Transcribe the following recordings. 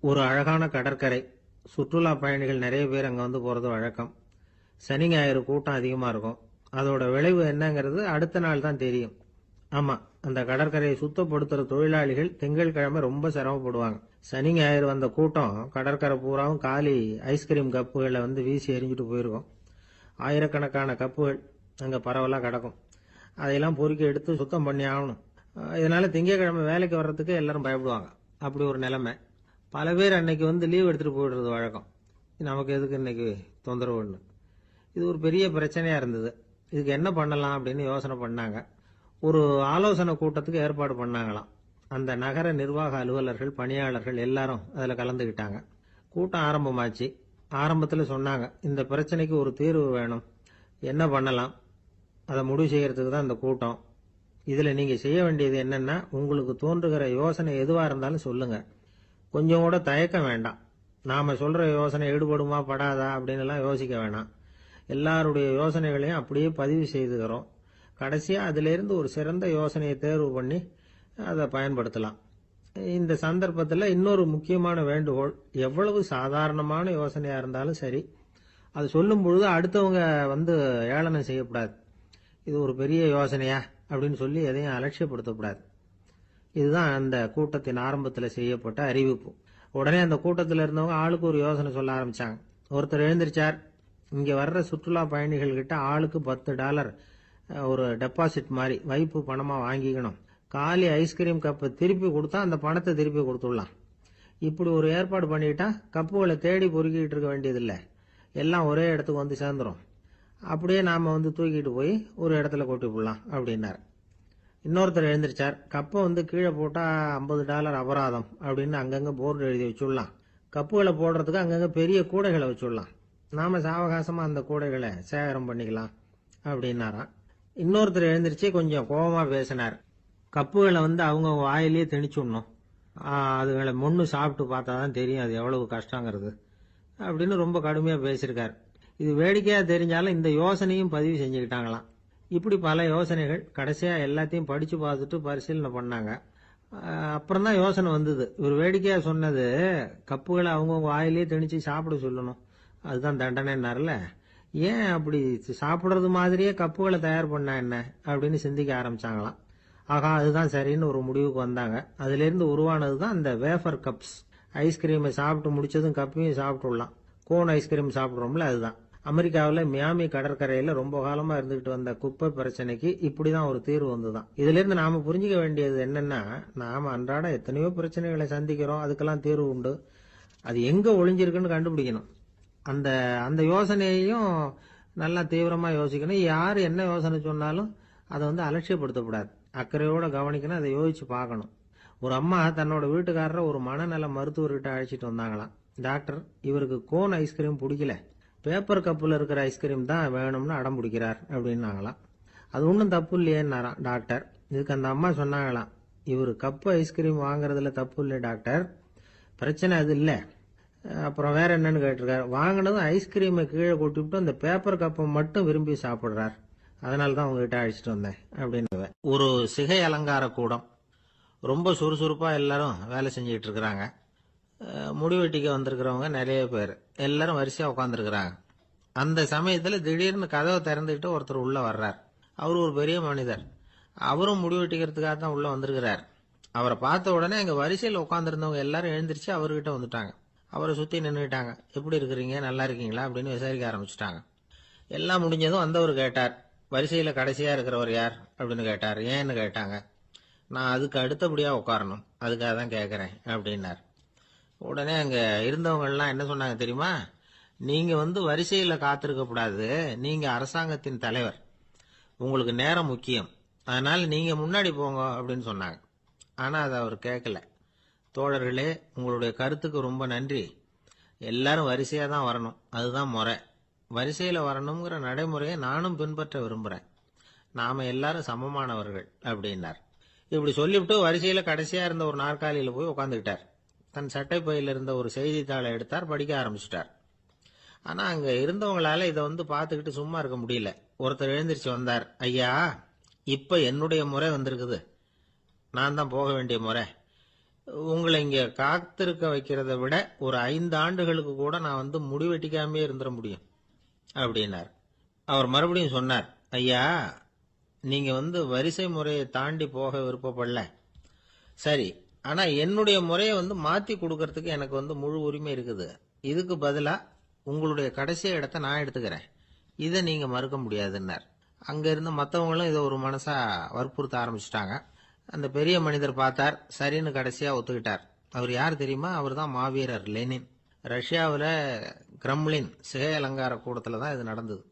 ஒரு அழகான கடற்கரை. சுற்றுலா பயணிகள் நிறைய பேர் அங்க வந்து போறது வழக்கம். சனி ஞாயிறு கூட்டம் அதிகமா இருக்கும். அதோட விளைவு என்னங்கிறது அடுத்த நாள் தான் தெரியும். ஆமா, அந்த கடற்கரையை சுத்தப்படுத்துற தொழிலாளிகள் திங்கட்கிழமை ரொம்ப சிரமப்படுவாங்க. சனி ஞாயிறு வந்த கூட்டம் கடற்கரை பூராவும் காலி ஐஸ்கிரீம் கப்புகளை வந்து வீசி எறிஞ்சிட்டு போயிருக்கும். ஆயிரக்கணக்கான கப்புகள் அங்க பரவலா கிடக்கும். அதையெல்லாம் பொறுக்கி எடுத்து சுத்தம் பண்ணி ஆகணும். இதனால திங்கட்கிழமை வேலைக்கு வர்றதுக்கு எல்லாரும் பயப்படுவாங்க. அப்படி ஒரு நிலைமை. பல பேர் அன்னைக்கு வந்து லீவ் எடுத்துட்டு போயிடுறது வழக்கம். நமக்கு எதுக்கு இன்னைக்கு தொந்தரவுன்னு. இது ஒரு பெரிய பிரச்சனையா இருந்தது. இதுக்கு என்ன பண்ணலாம் அப்படின்னு யோசனை பண்ணாங்க. ஒரு ஆலோசனை கூட்டத்துக்கு ஏற்பாடு பண்ணாங்களாம். அந்த நகர நிர்வாக அலுவலர்கள், பணியாளர்கள் எல்லாரும் அதுல கலந்துகிட்டாங்க. கூட்டம் ஆரம்பமாச்சு. ஆரம்பத்துல சொன்னாங்க, இந்த பிரச்சனைக்கு ஒரு தீர்வு வேணும், என்ன பண்ணலாம், அதை முடிவு செய்யறதுக்கு தான் இந்த கூட்டம். இதுல நீங்க செய்ய வேண்டியது என்னன்னா, உங்களுக்கு தோன்றுகிற யோசனை எதுவா இருந்தாலும் சொல்லுங்க. கொஞ்சம் கூட தயக்கம் வேண்டாம். நாம சொல்ற யோசனை ஈடுபடுமா படாதா அப்படின்னு எல்லாம் யோசிக்க வேணாம். எல்லாருடைய யோசனைகளையும் அப்படியே பதிவு செய்துகிறோம். கடைசியா அதுல இருந்து ஒரு சிறந்த யோசனையை தேர்வு பண்ணி அதை பயன்படுத்தலாம். இந்த சந்தர்ப்பத்தில் இன்னொரு முக்கியமான வேண்டுகோள், எவ்வளவு சாதாரணமான யோசனையா இருந்தாலும் சரி, அது சொல்லும் பொழுது அடுத்தவங்க வந்து ஏளனம் செய்யக்கூடாது. இது ஒரு பெரிய யோசனையா அப்படின்னு சொல்லி எதையும் அலட்சியப்படுத்தக்கூடாது. இதுதான் அந்த கூட்டத்தின் ஆரம்பத்தில் செய்யப்பட்ட அறிவிப்பு. உடனே அந்த கூட்டத்தில் இருந்தவங்க ஆளுக்கு ஒரு யோசனை சொல்ல ஆரம்பிச்சாங்க. ஒருத்தர் எழுந்திருச்சார், இங்க வர்ற சுற்றுலா பயணிகள் கிட்ட ஆளுக்கு $10 ஒரு டெபாசிட் மாதிரி வைப்பு பணமா வாங்கிக்கணும். காலி ஐஸ்கிரீம் கப்பை திருப்பி கொடுத்தா அந்த பணத்தை திருப்பி கொடுத்துடலாம். இப்படி ஒரு ஏற்பாடு பண்ணிட்டா கப்புகளை தேடி பொறுக்கிட்டு இருக்க வேண்டியதில்லை, எல்லாம் ஒரே இடத்துக்கு வந்து சேர்ந்துரும். அப்படியே நாம வந்து தூக்கிட்டு போய் ஒரு இடத்துல கொட்டி போடலாம் அப்படின்னாரு. இன்னொருத்தர் எழுந்திருச்சார், கப்பை வந்து கீழே போட்டா $50 அபராதம் அப்படின்னு அங்கங்க போர்டு எழுதி வச்சுடலாம். கப்புகளை போடுறதுக்கு அங்கங்க பெரிய கூடைகளை வச்சுடலாம். நாம சாவகாசமா அந்த கூடைகளை சேகரம் பண்ணிக்கலாம் அப்படின்னாராம். இன்னொருத்தர் எழுந்திருச்சு கொஞ்சம் கோபமா பேசினார். கப்புகளை வந்து அவங்க வாயிலேயே திணிச்சுடணும், அதுகளை முன்னு சாப்பிட்டு பார்த்தாதான் தெரியும் அது எவ்வளவு கஷ்டங்கிறது அப்படின்னு ரொம்ப கடுமையா பேசியிருக்காரு. இது வேடிக்கையா தெரிஞ்சாலும் இந்த யோசனையும் பதிவு செஞ்சுக்கிட்டாங்களாம். இப்படி பல யோசனைகள். கடைசியா எல்லாத்தையும் படிச்சு பார்த்துட்டு பரிசீலனை பண்ணாங்க. அப்புறம் தான் யோசனை வந்தது. இவர் வேடிக்கையா சொன்னது, கப்புகளை அவங்கவுங்க வாயிலேயே திணிச்சு சாப்பிட சொல்லணும், அதுதான் தண்டனைன்னாருல. ஏன் அப்படி சாப்பிடுறது மாதிரியே கப்புகளை தயார் பண்ணா என்ன அப்படின்னு சிந்திக்க ஆரம்பிச்சாங்களாம். ஆகா, அதுதான் சரின்னு ஒரு முடிவுக்கு வந்தாங்க. அதுல இருந்து உருவானதுதான் இந்த வேஃபர் கப்ஸ். ஐஸ்கிரீமை சாப்பிட்டு முடிச்சதும் கப்பையும் சாப்பிட்டுடலாம். கோன் ஐஸ்கிரீம் சாப்பிடுறோம்ல, அதுதான். அமெரிக்காவில் மியாமி கடற்கரையில ரொம்ப காலமா இருந்துகிட்டு வந்த குப்பை பிரச்சனைக்கு இப்படிதான் ஒரு தீர்வு வந்துதான். இதுல இருந்து நாம புரிஞ்சுக்க வேண்டியது என்னன்னா, நாம அன்றாட எத்தனையோ பிரச்சனைகளை சந்திக்கிறோம், அதுக்கெல்லாம் தீர்வு உண்டு. அது எங்க ஒளிஞ்சிருக்குன்னு கண்டுபிடிக்கணும். அந்த அந்த யோசனையையும் நல்லா தீவிரமா யோசிக்கணும். யார் என்ன யோசனை சொன்னாலும் அதை வந்து அலட்சியப்படுத்தக்கூடாது. அக்கறையோட கவனிக்கணும், அதை யோசிச்சு பார்க்கணும். ஒரு அம்மா தன்னோட வீட்டுக்காரரை ஒரு மனநல மருத்துவர்கிட்ட அழைச்சிட்டு வந்தாங்களாம். டாக்டர், இவருக்கு கோன் ஐஸ்கிரீம் பிடிக்கல, பேப்பர் கப்பில் இருக்கிற ஐஸ்கிரீம் தான் வேணும்னு அடம் பிடிக்கிறார் அப்படின்னாங்களாம். அது ஒன்றும் தப்பு இல்லையேன்னாராம் டாக்டர். இதுக்கு அந்த அம்மா சொன்னாங்களாம், இவர் கப்பு ஐஸ்கிரீம் வாங்குறதுல தப்பு இல்லை டாக்டர், பிரச்சனை அது இல்லை. அப்புறம் வேற என்னன்னு கேட்டிருக்காரு. வாங்கினதும் ஐஸ்கிரீமை கீழே கொட்டிவிட்டு அந்த பேப்பர் கப்பை மட்டும் விரும்பி சாப்பிடுறார், அதனால தான் உங்ககிட்ட அழைச்சிட்டு வந்தேன் அப்படின்னு. ஒரு சிகை அலங்கார கூடம். ரொம்ப சுறுசுறுப்பா எல்லாரும் வேலை செஞ்சுக்கிட்டு இருக்கிறாங்க. முடிவெட்டிக்க வந்திருக்கிறவங்க நிறைய பேர், எல்லாரும் வரிசையா உட்காந்துருக்கிறாங்க. அந்த சமயத்துல திடீர்னு கதவை திறந்துக்கிட்டு ஒருத்தர் உள்ள வர்றார். அவர் ஒரு பெரிய மனிதர். அவரும் முடிவெட்டிக்கிறதுக்காக தான் உள்ள வந்திருக்கிறார். அவரை பார்த்த உடனே அங்க வரிசையில் உட்காந்துருந்தவங்க எல்லாரும் எழுந்திரிச்சு அவர்கிட்ட வந்துட்டாங்க. அவரை சுத்தி நின்றுட்டாங்க. எப்படி இருக்கிறீங்க, நல்லா இருக்கீங்களா அப்படின்னு விசாரிக்க ஆரம்பிச்சுட்டாங்க. எல்லாம் முடிஞ்சதும் வந்தவர் கேட்டார், வரிசையில கடைசியா இருக்கிறவர் யார் அப்படின்னு கேட்டார். ஏன்னு கேட்டாங்க. நான் அதுக்கு அடுத்தபடியா உட்காரணும், அதுக்காக தான் கேட்கறேன் அப்படின்னார். உடனே அங்க இருந்தவங்க எல்லாம் என்ன சொன்னாங்க தெரியுமா, நீங்க வந்து வரிசையில காத்திருக்க கூடாது, நீங்க அரசாங்கத்தின் தலைவர், உங்களுக்கு நேரம் முக்கியம், அதனால நீங்க முன்னாடி போங்க அப்படின்னு சொன்னாங்க. ஆனா அதை அவர் கேட்கல. தோழர்களே, உங்களுடைய கருத்துக்கு ரொம்ப நன்றி. எல்லாரும் வரிசையா தான் வரணும், அதுதான் முறை. வரிசையில வரணுங்கிற நடைமுறையை நானும் பின்பற்ற விரும்புறேன். நாம எல்லாரும் சமமானவர்கள் அப்படின்னார். இப்படி சொல்லிவிட்டு வரிசையில கடைசியா இருந்த ஒரு நாற்காலியில போய் உட்காந்துக்கிட்டார். தன் சட்டை பையில இருந்த ஒரு செய்தித்தாளை எடுத்தார், படிக்க ஆரம்பிச்சுட்டார். ஆனா அங்க இருந்தவங்களால இதை வந்து பார்த்துக்கிட்டு சும்மா இருக்க முடியல. ஒருத்தர் எழுந்திரிச்சு வந்தார். ஐயா, இப்ப என்னுடைய முறை வந்திருக்குது, நான் தான் போக வேண்டிய முறை. உங்களை இங்க காத்திருக்க வைக்கிறத விட ஒரு 5 ஆண்டுகளுக்கு கூட நான் முடிவெட்டிக்காமே இருந்துட முடியும் அப்படின்னார். அவர் மறுபடியும் சொன்னார், ஐயா, நீங்க வரிசை முறையை தாண்டி போக விருப்பப்படல, சரி, ஆனா என்னுடைய முறையை மாத்தி கொடுக்கறதுக்கு எனக்கு முழு உரிமை இருக்குது. இதுக்கு பதிலா உங்களுடைய கடைசி இடத்தை நான் எடுத்துக்கிறேன், இதை நீங்க மறுக்க முடியாதுன்னார். அங்க இருந்த மற்றவங்களும் இதை ஒரு மனசா வற்புறுத்த ஆரம்பிச்சிட்டாங்க. அந்த பெரிய மனிதர் பார்த்தார், சரின்னு கடைசியா ஒத்துக்கிட்டார். அவர் யார் தெரியுமா? அவர் தான் மாவீரர் லெனின். ரஷ்யாவில் கிரெம்ளின் சிகை அலங்கார கூடத்துல தான் இது நடந்தது.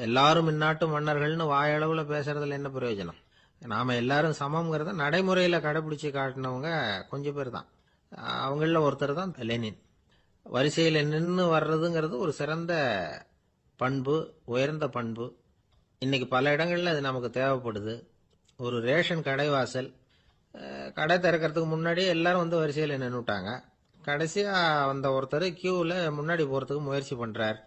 எல்லாரும் இந்நாட்டு மன்னர்கள்னு வாயளவுல பேசுறதுல என்ன பிரயோஜனம்? நாம எல்லாரும் சமம்ங்கிறத நடைமுறையில கடைபிடிச்சு காட்டினவங்க கொஞ்சம் பேர் தான். அவங்கள ஒருத்தர் தான் லெனின். வரிசையில் நின்று வர்றதுங்கிறது ஒரு சிறந்த பண்பு, உயர்ந்த பண்பு. இன்னைக்கு பல இடங்கள்ல அது நமக்கு தேவைப்படுது. ஒரு ரேஷன் கடைவாசல், கடை திறக்கிறதுக்கு முன்னாடியே எல்லாரும் வரிசையில் நின்றுட்டாங்க. கடைசியா வந்த ஒருத்தர் கியூவில் முன்னாடி போறதுக்கு முயற்சி பண்றார்.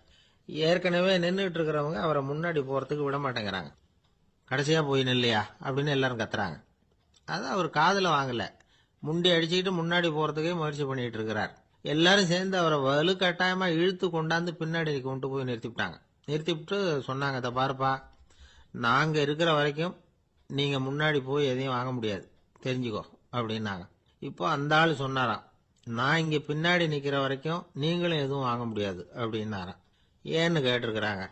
ஏற்கனவே நின்றுட்டு இருக்கிறவங்க அவரை முன்னாடி போறதுக்கு விட மாட்டேங்கிறாங்க. கடைசியா போய் நில்லையா அப்படின்னு எல்லாரும் கத்துறாங்க. அது அவர் காதுல வாங்கல. முண்டி அடிச்சுக்கிட்டு முன்னாடி போறதுக்கே முயற்சி பண்ணிட்டு இருக்கிறார். எல்லாரும் சேர்ந்து அவரை வலுக்கட்டாயமா இழுத்து கொண்டாந்து பின்னாடி கொண்டு போய் நிறுத்திவிட்டாங்க. நிறுத்திவிட்டு சொன்னாங்க, இதை பாருப்பா, நாங்க இருக்கிற வரைக்கும் நீங்க முன்னாடி போய் எதையும் வாங்க முடியாது, தெரிஞ்சுக்கோ அப்படின்னாங்க. இப்போ அந்த ஆள் சொன்னாராம், நான் இங்க பின்னாடி நிக்கிற வரைக்கும் நீங்களும் எதுவும் வாங்க முடியாது அப்படின்னாராம். ஏன்னு கேட்டிருக்கிறாங்க.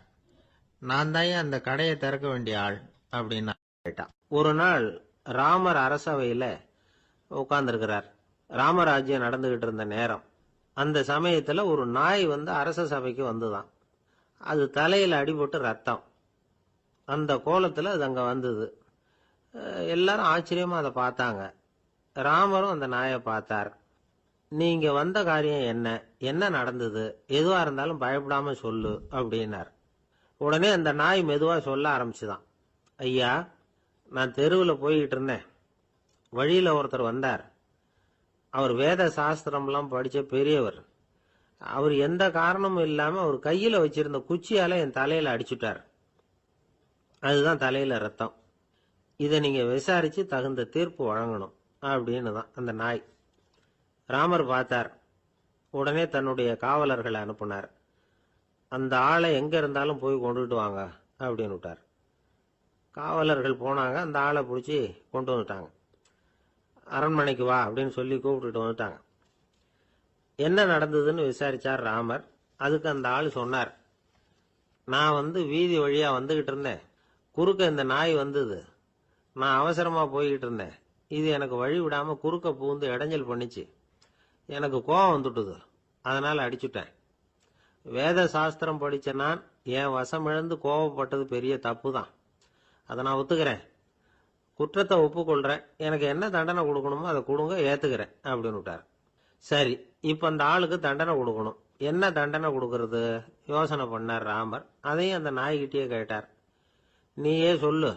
நான் தான் அந்த கடையை திறக்க வேண்டிய ஆள் அப்படின்னு கேட்டான். ஒரு நாள் ராமர் அரசவையில உட்கார்ந்துருக்கிறார். ராமராஜ்யம் நடந்துகிட்டு இருந்த நேரம். அந்த சமயத்துல ஒரு நாய் அரச சபைக்கு வந்துதான். அது தலையில அடிபட்டு ரத்தம். அந்த கோலத்துல அது அங்க வந்தது. எல்லாரும் ஆச்சரியமா அதை பார்த்தாங்க. ராமரும் அந்த நாயை பார்த்தார். நீங்க வந்த காரியம் என்ன, என்ன நடந்தது, எதுவா இருந்தாலும் பயப்படாம சொல்லு அப்படின்னார். உடனே அந்த நாய் மெதுவா சொல்ல ஆரம்பிச்சுதான். ஐயா, நான் தெருவில் போய்கிட்டு இருந்தேன். வழியில ஒருத்தர் வந்தார். அவர் வேத சாஸ்திரம்லாம் படிச்ச பெரியவர். அவர் எந்த காரணமும் இல்லாம அவர் கையில வச்சிருந்த குச்சியால என் தலையில அடிச்சுட்டார். அதுதான் தலையில ரத்தம். இதை நீங்க விசாரிச்சு தகுந்த தீர்ப்பு வழங்கணும் அப்படின்னு தான் அந்த நாய். ராமர் பார்த்தார். உடனே தன்னுடைய காவலர்களை அனுப்புனார். அந்த ஆளை எங்க இருந்தாலும் போய் கொண்டுட்டு வாங்க அப்படின்னு விட்டார். காவலர்கள் போனாங்க. அந்த ஆளை பிடிச்சி கொண்டு வந்துட்டாங்க. அரண்மனைக்கு வா அப்படின்னு சொல்லி கூப்பிட்டுட்டு வந்துட்டாங்க. என்ன நடந்ததுன்னு விசாரிச்சார் ராமர். அதுக்கு அந்த ஆள் சொன்னார், நான் வீதி வழியா வந்துகிட்டு இருந்தேன். குறுக்க இந்த நாய் வந்தது. நான் அவசரமா போய்கிட்டு இருந்தேன். இது எனக்கு வழி விடாம குறுக்க பூந்து இடைஞ்சல் பண்ணிச்சு. எனக்கு கோபம் வந்துட்டுது. அதனால அடிச்சுட்டேன். வேத சாஸ்திரம் படிச்ச நான் என் வசம் இழந்து கோபப்பட்டது பெரிய தப்பு தான். அதை நான் ஒத்துக்கிறேன். குற்றத்தை ஒப்புக்கொள்றேன். எனக்கு என்ன தண்டனை கொடுக்கணுமோ அதை கொடுங்க, ஏத்துக்கிறேன் அப்படின்னு விட்டார். சரி, இப்ப அந்த ஆளுக்கு தண்டனை கொடுக்கணும். என்ன தண்டனை கொடுக்கறது யோசனை பண்ணார் ராமர். அதையும் அந்த நாய்கிட்டயே கேட்டார். நீயே சொல்லு,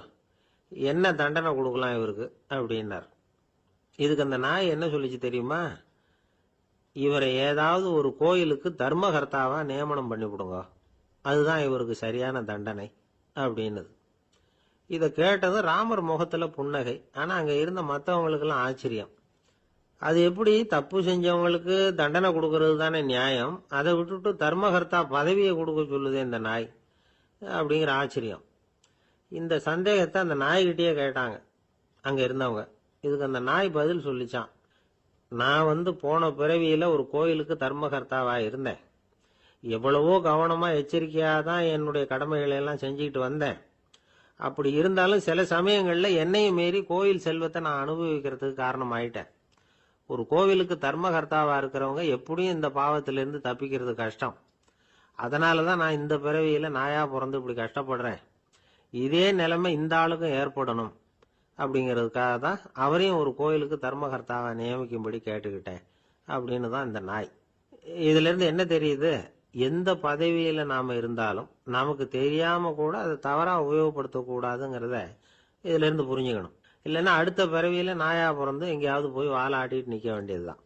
என்ன தண்டனை கொடுக்கலாம் இவருக்கு அப்படின்னார். இதுக்கு அந்த நாய் என்ன சொல்லிச்சு தெரியுமா? இவரை ஏதாவது ஒரு கோயிலுக்கு தர்மகர்த்தாவா நியமனம் பண்ணி விடுங்க, அதுதான் இவருக்கு சரியான தண்டனை அப்படின்னது. இதை கேட்டது ராமர் முகத்துல புன்னகை. ஆனா அங்க இருந்த மற்றவங்களுக்கு எல்லாம் ஆச்சரியம். அது எப்படி, தப்பு செஞ்சவங்களுக்கு தண்டனை கொடுக்கறது தானே நியாயம், அதை விட்டுட்டு தர்மகர்த்தா பதவியை கொடுக்க சொல்லுதே இந்த நாய் அப்படிங்கிற ஆச்சரியம். இந்த சந்தேகத்தை அந்த நாய்கிட்டயே கேட்டாங்க அங்க இருந்தவங்க. இதுக்கு அந்த நாய் பதில் சொல்லிச்சான். நான் போன பிறவியில ஒரு கோயிலுக்கு தர்மகர்த்தாவா இருந்தேன். எவ்வளவோ கவனமா எச்சரிக்கையா தான் என்னுடைய கடமைகளை எல்லாம் செஞ்சுக்கிட்டு வந்தேன். அப்படி இருந்தாலும் சில சமயங்கள்ல என்னையும் மீறி கோயில் செல்வத்தை நான் அனுபவிக்கிறதுக்கு காரணம் ஆயிட்டேன். ஒரு கோவிலுக்கு தர்மகர்த்தாவா இருக்கிறவங்க எப்படியும் இந்த பாவத்திலிருந்து தப்பிக்கிறது கஷ்டம். அதனாலதான் நான் இந்த பிறவியில நாயா பிறந்து இப்படி கஷ்டப்படுறேன். இதே நிலைமை இந்த ஆளுக்கும் ஏற்படணும் அப்படிங்கிறதுக்காக தான் அவரையும் ஒரு கோயிலுக்கு தர்மகர்த்தாவை நியமிக்கும்படி கேட்டுக்கிட்டேன் அப்படின்னு தான் இந்த நாய். இதுல இருந்து என்ன தெரியுது? எந்த பதவியில நாம இருந்தாலும் நமக்கு தெரியாம கூட அதை தவறா உபயோகப்படுத்தக்கூடாதுங்கிறத இதுல இருந்து புரிஞ்சுக்கணும். இல்லைன்னா அடுத்த பிறவியில நாயா பிறந்து எங்கேயாவது போய் வாழை ஆட்டிட்டு நிக்க வேண்டியதுதான்.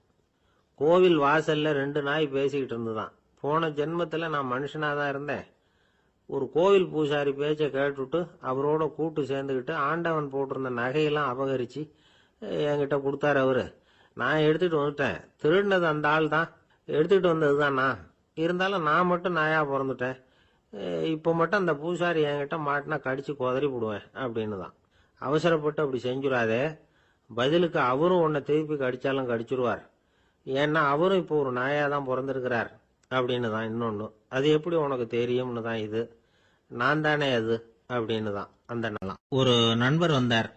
கோவில் வாசல்ல 2 நாய் பேசிக்கிட்டு இருந்துதான். போன ஜென்மத்துல நான் மனுஷனாதான் இருந்தேன். ஒரு கோவில் பூசாரி பேச்சை கேட்டுட்டு அவரோட கூட்டு சேர்ந்துக்கிட்டு ஆண்டவன் போட்டிருந்த நகையெல்லாம் அபகரிச்சு என்கிட்ட கொடுத்தாரு அவரு. நான் எடுத்துட்டு வந்துட்டேன். திருடினது அந்த ஆள் தான், எடுத்துக்கிட்டு வந்தது தானா? இருந்தாலும் நான் மட்டும் நாயா பிறந்துட்டேன். இப்போ மட்டும் அந்த பூசாரி என்கிட்ட மாட்டினா கடிச்சு குதறி போடுவேன் அப்படின்னு தான். அவசரப்பட்டு அப்படி செஞ்சுடாதே. பதிலுக்கு அவரும் உன்னை திருப்பி கடிச்சாலும் கடிச்சிருவார். ஏன்னா அவரும் இப்போ ஒரு நாயா தான் பிறந்திருக்கிறார் அப்படின்னு தான் இன்னொன்று. அது எப்படி உனக்கு தெரியும்னு தான் இது. நான் தானே அது அப்படின்னு தான் அந்த நலம். ஒரு நண்பர் வந்தார்.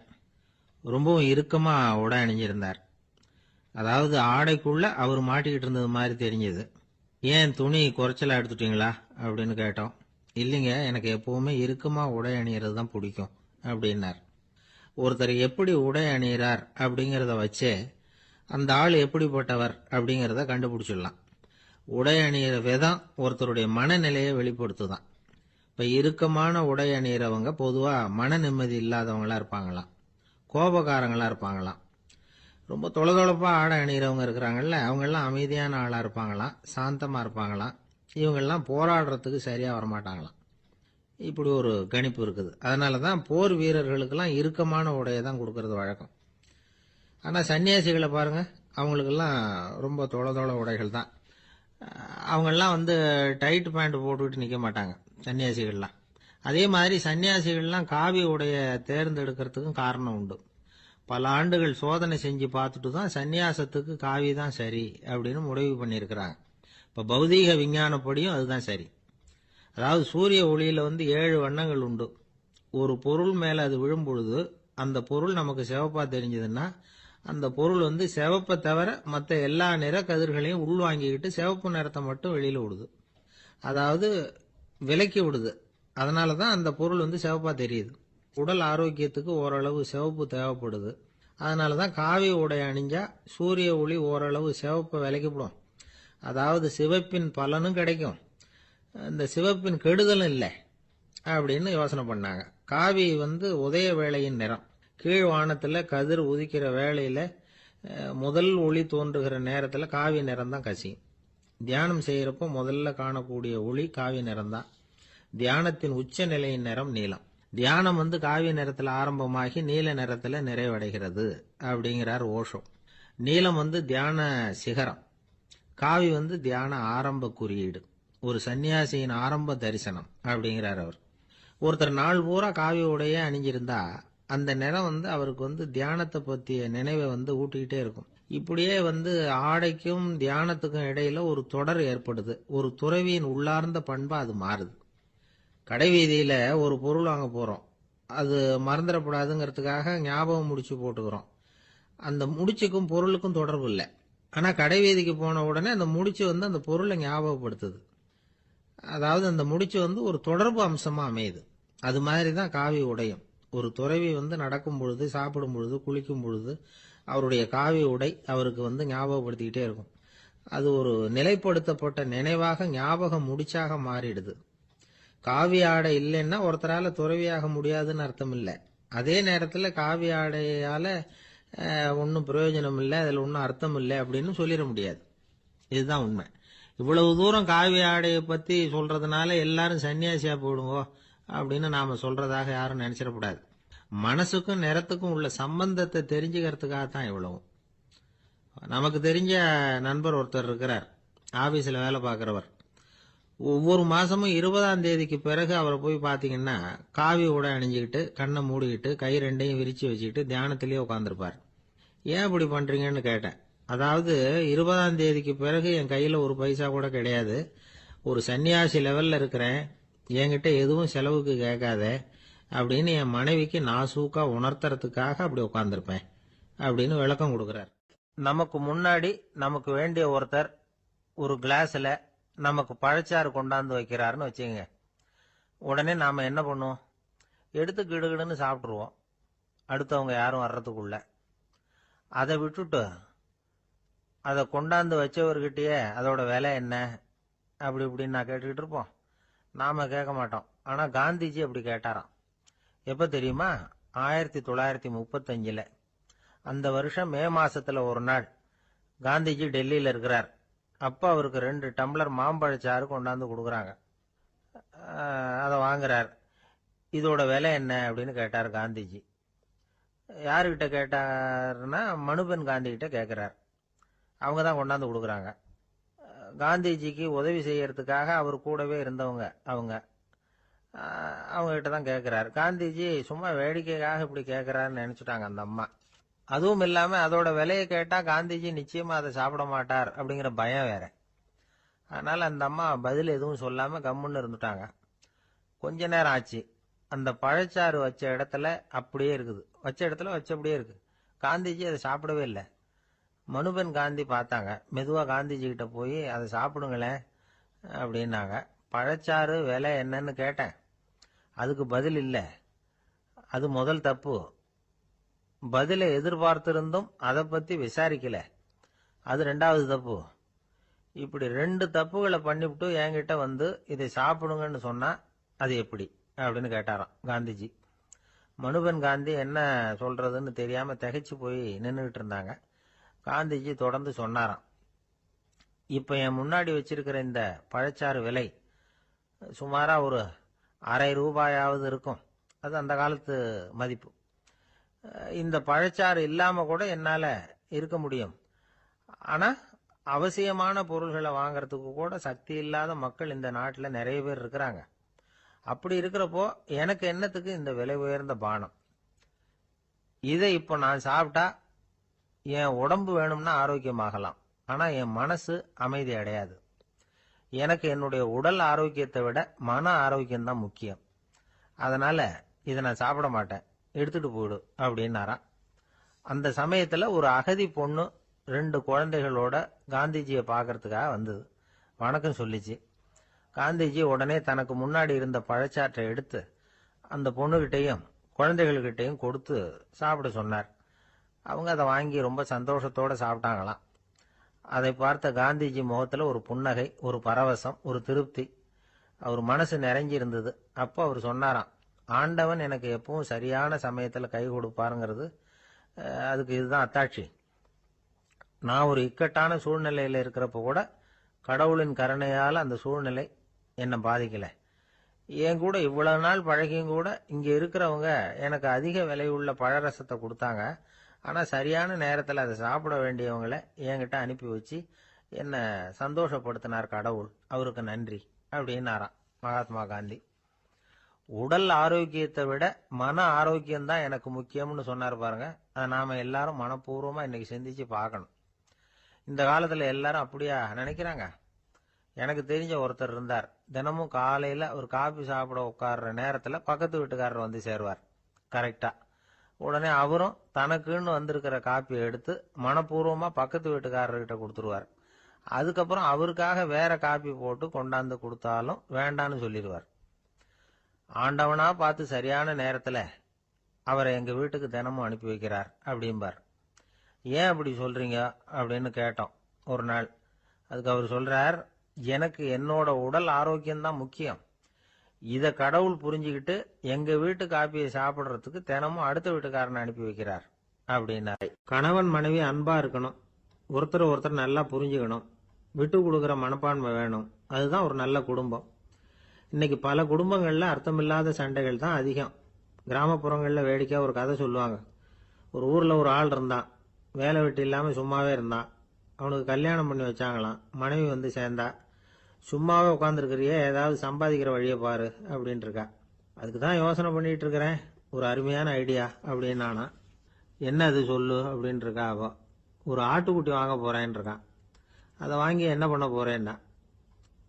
ரொம்பவும் இறுக்கமா உடை அணிஞ்சிருந்தார். அதாவது ஆடைக்குள்ள அவர் மாட்டிக்கிட்டு இருந்தது மாதிரி தெரிஞ்சது. ஏன் துணி குறைச்சலா எடுத்துட்டீங்களா அப்படின்னு கேட்டோம். இல்லைங்க, எனக்கு எப்பவுமே இறுக்கமா உடை அணியறது தான் பிடிக்கும் அப்படின்னார். ஒருத்தர் எப்படி உடை அணிகிறார் அப்படிங்கிறத வச்சே அந்த ஆள் எப்படிப்பட்டவர் அப்படிங்கிறத கண்டுபிடிச்சிடலாம். உடை அணிகிற விதம் ஒருத்தருடைய மனநிலையை வெளிப்படுத்துதான். இப்ப இறுக்கமான உடை அணிகிறவங்க பொதுவா மன நிம்மதி இல்லாதவங்களா இருப்பாங்களாம், கோபக்காரங்களா இருப்பாங்களாம். ரொம்ப தொலைதொலைப்பா ஆடை அணிகிறவங்க இருக்கிறாங்கல்ல, அவங்கெல்லாம் அமைதியான ஆளா இருப்பாங்களாம், சாந்தமா இருப்பாங்களாம். இவங்கெல்லாம் போராடுறதுக்கு சரியா வரமாட்டாங்களாம். இப்படி ஒரு கணிப்பு இருக்குது. அதனாலதான் போர் வீரர்களுக்கெல்லாம் இறுக்கமான உடையை தான் கொடுக்கறது வழக்கம். ஆனா சன்னியாசிகளை பாருங்க, அவங்களுக்கெல்லாம் ரொம்ப தொலை உடைகள் தான். அவங்கெல்லாம் டைட் பேண்ட் போட்டுக்கிட்டு நிக்க மாட்டாங்க சன்னியாசிகள்லாம். அதே மாதிரி சன்னியாசிகள்லாம் காவி உடைய தேர்ந்தெடுக்கிறதுக்கும் காரணம் உண்டு. பல ஆண்டுகள் சோதனை செஞ்சு பார்த்துட்டு தான் சன்னியாசத்துக்கு காவி தான் சரி அப்படின்னு முடிவு பண்ணியிருக்கிறாங்க. இப்ப பௌதீக விஞ்ஞானப்படியும் அதுதான் சரி. அதாவது சூரிய ஒளியில 7 வண்ணங்கள் உண்டு. ஒரு பொருள் மேல அது விழும் பொழுது அந்த பொருள் நமக்கு சிவப்பா தெரிஞ்சதுன்னா அந்த பொருள் சிவப்பை தவிர மற்ற எல்லா நிற கதிர்களையும் உள்வாங்கிக்கிட்டு சிவப்பு நிறத்தை மட்டும் வெளியில விடுது. அதாவது விலக்கி விடுது. அதனாலதான் அந்த பொருள் சிவப்பா தெரியுது. உடல் ஆரோக்கியத்துக்கு ஓரளவு சிவப்பு தேவைப்படுது. அதனாலதான் காவி உடை அணிஞ்சா சூரிய ஒளி ஓரளவு சிவப்பை விலக்கிவிடும். அதாவது சிவப்பின் பலனும் கிடைக்கும், இந்த சிவப்பின் கெடுதலும் இல்லை அப்படின்னு யோசனை பண்ணாங்க. காவி உதய வேளையின் நிறம். கீழ் வானத்துல கதிர் உதிக்கிற வேளையில முதல் ஒளி தோன்றுகிற நேரத்துல காவி நிறம் தான் கசியும். தியானம் செய்யறப்போ முதல்ல காணக்கூடிய ஒளி காவி நிறம் தான். தியானத்தின் உச்ச நிலையின் நிறம் நீலம். தியானம் காவி நிறத்துல ஆரம்பமாகி நீல நிறத்துல நிறைவடைகிறது அப்படிங்கிறார் ஓஷோ. நீலம் தியான சிகரம், காவி தியான ஆரம்ப குறியீடு, ஒரு சன்னியாசியின் ஆரம்ப தரிசனம் அப்படிங்கிறார் அவர். ஒருத்தர் நாள் பூரா காவி உடைய அணிஞ்சிருந்தா அந்த நிறம் அவருக்கு தியானத்தை பற்றிய நினைவை ஊட்டிக்கிட்டே இருக்கும். இப்படியே ஆடைக்கும் தியானத்துக்கும் இடையில ஒரு தொடர் ஏற்படுது. ஒரு துறவியின் உள்ளார்ந்த பண்பா அது மாறுது. கடை வீதியில ஒரு பொருள் வாங்க போறோம். அது மறந்துடக்கூடாதுங்கிறதுக்காக ஞாபகம் முடிச்சு போட்டுக்கிறோம். அந்த முடிச்சுக்கும் பொருளுக்கும் தொடர்பு இல்லை. ஆனா கடை வீதிக்கு போன உடனே அந்த முடிச்சு அந்த பொருளை ஞாபகப்படுத்துது. அதாவது அந்த முடிச்சு ஒரு தொடர்பு அம்சமா அமையுது. அது மாதிரிதான் காவி உடையும். ஒரு துறவி நடக்கும் பொழுது, சாப்பிடும் பொழுது, குளிக்கும் பொழுது அவருடைய காவி உடை அவருக்கு ஞாபகப்படுத்திக்கிட்டே இருக்கும். அது ஒரு நிலைப்படுத்தப்பட்ட நினைவாக ஞாபக முடிச்சாக மாறிடுது. காவி ஆடை இல்லைன்னா ஒருத்தரால துறவியாக முடியாதுன்னு அர்த்தம் இல்லை. அதே நேரத்துல காவி ஆடையால ஒன்னும் பிரயோஜனம் இல்லை, அதுல ஒன்னும் அர்த்தம் இல்லை அப்படின்னு சொல்லிட முடியாது. இதுதான் உண்மை. இவ்வளவு தூரம் காவி ஆடையை பத்தி சொல்றதுனால எல்லாரும் சன்னியாசியா போடுங்கோ அப்படின்னு நாம சொல்றதாக யாரும் நினைச்சிடக்கூடாது. மனசுக்கும் நிறத்துக்கும் உள்ள சம்பந்தத்தை தெரிஞ்சுக்கிறதுக்காகத்தான் இவ்வளவும். நமக்கு தெரிஞ்ச நண்பர் ஒருத்தர் இருக்கிறார், ஆபீஸ்ல வேலை பார்க்கிறவர். ஒவ்வொரு மாசமும் 20ஆம் தேதிக்கு பிறகு அவரை போய் பாத்தீங்கன்னா காவி உடை அணிஞ்சுக்கிட்டு, கண்ணை மூடிக்கிட்டு, கை ரெண்டையும் விரிச்சு வச்சுக்கிட்டு தியானத்திலேயே உட்காந்துருப்பார். ஏன் இப்படி பண்றீங்கன்னு கேட்டேன். அதாவது 20ஆம் தேதிக்கு பிறகு என் கையில ஒரு பைசா கூட கிடையாது, ஒரு சன்னியாசி லெவல்ல இருக்கிறேன், என்கிட்ட எதுவும் செலவுக்கு கேட்காத அப்படின்னு என் மனைவிக்கு நாசூக்கா உணர்த்துறதுக்காக அப்படி உட்கார்ந்துருப்பேன் அப்படின்னு விளக்கம் கொடுக்கிறார். நமக்கு முன்னாடி நமக்கு வேண்டிய ஒருத்தர் ஒரு கிளாஸ்ல நமக்கு பழச்சாறு கொண்டாந்து வைக்கிறாருன்னு வச்சுங்க. உடனே நாம என்ன பண்ணுவோம்? எடுத்து கிடுகிடுன்னு சாப்பிட்டுருவோம், அடுத்தவங்க யாரும் வர்றதுக்குள்ள. அதை விட்டுட்டு அதை கொண்டாந்து வச்சவர்கிட்டயே அதோட விலை என்ன அப்படி இப்படின்னு நான் கேட்டுக்கிட்டு இருப்போம். நாம கேட்க மாட்டோம். ஆனா காந்திஜி அப்படி கேட்டாராம். எப்ப தெரியுமா? 1935. அந்த வருஷம் மே மாசத்துல ஒரு நாள் காந்திஜி டெல்லியில இருக்கிறார். அப்ப அவருக்கு 2 டம்ளர் மாம்பழச்சாறு கொண்டாந்து கொடுக்குறாங்க. அதை வாங்குறார். இதோட விலை என்ன அப்படின்னு கேட்டார் காந்திஜி. யாருகிட்ட கேட்டாருன்னா மனுபென் காந்தி கிட்ட கேட்கிறார். அவங்க தான் கொண்டாந்து கொடுக்குறாங்க. காந்திஜிக்கு உதவி செய்யறதுக்காக அவர் கூடவே இருந்தவங்க அவங்க கிட்ட தான் கேட்கிறாரு. காந்திஜி சும்மா வேடிக்கைக்காக இப்படி கேட்கிறாருன்னு நினைச்சுட்டாங்க அந்த அம்மா. அதுவும் இல்லாம அதோட விலையை கேட்டா காந்திஜி நிச்சயமா அதை சாப்பிட மாட்டார் அப்படிங்கிற பயம் வேற. அதனால அந்த அம்மா பதில் எதுவும் சொல்லாம கம்முன்னு இருந்துட்டாங்க. கொஞ்ச நேரம் ஆச்சு. அந்த பழச்சாறு வச்ச இடத்துல அப்படியே இருக்குது. வச்ச இடத்துல வச்சபடியே இருக்கு. காந்திஜி அதை சாப்பிடவே இல்லை. மனுபென் காந்தி பார்த்தாங்க. மெதுவா காந்திஜி கிட்ட போய் அதை சாப்பிடுங்களேன் அப்படின்னாங்க. பழச்சாறு விலை என்னன்னு கேட்டேன். அதுக்கு பதில் இல்லை. அது முதல் தப்பு. பதிலை எதிர்பார்த்திருந்தும் அதை பத்தி விசாரிக்கல. அது ரெண்டாவது தப்பு. இப்படி 2 தப்புகளை பண்ணிவிட்டு என்கிட்ட வந்து இதை சாப்பிடுங்கன்னு சொன்னா அது எப்படி அப்படின்னு கேட்டாராம் காந்திஜி. மனுபென் காந்தி என்ன சொல்றதுன்னு தெரியாம திகைச்சு போய் நின்றுகிட்டு இருந்தாங்க. காந்திஜி தொடர்ந்து சொன்னாராம். இப்ப என் முன்னாடி வச்சிருக்கிற இந்த பழச்சாறு விலை சுமாரா ஒரு ₹1/2 இருக்கும். அது அந்த காலத்து மதிப்பு. இந்த பழச்சாறு இல்லாம கூட என்னால இருக்க முடியும். ஆனா அவசியமான பொருள்களை வாங்கறதுக்கு கூட சக்தி இல்லாத மக்கள் இந்த நாட்டில் நிறைய பேர் இருக்கிறாங்க. அப்படி இருக்கிறப்போ எனக்கு என்னத்துக்கு இந்த விலை உயர்ந்த பானம்? இதை இப்போ நான் சாப்பிட்டா என் உடம்பு வேணும்னா ஆரோக்கியமாகலாம். ஆனா என் மனசு அமைதி அடையாது. எனக்கு என்னுடைய உடல் ஆரோக்கியத்தை விட மன ஆரோக்கியம்தான் முக்கியம். அதனால இதை நான் சாப்பிட மாட்டேன், எடுத்துட்டு போயிடு அப்படின்னாராம். அந்த சமயத்துல ஒரு அகதி பொண்ணு 2 குழந்தைகளோட காந்திஜியை பார்க்கறதுக்காக வந்தது. வணக்கம் சொல்லிச்சு. காந்திஜி உடனே தனக்கு முன்னாடி இருந்த பழச்சாற்றை எடுத்து அந்த பொண்ணுகிட்டையும் குழந்தைகள்கிட்டையும் கொடுத்து சாப்பிட சொன்னார். அவங்க அதை வாங்கி ரொம்ப சந்தோஷத்தோட சாப்பிட்டாங்களாம். அதை பார்த்த காந்திஜி முகத்துல ஒரு புன்னகை, ஒரு பரவசம், ஒரு திருப்தி. அவர் மனசு நிறைஞ்சி இருந்தது. அப்போ அவர் சொன்னாராம், ஆண்டவன் எனக்கு எப்பவும் சரியான சமயத்துல கை கொடுப்பாருங்கிறது அதுக்கு இதுதான் அத்தாட்சி. நான் ஒரு இக்கட்டான சூழ்நிலையில இருக்கிறப்ப கூட கடவுளின் கருணையால அந்த சூழ்நிலை என்னை பாதிக்கல. என் கூட இவ்வளவு நாள் பழகியும் கூட இங்க இருக்கிறவங்க எனக்கு அதிக விலையுள்ள பழரசத்தை கொடுத்தாங்க. ஆனா சரியான நேரத்துல அதை சாப்பிட வேண்டியவங்களை என்கிட்ட அனுப்பி வச்சு என்ன சந்தோஷப்படுத்தினார் கடவுள். அவருக்கு நன்றி அப்படின்னாராம் மகாத்மா காந்தி. உடல் ஆரோக்கியத்தை விட மன ஆரோக்கியம்தான் எனக்கு முக்கியம்னு சொன்னார் பாருங்க. அதை நாம எல்லாரும் மனப்பூர்வமா இன்னைக்கு சிந்திச்சு பார்க்கணும். இந்த காலத்துல எல்லாரும் அப்படியா நினைக்கிறாங்க? எனக்கு தெரிஞ்ச ஒருத்தர் இருந்தார். தினமும் காலையில ஒரு காபி சாப்பிட உட்கார்ற நேரத்துல பக்கத்து வீட்டுக்காரர் வந்து சேருவார் கரெக்டா. உடனே அவரும் தனக்குன்னு வந்திருக்கிற காப்பியை எடுத்து மனப்பூர்வமா பக்கத்து வீட்டுக்காரர்கிட்ட கொடுத்துருவார். அதுக்கப்புறம் அவருக்காக வேற காப்பி போட்டு கொண்டாந்து கொடுத்தாலும் வேண்டான்னு சொல்லிடுவார். ஆண்டவனா பார்த்து சரியான நேரத்துல அவரை எங்க வீட்டுக்கு தினமும் அனுப்பி வைக்கிறார் அப்படிம்பார். ஏன் அப்படி சொல்றீங்க அப்படின்னு கேட்டோம் ஒரு நாள். அதுக்கு அவர் சொல்றார், எனக்கு என்னோட உடல் ஆரோக்கியம்தான் முக்கியம். இத கடவுள் புரிஞ்சுக்கிட்டு எங்க வீட்டு காப்பியை சாப்பிடுறதுக்கு தினமும் அடுத்த வீட்டுக்காரனை அனுப்பி வைக்கிறார் அப்படின்னாரு. கணவன் மனைவி அன்பா இருக்கணும், ஒருத்தர் ஒருத்தர் நல்லா புரிஞ்சுக்கணும், விட்டு கொடுக்கற மனப்பான்மை வேணும். அதுதான் ஒரு நல்ல குடும்பம். இன்னைக்கு பல குடும்பங்கள்ல அர்த்தமில்லாத சண்டைகள் தான் அதிகம். கிராமப்புறங்கள்ல வேடிக்கை ஒரு கதை சொல்லுவாங்க. ஒரு ஊர்ல ஒரு ஆள் இருந்தான். வேலை வெட்டி இல்லாம சும்மாவே இருந்தான். அவனுக்கு கல்யாணம் பண்ணி வச்சாங்களாம். மனைவி வந்து சேர்ந்தா. சும்மாவே உட்காந்துருக்கிறியே, ஏதாவது சம்பாதிக்கிற வழியை பாரு அப்படின்னு இருக்கா. அதுக்கு தான் யோசனை பண்ணிட்டு இருக்கிறேன், ஒரு அருமையான ஐடியா அப்படின்னு நானா. என்ன அது சொல்லு அப்படின்னு இருக்கா அவ. ஒரு ஆட்டுக்குட்டி வாங்க போறேன்னு இருக்கான். அதை வாங்கி என்ன பண்ண போறேன்னா,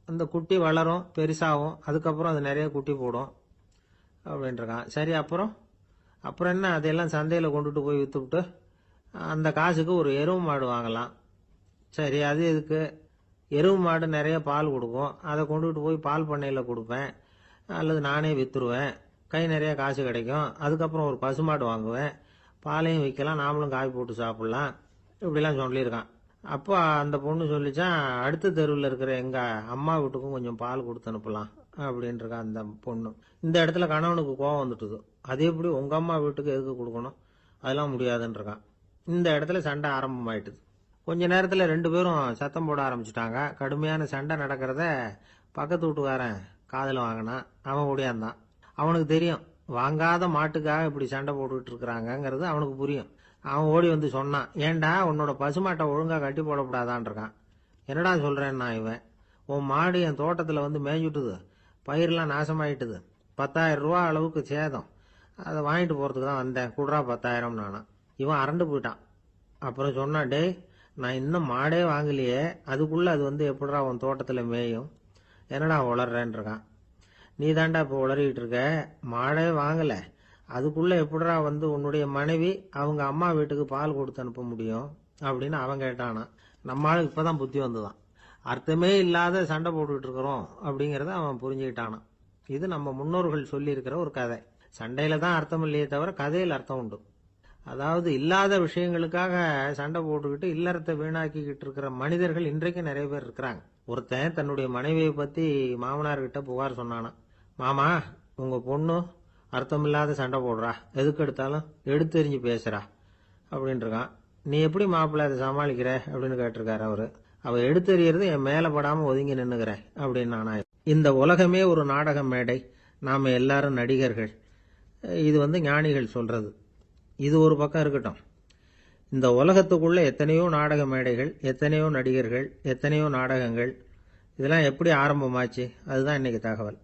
அந்த குட்டி வளரும், பெருசாகும், அதுக்கப்புறம் அது நிறைய குட்டி போடும் அப்படின்னு இருக்கான். சரி, அப்புறம் என்ன, அதையெல்லாம் சந்தையில கொண்டுட்டு போய் வித்துவிட்டு அந்த காசுக்கு ஒரு எருவு மாடு வாங்கலாம். சரி, அது எதுக்கு? எருவு மாடு நிறைய பால் கொடுக்கும், அதை கொண்டுகிட்டு போய் பால் பண்ணையில கொடுப்பேன், அல்லது நானே வித்துருவேன், கை நிறைய காசு கிடைக்கும். அதுக்கப்புறம் ஒரு பசுமாடு வாங்குவேன், பாலையும் விற்கலாம், நாமளும் காய் போட்டு சாப்பிடலாம், இப்படிலாம் சொல்லியிருக்கான். அப்போ அந்த பொண்ணு சொல்லிச்சான், அடுத்த தெருவில் இருக்கிற எங்க அம்மா வீட்டுக்கும் கொஞ்சம் பால் கொடுத்து அனுப்பலாம் அப்படின்னு இருக்கா அந்த பொண்ணு. இந்த இடத்துல கணவனுக்கு கோவம் வந்துட்டுது. அது எப்படி உங்க அம்மா வீட்டுக்கு எதுக்கு கொடுக்கணும், அதெல்லாம் முடியாதுன்னு இருக்கான். இந்த இடத்துல சண்டை ஆரம்பமாயிட்டுது. கொஞ்ச நேரத்துல 2 பேரும் சத்தம் போட ஆரம்பிச்சுட்டாங்க. கடுமையான சண்டை நடக்கிறத பக்கத்து வீட்டுக்காரன் காதல வாங்கினான். அவன் ஓடியாந்தான். அவனுக்கு தெரியும், வாங்காத மாட்டுக்காக இப்படி சண்டை போட்டுக்கிட்டு இருக்கிறாங்கிறது அவனுக்கு புரியும். அவன் ஓடி வந்து சொன்னான், ஏண்டா உன்னோட பசுமாட்டை ஒழுங்கா கட்டி போடக்கூடாதான் இருக்கான். என்னடா சொல்றேன்னா இவன், உன் மாடு என் தோட்டத்தில் வந்து மேய்ஞ்சுட்டுது, பயிரெல்லாம் நாசமாயிட்டுது, 10,000 ரூபா அளவுக்கு சேதம், அதை வாங்கிட்டு போறதுக்கு தான் வந்தேன், குடுறா 10,000 நானா. இவன் அரண்டு போயிட்டான். அப்புறம் சொன்னான், டேய் நான் இன்னும் மாடே வாங்கலையே, அதுக்குள்ள அது வந்து எப்படிடா உன் தோட்டத்தில் மேயும், என்னடா உளர்றேன்னு இருக்கான். நீ தாண்டா இப்போ உளறிக்கிட்டு இருக்க, மாடே வாங்கலை, அதுக்குள்ள எப்படிடா வந்து உன்னுடைய மனைவி அவங்க அம்மா வீட்டுக்கு பால் கொடுத்து அனுப்ப முடியும் அப்படின்னு அவன் கேட்டானா. நம்மளுக்கு இப்பதான் புத்தி வந்துதான். அர்த்தமே இல்லாத சண்டை போட்டுக்கிட்டு இருக்கிறோம் அப்படிங்கறத அவன் புரிஞ்சுக்கிட்டானான். இது நம்ம முன்னோர்கள் சொல்லி இருக்கிற ஒரு கதை. சண்டையில தான் அர்த்தம் இல்லையே தவிர கதையில் அர்த்தம் உண்டு. அதாவது இல்லாத விஷயங்களுக்காக சண்டை போட்டுக்கிட்டு இல்லறத்தை வீணாக்கிக்கிட்டு இருக்கிற மனிதர்கள் இன்றைக்கு நிறைய பேர் இருக்கிறாங்க. ஒருத்தன் தன்னுடைய மனைவியை பத்தி மாமனார்கிட்ட புகார் சொன்னானா, மாமா உங்க பொண்ணு அர்த்தமில்லாத சண்டை போடுறா, எதுக்கு எடுத்தாலும் எடுத்தெறிஞ்சு பேசுறா அப்படின்னு இருக்கான். நீ எப்படி மாப்பிள்ள அதை சமாளிக்கிற அப்படின்னு கேட்டிருக்காரு அவரு. அவ எடுத்தெறியறது என் மேல படாம ஒதுங்கி நின்னுக்கிறேன் அப்படின்னு நானா. இந்த உலகமே ஒரு நாடக மேடை, நாம எல்லாரும் நடிகர்கள். இது வந்து ஞானிகள் சொல்றது. இது ஒரு பக்கம் இருக்கட்டும். இந்த உலகத்துக்குள்ள எத்தனையோ நாடக மேடைகள், எத்தனையோ நடிகர்கள், எத்தனையோ நாடகங்கள், இதெல்லாம் எப்படி ஆரம்பமாச்சு, அதுதான் இன்னைக்கு தகவல்.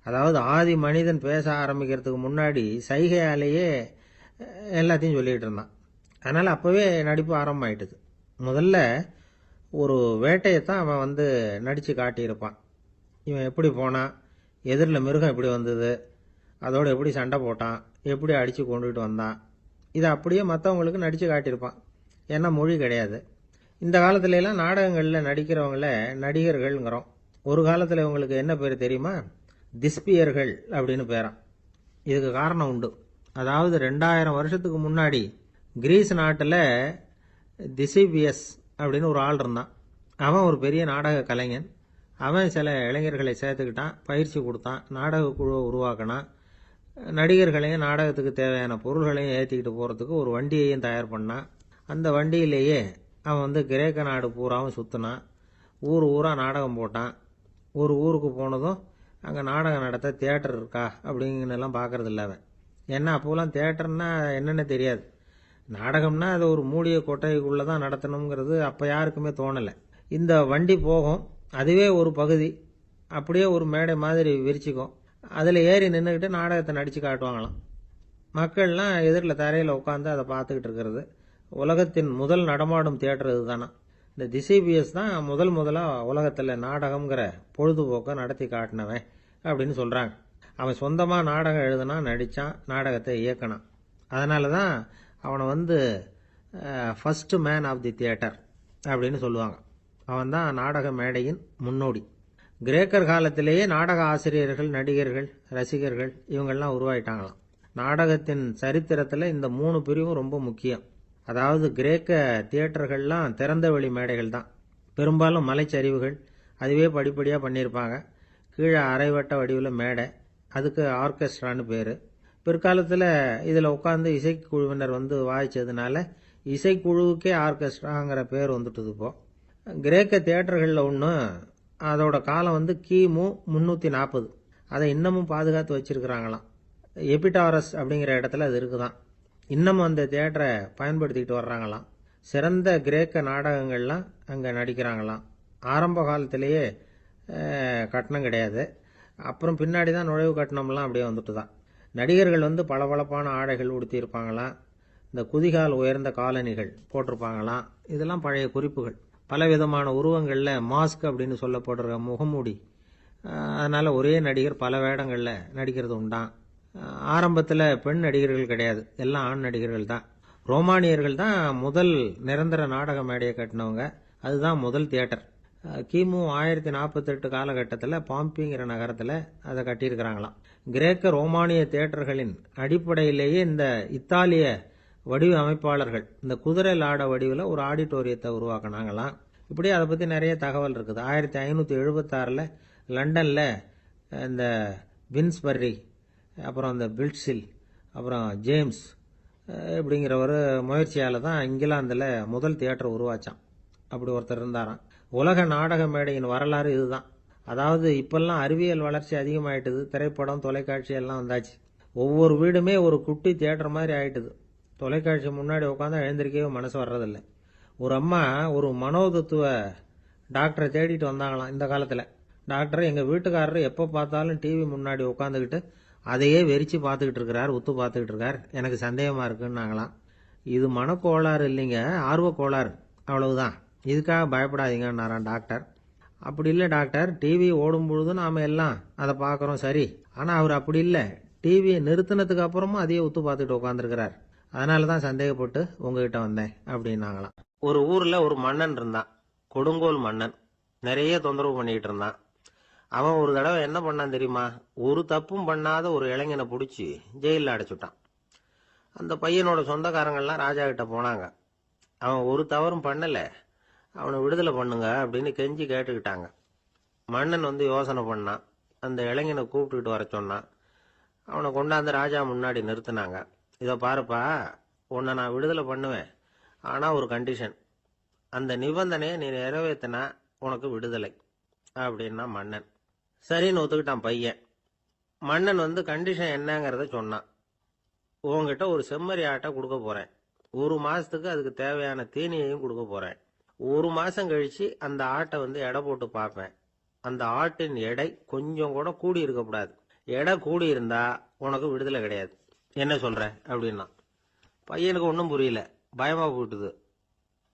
அதாவது ஆதி மனிதன் பேச ஆரம்பிக்கிறதுக்கு முன்னாடி சைகையாலேயே எல்லாத்தையும் சொல்லிட்டு இருந்தான். அதனால அப்பவே நடிப்பு ஆரம்பமாயிட்டுது. முதல்ல ஒரு வேட்டையத்தான் அவன் வந்து நடிச்சு காட்டியிருப்பான். இவன் எப்படி போனான், எதிரில் மிருகம் எப்படி வந்தது, அதோட எப்படி சண்டை போட்டான், எப்படி அடிச்சு கொண்டுகிட்டு வந்தான், இதை அப்படியே மற்றவங்களுக்கு நடிச்சு காட்டியிருப்பான். ஏன்னா மொழி கிடையாது. இந்த காலத்துல எல்லாம் நாடகங்களில் நடிக்கிறவங்கள நடிகர்கள்ங்கிறோம். ஒரு காலத்தில் இவங்களுக்கு என்ன பேர் தெரியுமா, திஸ்பியர்கள் அப்படின்னு பேரான். இதுக்கு காரணம் உண்டு. அதாவது 2000 வருஷத்துக்கு முன்னாடி கிரீஸ் நாட்டில் திசிபியஸ் அப்படின்னு ஒரு ஆள் இருந்தான். அவன் ஒரு பெரிய நாடக கலைஞன். அவன் சில இளைஞர்களை சேர்த்துக்கிட்டான், பயிற்சி கொடுத்தான், நாடக குழுவை உருவாக்கினான், நடிகர்களையும் நாடகத்துக்கு தேவையான பொருள்களையும் ஏற்றிக்கிட்டு போகிறதுக்கு ஒரு வண்டியையும் தயார் பண்ணான். அந்த வண்டியிலேயே அவன் வந்து கிரேக்க நாடு பூராவும் சுற்றினான், ஊர் ஊராக நாடகம் போட்டான். ஒரு ஊருக்கு போனதும் அங்கே நாடகம் நடத்த தியேட்டர் இருக்கா அப்படிங்கலாம் பார்க்கறது இல்லை அவன். ஏன்னா அப்போலாம் தியேட்டர்னா என்னென்ன தெரியாது. நாடகம்னா அது ஒரு மூடிய கொட்டைக்குள்ளே தான் நடத்தணுங்கிறது அப்போ யாருக்குமே தோணலை. இந்த வண்டி போகும், அதுவே ஒரு பகுதி அப்படியே ஒரு மேடை மாதிரி விரிச்சிக்கும், அதில் ஏறி நின்றுக்கிட்டு நாடகத்தை நடித்து காட்டுவாங்களாம். மக்கள்லாம் எதிரில் தரையில் உட்காந்து அதை பார்த்துக்கிட்டு இருக்கிறது. உலகத்தின் முதல் நடமாடும் தியேட்டர் இது தானா. இந்த திசிபியஸ் தான் முதலாக உலகத்தில் நாடகம்ங்கிற பொழுதுபோக்கை நடத்தி காட்டினவன் அப்படின்னு சொல்கிறாங்க. அவன் சொந்தமாக நாடகம் எழுதுனான், நடித்தான், நாடகத்தை இயக்கினான். அதனால தான் அவனை வந்து first man of the theatre அப்படின்னு சொல்லுவாங்க. அவன் தான் நாடக மேடையின் முன்னோடி. கிரேக்கர் காலத்திலேயே நாடக ஆசிரியர்கள், நடிகர்கள், ரசிகர்கள் இவங்கெல்லாம் உருவாயிட்டாங்களாம். நாடகத்தின் சரித்திரத்தில் இந்த 3 பிரிவும் ரொம்ப முக்கியம். அதாவது கிரேக்க தியேட்டர்கள்லாம் திறந்த வெளி மேடைகள் தான். பெரும்பாலும் மலைச்சரிவுகள், அதுவே படிப்படியாக பண்ணியிருப்பாங்க. கீழே அரைவட்ட வடிவில் மேடை, அதுக்கு ஆர்கெஸ்ட்ரான்னு பேர். பிற்காலத்தில் இதில் உட்காந்து இசைக்குழுவினர் வந்து வாய்ச்சதுனால இசைக்குழுவுக்கே ஆர்கெஸ்ட்ராங்கிற பேர் வந்துட்டுது. இப்போ கிரேக்க தியேட்டர்களில் ஒன்று, அதோட காலம் வந்து கிமு 340. அதை இன்னமும் பாதுகாத்து வச்சிருக்கிறாங்களாம். எபிடாரஸ் அப்படிங்கிற இடத்துல அது இருக்குதான். இன்னமும் அந்த தியேட்டரை பயன்படுத்திக்கிட்டு வர்றாங்களாம். சிறந்த கிரேக்க நாடகங்கள்லாம் அங்கே நடிக்கிறாங்களாம். ஆரம்ப காலத்திலேயே கட்டணம் கிடையாது, அப்புறம் பின்னாடி தான் நுழைவு கட்டணம்லாம் அப்படியே வந்துட்டு தான். நடிகர்கள் வந்து பளபளப்பான ஆடைகள் உடுத்தியிருப்பாங்களாம், இந்த குதிகால் உயர்ந்த காலணிகள் போட்டிருப்பாங்களாம். இதெல்லாம் பழைய குறிப்புகள். பலவிதமான உருவங்களில் மாஸ்க் அப்படின்னு சொல்லப்படுற முகமூடி. அதனால் ஒரே நடிகர் பல வேடங்களில் நடிக்கிறது உண்டான். ஆரம்பத்தில் பெண் நடிகர்கள் கிடையாது, எல்லாம் ஆண் நடிகர்கள் தான். ரோமானியர்கள் தான் முதல் நிரந்தர நாடக மேடையை கட்டினவங்க. அதுதான் முதல் தியேட்டர். கிமு 1048 காலகட்டத்தில் பாம்பிங்கிற நகரத்தில் அதை கட்டியிருக்கிறாங்களாம். கிரேக்க ரோமானிய தியேட்டர்களின் அடிப்படையிலேயே இந்த இத்தாலிய வடிவ அமைப்பாளர்கள் இந்த குதிரை லாட வடிவில் ஒரு ஆடிட்டோரியத்தை உருவாக்கினாங்களாம். இப்படி அதை பற்றி நிறைய தகவல் இருக்குது. 1576 லண்டனில் இந்த வின்ஸ்பர்ரி, அப்புறம் இந்த பில்ட்ஸில், அப்புறம் ஜேம்ஸ் இப்படிங்கிறவர் முயற்சியால் தான் இங்கிலாந்தில் முதல் தியேட்டர் உருவாச்சான். அப்படி ஒருத்தர் இருந்தாராம். உலக நாடக மேடையின் வரலாறு இதுதான். அதாவது இப்பெல்லாம் அறிவியல் வளர்ச்சி அதிகமாயிட்டுது, திரைப்படம், தொலைக்காட்சி எல்லாம் வந்தாச்சு. ஒவ்வொரு வீடுமே ஒரு குட்டி தியேட்டர் மாதிரி ஆயிட்டுது. தொலைக்காட்சி முன்னாடி உட்காந்தா எழுந்திருக்கவே மனசு வர்றதில்ல. ஒரு அம்மா ஒரு மனோதத்துவ டாக்டரை தேடிட்டு வந்தாங்களாம் இந்த காலத்துல. டாக்டர், எங்க வீட்டுக்காரர் எப்ப பார்த்தாலும் டிவி முன்னாடி உட்காந்துக்கிட்டு அதையே வெறிச்சு பார்த்துக்கிட்டு இருக்கிறார், உத்து பார்த்துக்கிட்டு இருக்கார், எனக்கு சந்தேகமா இருக்குன்னாங்களாம். இது மனக்கோளாறு இல்லைங்க, ஆர்வ கோளாறு, அவ்வளவுதான், இதுக்காக பயப்படாதீங்கன்னாராம் டாக்டர். அப்படி இல்லை டாக்டர், டிவி ஓடும் பொழுது நாம எல்லாம் அதை பார்க்கறோம் சரி, ஆனா அவர் அப்படி இல்லை, டிவியை நிறுத்தினதுக்கு அப்புறமும் அதையே உத்து பார்த்துட்டு உட்காந்துருக்கிறார், அதனாலதான் சந்தேகப்பட்டு உங்ககிட்ட வந்தேன் அப்படின்னாங்களாம். ஒரு ஊர்ல ஒரு மன்னன் இருந்தான், கொடுங்கோல் மன்னன். நிறைய தொந்தரவு பண்ணிக்கிட்டு இருந்தான். அவன் ஒரு தடவை என்ன பண்ணான் தெரியுமா? ஒரு தப்பும் பண்ணாத ஒரு இளைஞனை பிடிச்சி ஜெயிலில் அடைச்சுட்டான். அந்த பையனோட சொந்தக்காரங்கள்லாம் ராஜா கிட்ட போனாங்க. அவன் ஒரு தவறும் பண்ணல, அவனை விடுதலை பண்ணுங்க அப்படின்னு கெஞ்சி கேட்டுக்கிட்டாங்க. மன்னன் யோசனை பண்ணான். அந்த இளைஞனை கூப்பிட்டுக்கிட்டு வர சொன்னான். அவனை கொண்டாந்து ராஜா முன்னாடி நிறுத்தினாங்க. இதை பாருப்பா, உன்னை நான் விடுதலை பண்ணுவேன், ஆனா ஒரு கண்டிஷன், அந்த நிபந்தனையை நீ நிறைவேற்றினா உனக்கு விடுதலை அப்படின்னா மன்னன். சரின்னு ஒத்துக்கிட்டான் பையன். மன்னன் கண்டிஷன் என்னங்கிறத சொன்னான். உங்ககிட்ட ஒரு செம்மறி ஆட்டை கொடுக்க போறேன், 1 மாசத்துக்கு அதுக்கு தேவையான தீனியையும் கொடுக்க போறேன். 1 மாசம் கழிச்சு அந்த ஆட்டை எடை போட்டு பார்ப்பேன். அந்த ஆட்டின் எடை கொஞ்சம் கூட கூடி இருக்கக்கூடாது. எடை கூடி இருந்தா உனக்கு விடுதலை கிடையாது. என்ன சொல்ற அப்படின்னா. பையனுக்கு ஒன்றும் புரியல, பயமா போயிட்டுது.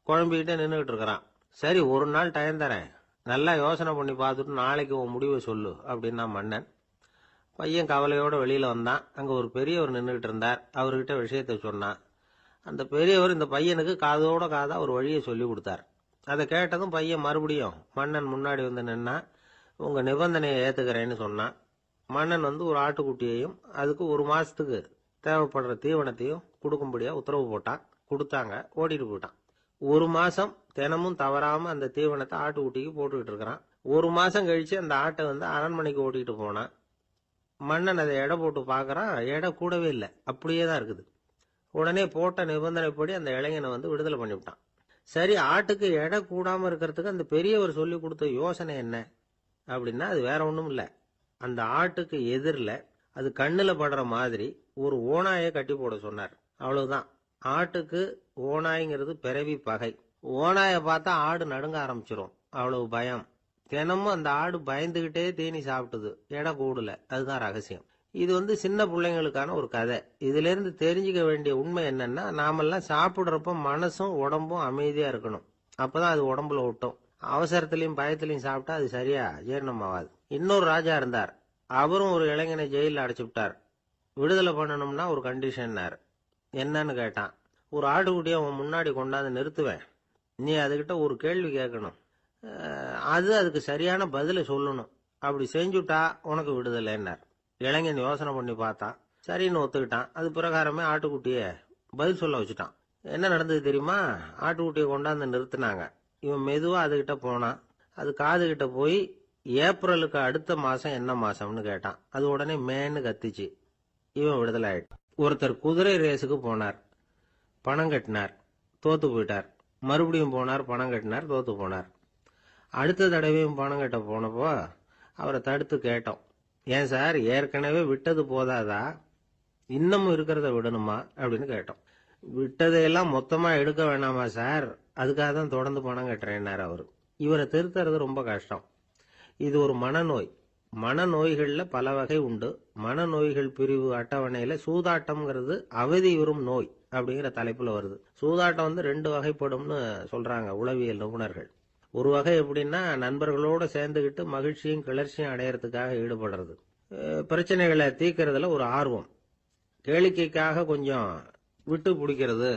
குழம்பிக்கிட்டே நின்றுகிட்டு இருக்கிறான். சரி, ஒரு நாள் டைம் தரேன், நல்லா யோசனை பண்ணி பார்த்துட்டு நாளைக்கு உன் முடிவை சொல்லு அப்படின்னா மன்னன். பையன் கவலையோட வெளியில வந்தான். அங்க ஒரு பெரியவர் நின்றுகிட்டு இருந்தார். அவர்கிட்ட விஷயத்த சொன்னான். அந்த பெரியவர் இந்த பையனுக்கு காதோட காதா ஒரு வழியை சொல்லி கொடுத்தார். அதை கேட்டதும் பையன் மறுபடியும் மன்னன் முன்னாடி நின்னா, உங்க நிபந்தனையை ஏத்துக்கிறேன்னு சொன்னான். மன்னன் ஒரு ஆட்டுக்குட்டியையும் அதுக்கு 1 மாசத்துக்கு தேவைப்படுற தீவனத்தையும் கொடுக்கும்படியா உத்தரவு போட்டான். கொடுத்தாங்க, ஓடிட்டு போயிட்டான். 1 மாசம் தினமும் தவறாம அந்த தீவனத்தை ஆட்டுக்குட்டிக்கு போட்டுக்கிட்டு இருக்கிறான். 1 மாசம் கழிச்சு அந்த ஆட்டை அரண்மனைக்கு ஓட்டிக்கிட்டு போனான். மன்னன் அதை எடை போட்டு பார்க்கறான், எடை கூடவே இல்லை, அப்படியே தான் இருக்குது. உடனே போட்ட நிபந்தனைப்படி அந்த இளைஞனை விடுதலை பண்ணிவிட்டான். சரி, ஆட்டுக்கு எடை கூடாம இருக்கிறதுக்கு அந்த பெரியவர் சொல்லி கொடுத்த யோசனை என்ன அப்படின்னா, அது வேற ஒண்ணும் இல்லை. அந்த ஆட்டுக்கு எதிரில் அது கண்ணுல படுற மாதிரி ஒரு ஓநாயை கட்டி போட சொன்னார். அவ்வளவுதான். ஆட்டுக்கு ஓநாய்ங்கிறது பிறவி பகை. ஓநாயை பார்த்தா ஆடு நடுங்க ஆரம்பிச்சிரும், அவ்வளவு பயம். தினமும் அந்த ஆடு பயந்துகிட்டே தீனி சாப்பிட்டுது, எடை கூடல. அதுதான் ரகசியம். இது சின்ன பிள்ளைங்களுக்கான ஒரு கதை. இதுல இருந்து தெரிஞ்சுக்க வேண்டிய உண்மை என்னன்னா, நாமெல்லாம் சாப்பிடுறப்ப மனசும் உடம்பும் அமைதியா இருக்கணும். அப்பதான் அது உடம்புல ஒட்டும். அவசரத்திலையும் பயத்திலையும் சாப்பிட்டா அது சரியா ஜீரணம் ஆகாது. இன்னொரு ராஜா இருந்தார். அவரும் ஒரு இளைஞனை ஜெயிலில் அடைச்சு விட்டார். விடுதலை பண்ணணும்னா ஒரு கண்டிஷன்னார். என்னன்னு கேட்டான். ஒரு ஆட்டுக்குட்டியை அவன் முன்னாடி கொண்டாந்து நிறுத்துவேன், நீ அதுகிட்ட ஒரு கேள்வி கேட்கணும், அதுக்கு சரியான பதிலை சொல்லணும், அப்படி செஞ்சுட்டா உனக்கு விடுதலைன்னார். இளைஞன் யோசனை பண்ணி பார்த்தான். சரின்னு ஒத்துக்கிட்டான். அது பிரகாரமே ஆட்டுக்குட்டிய பதில் சொல்ல வச்சுட்டான். என்ன நடந்தது தெரியுமா? ஆட்டுக்குட்டியை கொண்டாந்து நிறுத்தினாங்க. இவன் மெதுவா அதுகிட்ட போனான். அது காதுகிட்ட போய் ஏப்ரலுக்கு அடுத்த மாசம் என்ன மாசம்னு கேட்டான். அது உடனே மேன்னு கத்திச்சு. இவன் விடுதலை ஆயிட்டான். ஒருத்தர் குதிரை ரேஸுக்கு போனார், பணம் கட்டினார், தோத்து போயிட்டார். மறுபடியும் போனார், பணம் கட்டினார், தோத்து போனார். அடுத்த தடவையும் பணம் கட்ட போனப்போ அவரை தடுத்து கேட்டோம், ஏன் சார், ஏற்கனவே விட்டது போதாதா, இன்னமும் இருக்கிறத விடணுமா அப்படின்னு கேட்டோம். விட்டதையெல்லாம் மொத்தமா எடுக்க வேணாமா சார், அதுக்காக தான் தொடர்ந்து பணம் கட்டுறேன்னாரு அவரு. இவரை திருத்துறது ரொம்ப கஷ்டம். இது ஒரு மனநோய். மனநோய்கள்ல பல வகை உண்டு. மனநோய்கள் பிரிவு அட்டவணையில சூதாட்டம்ங்கிறது அவதி வரும் நோய் அப்படிங்கிற தலைப்புல வருது. சூதாட்டம் 2 வகைப்படும்னு சொல்றாங்க உளவியல் நிபுணர்கள். ஒரு வகை எப்படின்னா, நண்பர்களோட சேர்ந்துகிட்டு மகிழ்ச்சியும் கிளர்ச்சியும் அடையறதுக்காக ஈடுபடுறது. பிரச்சனைகளை தீர்க்கறதுல ஒரு ஆர்வம், கேளிக்கைக்காக கொஞ்சம் விட்டு பிடிக்கிறது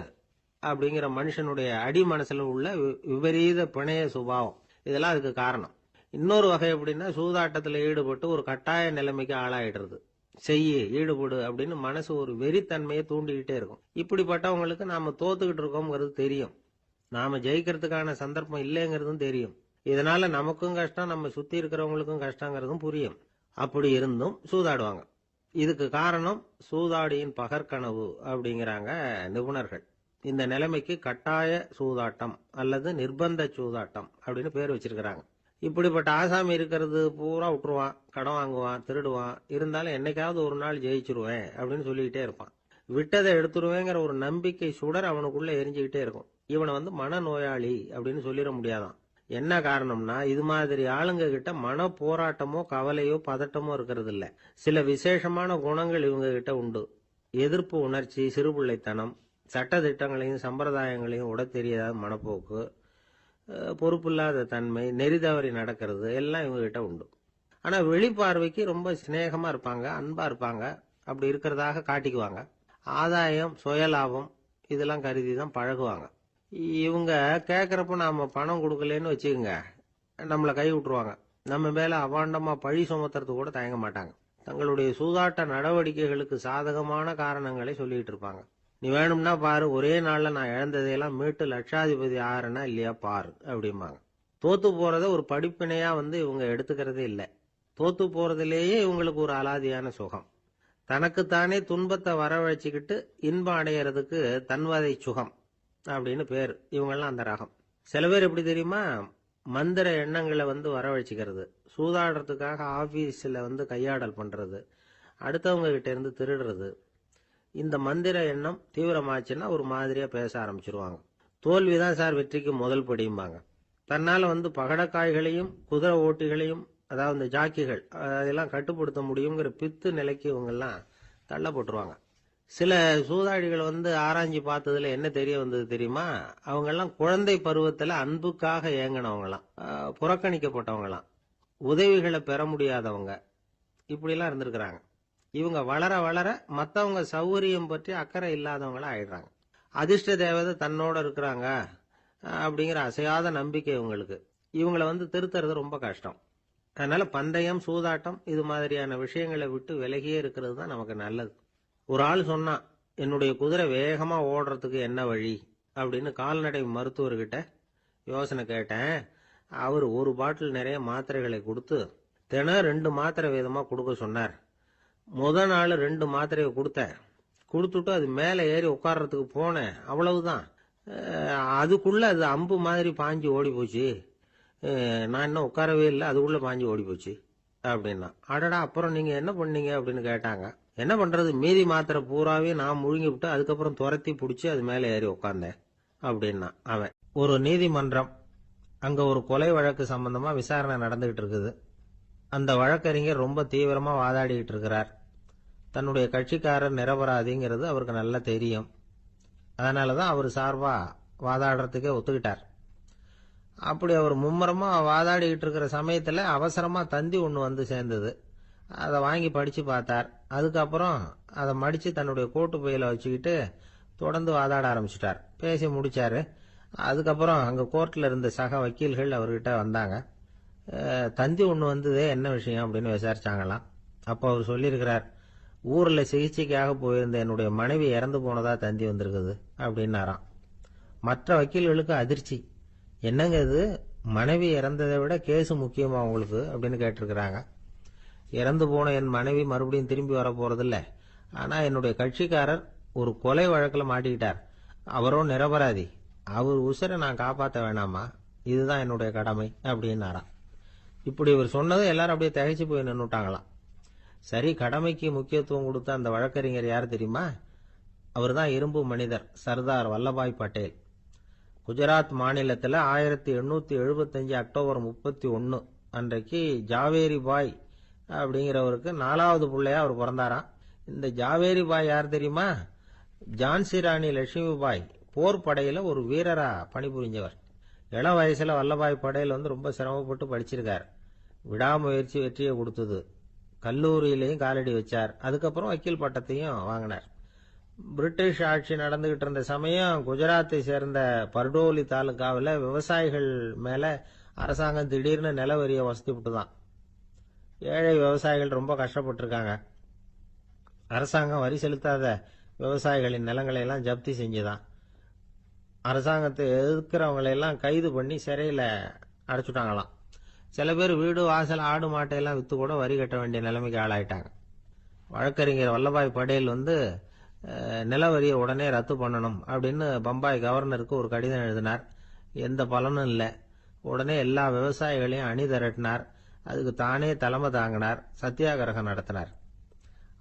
அப்படிங்கிற மனுஷனுடைய அடி மனசுல உள்ள விபரீத பிணைய சுபாவம், இதெல்லாம் அதுக்கு காரணம். இன்னொரு வகை எப்படின்னா, சூதாட்டத்தில் ஈடுபட்டு ஒரு கட்டாய நிலைமைக்கு ஆளாயிடுறது. ஈடுபடு அப்படின்னு மனசு ஒரு வெறித்தன்மையை தூண்டிக்கிட்டே இருக்கும். இப்படிப்பட்டவங்களுக்கு நாம தோத்துக்கிட்டு இருக்கோம்ங்கிறது தெரியும், நாம ஜெயிக்கிறதுக்கான சந்தர்ப்பம் இல்லைங்கிறதும் தெரியும். இதனால நமக்கும் கஷ்டம், நம்ம சுத்தி இருக்கிறவங்களுக்கும் கஷ்டங்கிறதும் புரியும். அப்படி இருந்தும் சூதாடுவாங்க. இதுக்கு காரணம் சூதாடியின் பகற்கனவு அப்படிங்கிறாங்க நிபுணர்கள். இந்த நிலைமைக்கு கட்டாய சூதாட்டம் அல்லது நிர்பந்த சூதாட்டம் அப்படின்னு பேர் வச்சிருக்கிறாங்க. இப்படிப்பட்ட ஆசாமி இருக்கிறது பூரா விட்டுருவான், கடன் வாங்குவான், திருடுவான், இருந்தாலும் என்னைக்காவது ஒரு நாள் ஜெயிச்சிருவேன் அப்படின்னு சொல்லிக்கிட்டே இருப்பான். விட்டதை எடுத்துருவேங்கிற ஒரு நம்பிக்கை சுடர் அவனுக்குள்ள எரிஞ்சுக்கிட்டே இருக்கும். இவனை மனநோயாளி அப்படின்னு சொல்லிட முடியாதான். என்ன காரணம்னா, இது மாதிரி ஆளுங்க கிட்ட மன போராட்டமோ கவலையோ பதட்டமோ இருக்கிறது இல்ல. சில விசேஷமான குணங்கள் இவங்க கிட்ட உண்டு. எதிர்ப்பு உணர்ச்சி, சிறுபிள்ளைத்தனம், சட்ட திட்டங்களையும் சம்பிரதாயங்களையும் உட தெரியாத மனப்போக்கு, பொறுப்பில்லாத தன்மை, நெறி தவறி நடக்கிறது எல்லாம் இவங்க கிட்ட உண்டு. ஆனா வெளிப்பார்வைக்கு ரொம்ப சிநேகமா இருப்பாங்க, அன்பா இருப்பாங்க. அப்படி இருக்கிறதாக காட்டிக்குவாங்க. ஆதாயம், சுயலாபம் இதெல்லாம் கருதி தான் பழகுவாங்க. இவங்க கேட்கறப்ப நாம பணம் கொடுக்கலன்னு வச்சுக்கோங்க, நம்மளை கை விட்டுருவாங்க. நம்ம மேல அபாண்டமா பழி சுமத்துறது கூட தயங்க மாட்டாங்க. தங்களுடைய சூதாட்ட நடவடிக்கைகளுக்கு சாதகமான காரணங்களை சொல்லிட்டு இருப்பாங்க. நீ வேணும்னா பாரு, ஒரே நாள்ல நான் இழந்ததையெல்லாம் மீட்டு லட்சாதிபதி ஆறனா இல்லையா பாரு அப்படிம்பாங்க. தோத்து போறத ஒரு படிப்பினையா இவங்க எடுத்துக்கிறதே இல்லை. தோத்து போறதுலேயே இவங்களுக்கு ஒரு அலாதியான சுகம். தனக்குத்தானே துன்பத்தை வரவழைச்சிக்கிட்டு இன்பம் அடையறதுக்கு தன்வதை சுகம் அப்படின்னு பேர். இவங்கெல்லாம் அந்த ரகம். சில பேர் எப்படி தெரியுமா, மந்திர எண்ணங்களை வரவழைச்சிக்கிறது, சூதாடுறதுக்காக ஆபீஸ்ல கையாடல் பண்றது, அடுத்தவங்க கிட்ட இருந்து திருடுறது. இந்த மந்திர எண்ணம் தீவிரமாச்சுன்னா ஒரு மாதிரியா பேச ஆரம்பிச்சிருவாங்க. தோல்விதான் சார் வெற்றிக்கு முதல் படியும்பாங்க. தன்னால பகடக்காய்களையும் குதிரை ஓட்டிகளையும், அதாவது இந்த ஜாக்கிகள், அதெல்லாம் கட்டுப்படுத்த முடியுங்கிற பித்து நிலைக்கு இவங்கெல்லாம் தள்ளப்பட்டுருவாங்க. சில சூதாடிகள் ஆராய்ச்சி பார்த்ததுல என்ன தெரிய வந்தது தெரியுமா, அவங்கெல்லாம் குழந்தை பருவத்துல அன்புக்காக ஏங்கினவங்களாம், புறக்கணிக்கப்பட்டவங்களாம், உதவிகளை பெற முடியாதவங்க, இப்படிலாம் இருந்திருக்கிறாங்க. இவங்க வளர வளர மற்றவங்க சௌகரியம் பற்றி அக்கறை இல்லாதவங்களா ஆயிடுறாங்க. அதிர்ஷ்ட தேவதை தன்னோட இருக்கிறாங்க அப்படிங்கிற அசையாத நம்பிக்கை இவங்களுக்கு. இவங்களை திருத்துறது ரொம்ப கஷ்டம். அதனால பந்தயம், சூதாட்டம் இது மாதிரியான விஷயங்களை விட்டு விலகியே இருக்கிறது தான் நமக்கு நல்லது. ஒரு ஆள் சொன்னான், என்னுடைய குதிரை வேகமா ஓடுறதுக்கு என்ன வழி அப்படின்னு கால்நடை மருத்துவர்கிட்ட யோசனை கேட்டேன். அவர் ஒரு பாட்டில் நிறைய மாத்திரைகளை கொடுத்து தினம் 2 மாத்திரை வீதமா கொடுக்க சொன்னார். முதல் நாள் 2 மாத்திரையை கொடுத்துட்டு அது மேலே ஏறி உட்கார்றதுக்கு போனேன். அவ்வளவுதான். அதுக்குள்ள அது அம்பு மாதிரி பாஞ்சு ஓடி போச்சு. நான் இன்னும் உட்காரவே இல்லை, அதுக்குள்ள பாஞ்சு ஓடி போச்சு அப்படின்னா. அடடா, அப்புறம் நீங்க என்ன பண்ணீங்க அப்படின்னு கேட்டாங்க. என்ன பண்றது, மீதி மாத்திரை பூராவே நான் முழுங்கி விட்டு அதுக்கப்புறம் துரத்தி பிடிச்சி அது மேலே ஏறி உட்கார்ந்தேன் அப்படின்னா அவன். ஒரு நீதிமன்றம், அங்க ஒரு கொலை வழக்கு சம்பந்தமா விசாரணை நடந்துகிட்டு இருக்குது. அந்த வழக்கறிஞர் ரொம்ப தீவிரமா வாதாடிட்டு இருக்கிறார். தன்னுடைய கட்சிக்காரர் நிரபராதிங்கிறது அவருக்கு நல்லா தெரியும். அதனாலதான் அவர் சார்பா வாதாடுறதுக்கே ஒத்துக்கிட்டார். அப்படி அவர் மும்முரமா வாதாடிக்கிட்டு இருக்கிற சமயத்துல அவசரமா தந்தி ஒண்ணு சேர்ந்தது. அதை வாங்கி படிச்சு பார்த்தார். அதுக்கப்புறம் அதை மடிச்சு தன்னுடைய கோட்டு பையில வச்சுக்கிட்டு தொடர்ந்து வாதாட ஆரம்பிச்சுட்டார். பேசி முடிச்சாரு. அதுக்கப்புறம் அங்க கோர்ட்ல இருந்த சக வக்கீல்கள் அவர்கிட்ட வந்தாங்க. தந்தி ஒண்ணு வந்ததே, என்ன விஷயம் அப்படின்னு விசாரிச்சாங்களாம். அப்போ அவர் சொல்லியிருக்கிறார், ஊர்ல சிகிச்சைக்காக போயிருந்த என்னுடைய மனைவி இறந்து போனதா தந்தி வந்திருக்குது அப்படின்னாராம். மற்ற வக்கீல்களுக்கு அதிர்ச்சி. என்னங்க இது, மனைவி இறந்ததை விட கேஸ் முக்கியமா உங்களுக்கு அப்படின்னு கேட்டிருக்கிறாங்க. இறந்து போன என் மனைவி மறுபடியும் திரும்பி வர போறதில்ல. ஆனா என்னுடைய கட்சிக்காரர் ஒரு கொலை வழக்குல மாட்டிக்கிட்டார். அவரோ நிரபராதி. அவர் உசுரை நான் காப்பாற்ற வேணாமா, இதுதான் என்னுடைய கடமை அப்படின்னாராம். இப்படி இவர் சொன்னது எல்லாரும் அப்படியே திகைச்சு போய் நின்னுட்டாங்களாம். சரி, கடமைக்கு முக்கியத்துவம் கொடுத்த அந்த வழக்கறிஞர் யார் தெரியுமா? அவர் தான் இரும்பு மனிதர் சர்தார் வல்லபாய் பட்டேல். குஜராத் மாநிலத்தில் 1875 அக்டோபர் 31 அன்றைக்கு ஜாவேரி பாய் அப்படிங்கிறவருக்கு 4வது பிள்ளையா அவர் பிறந்தாராம். இந்த ஜாவேரி பாய் யார் தெரியுமா? ஜான்சி ராணி லட்சுமி பாய் போர் படையில ஒரு வீரரா பணிபுரிஞ்சவர். இளம் வயசுல வல்லபாய் படேல் ரொம்ப சிரமப்பட்டு படிச்சிருக்கார். விடாமுயற்சி வெற்றியை கொடுத்தது. கல்லூரியிலையும் காலடி வச்சார். அதுக்கப்புறம் வக்கீல் பட்டத்தையும் வாங்கினார். பிரிட்டிஷ் ஆட்சி நடந்துகிட்டு இருந்த சமயம் குஜராத்தை சேர்ந்த பர்டோலி தாலுகாவில் விவசாயிகள் மேல அரசாங்கம் திடீர்னு நில வரியை வசதி விட்டுதான். ஏழை விவசாயிகள் ரொம்ப கஷ்டப்பட்டு இருக்காங்க. அரசாங்கம் வரி செலுத்தாத விவசாயிகளின் நிலங்களை எல்லாம் ஜப்தி செஞ்சுதான். அரசாங்கத்தை எதிர்க்கிறவங்களை எல்லாம் கைது பண்ணி சிறையில அடைச்சுட்டாங்களாம். சில பேர் வீடு வாசல் ஆடு மாட்டையெல்லாம் வித்து கூட வரி கட்ட வேண்டிய நிலைமைக்கு ஆளாயிட்டாங்க. வழக்கறிஞர் வல்லபாய் படேல் நில வரியை உடனே ரத்து பண்ணணும் அப்படின்னு பம்பாய் கவர்னருக்கு ஒரு கடிதம் எழுதினார். எந்த பலனும் இல்லை. உடனே எல்லா விவசாயிகளையும் அணி திரட்டினார். அதுக்கு தானே தலைமை தாங்கினார். சத்தியாகிரகம் நடத்தினார்.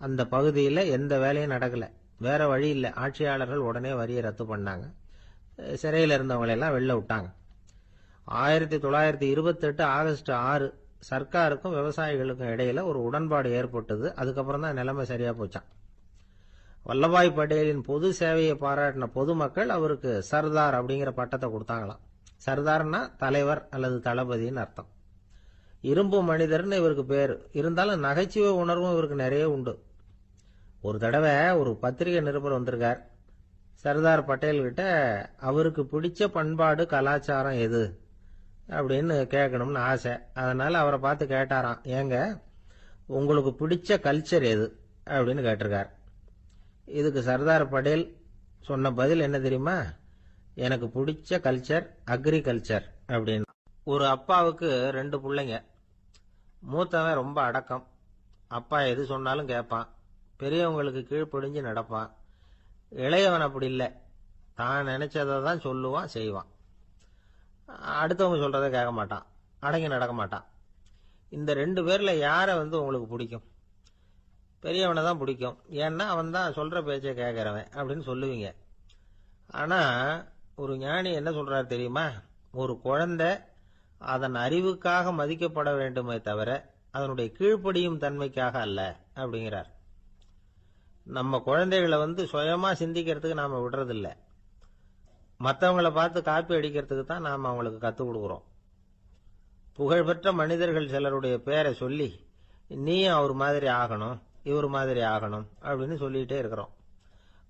அந்த பகுதியில் எந்த வேலையும் நடக்கல. வேற வழி இல்லை, ஆட்சியாளர்கள் உடனே வரியை ரத்து பண்ணாங்க. சிறையில் இருந்தவங்களெல்லாம் வெளில விட்டாங்க. 1928 ஆகஸ்ட் 6 சர்க்காருக்கும் விவசாயிகளுக்கும் இடையில ஒரு உடன்பாடு ஏற்பட்டது. அதுக்கப்புறம் தான் நிலைமை சரியா போச்சான். வல்லபாய் பட்டேலின் பொது சேவையை பாராட்டின பொதுமக்கள் அவருக்கு சர்தார் அப்படிங்கிற பட்டத்தை கொடுத்தாங்களாம். சர்தார்னா தலைவர் அல்லது தளபதினு அர்த்தம். இரும்பு மனிதர்னு இவருக்கு பேரு. இருந்தாலும் நகைச்சுவை உணர்வும் இவருக்கு நிறைய உண்டு. ஒரு தடவை ஒரு பத்திரிகை நிருபர் வந்திருக்கார். சர்தார் பட்டேல் கிட்ட அவருக்கு பிடிச்ச பண்பாடு கலாச்சாரம் எது அப்படின்னு கேட்கணும்னு ஆசை. அதனால அவரை பார்த்து கேட்டாராம், ஏங்க உங்களுக்கு பிடிச்ச கல்ச்சர் எது அப்படின்னு கேட்டிருக்கார். இதுக்கு சர்தார் பட்டேல் சொன்ன பதில் என்ன தெரியுமா? எனக்கு பிடிச்ச கல்ச்சர் அக்ரிகல்ச்சர் அப்படின்னு. ஒரு அப்பாவுக்கு 2 பிள்ளைங்க. மூத்தவன் ரொம்ப அடக்கம். அப்பா எது சொன்னாலும் கேட்பான். பெரியவங்களுக்கு கீழ்ப்படிஞ்சு நடப்பான். இளையவன் அப்படி இல்லை, தான் நினைச்சதை தான் சொல்லுவான், செய்வான். அடுத்தவங்க சொல்றதை கேட்க மாட்டான், அடங்கி நடக்க மாட்டான். இந்த 2 பேர்ல யாரை உங்களுக்கு பிடிக்கும்? பெரியவனை தான் பிடிக்கும். ஏன்னா அவன் தான் சொல்ற பேச்சை கேட்கிறவன் அப்படின்னு சொல்லுவீங்க. ஆனா ஒரு ஞானி என்ன சொல்றாரு தெரியுமா? ஒரு குழந்தை அதன் அறிவுக்காக மதிக்கப்பட வேண்டுமே தவிர அதனுடைய கீழ்ப்படியும் தன்மைக்காக அல்ல அப்படிங்கிறார். நம்ம குழந்தைகளை சுயமா சிந்திக்கிறதுக்கு நாம விடுறதில்லை. மற்றவங்களை பார்த்து காப்பி அடிக்கிறதுக்கு தான் நாம அவங்களுக்கு கற்றுக் கொடுக்குறோம். புகழ்பெற்ற மனிதர்கள் சிலருடைய பேரை சொல்லி நீயும் அவர் மாதிரி ஆகணும், இவர் மாதிரி ஆகணும் அப்படின்னு சொல்லிட்டே இருக்கிறோம்.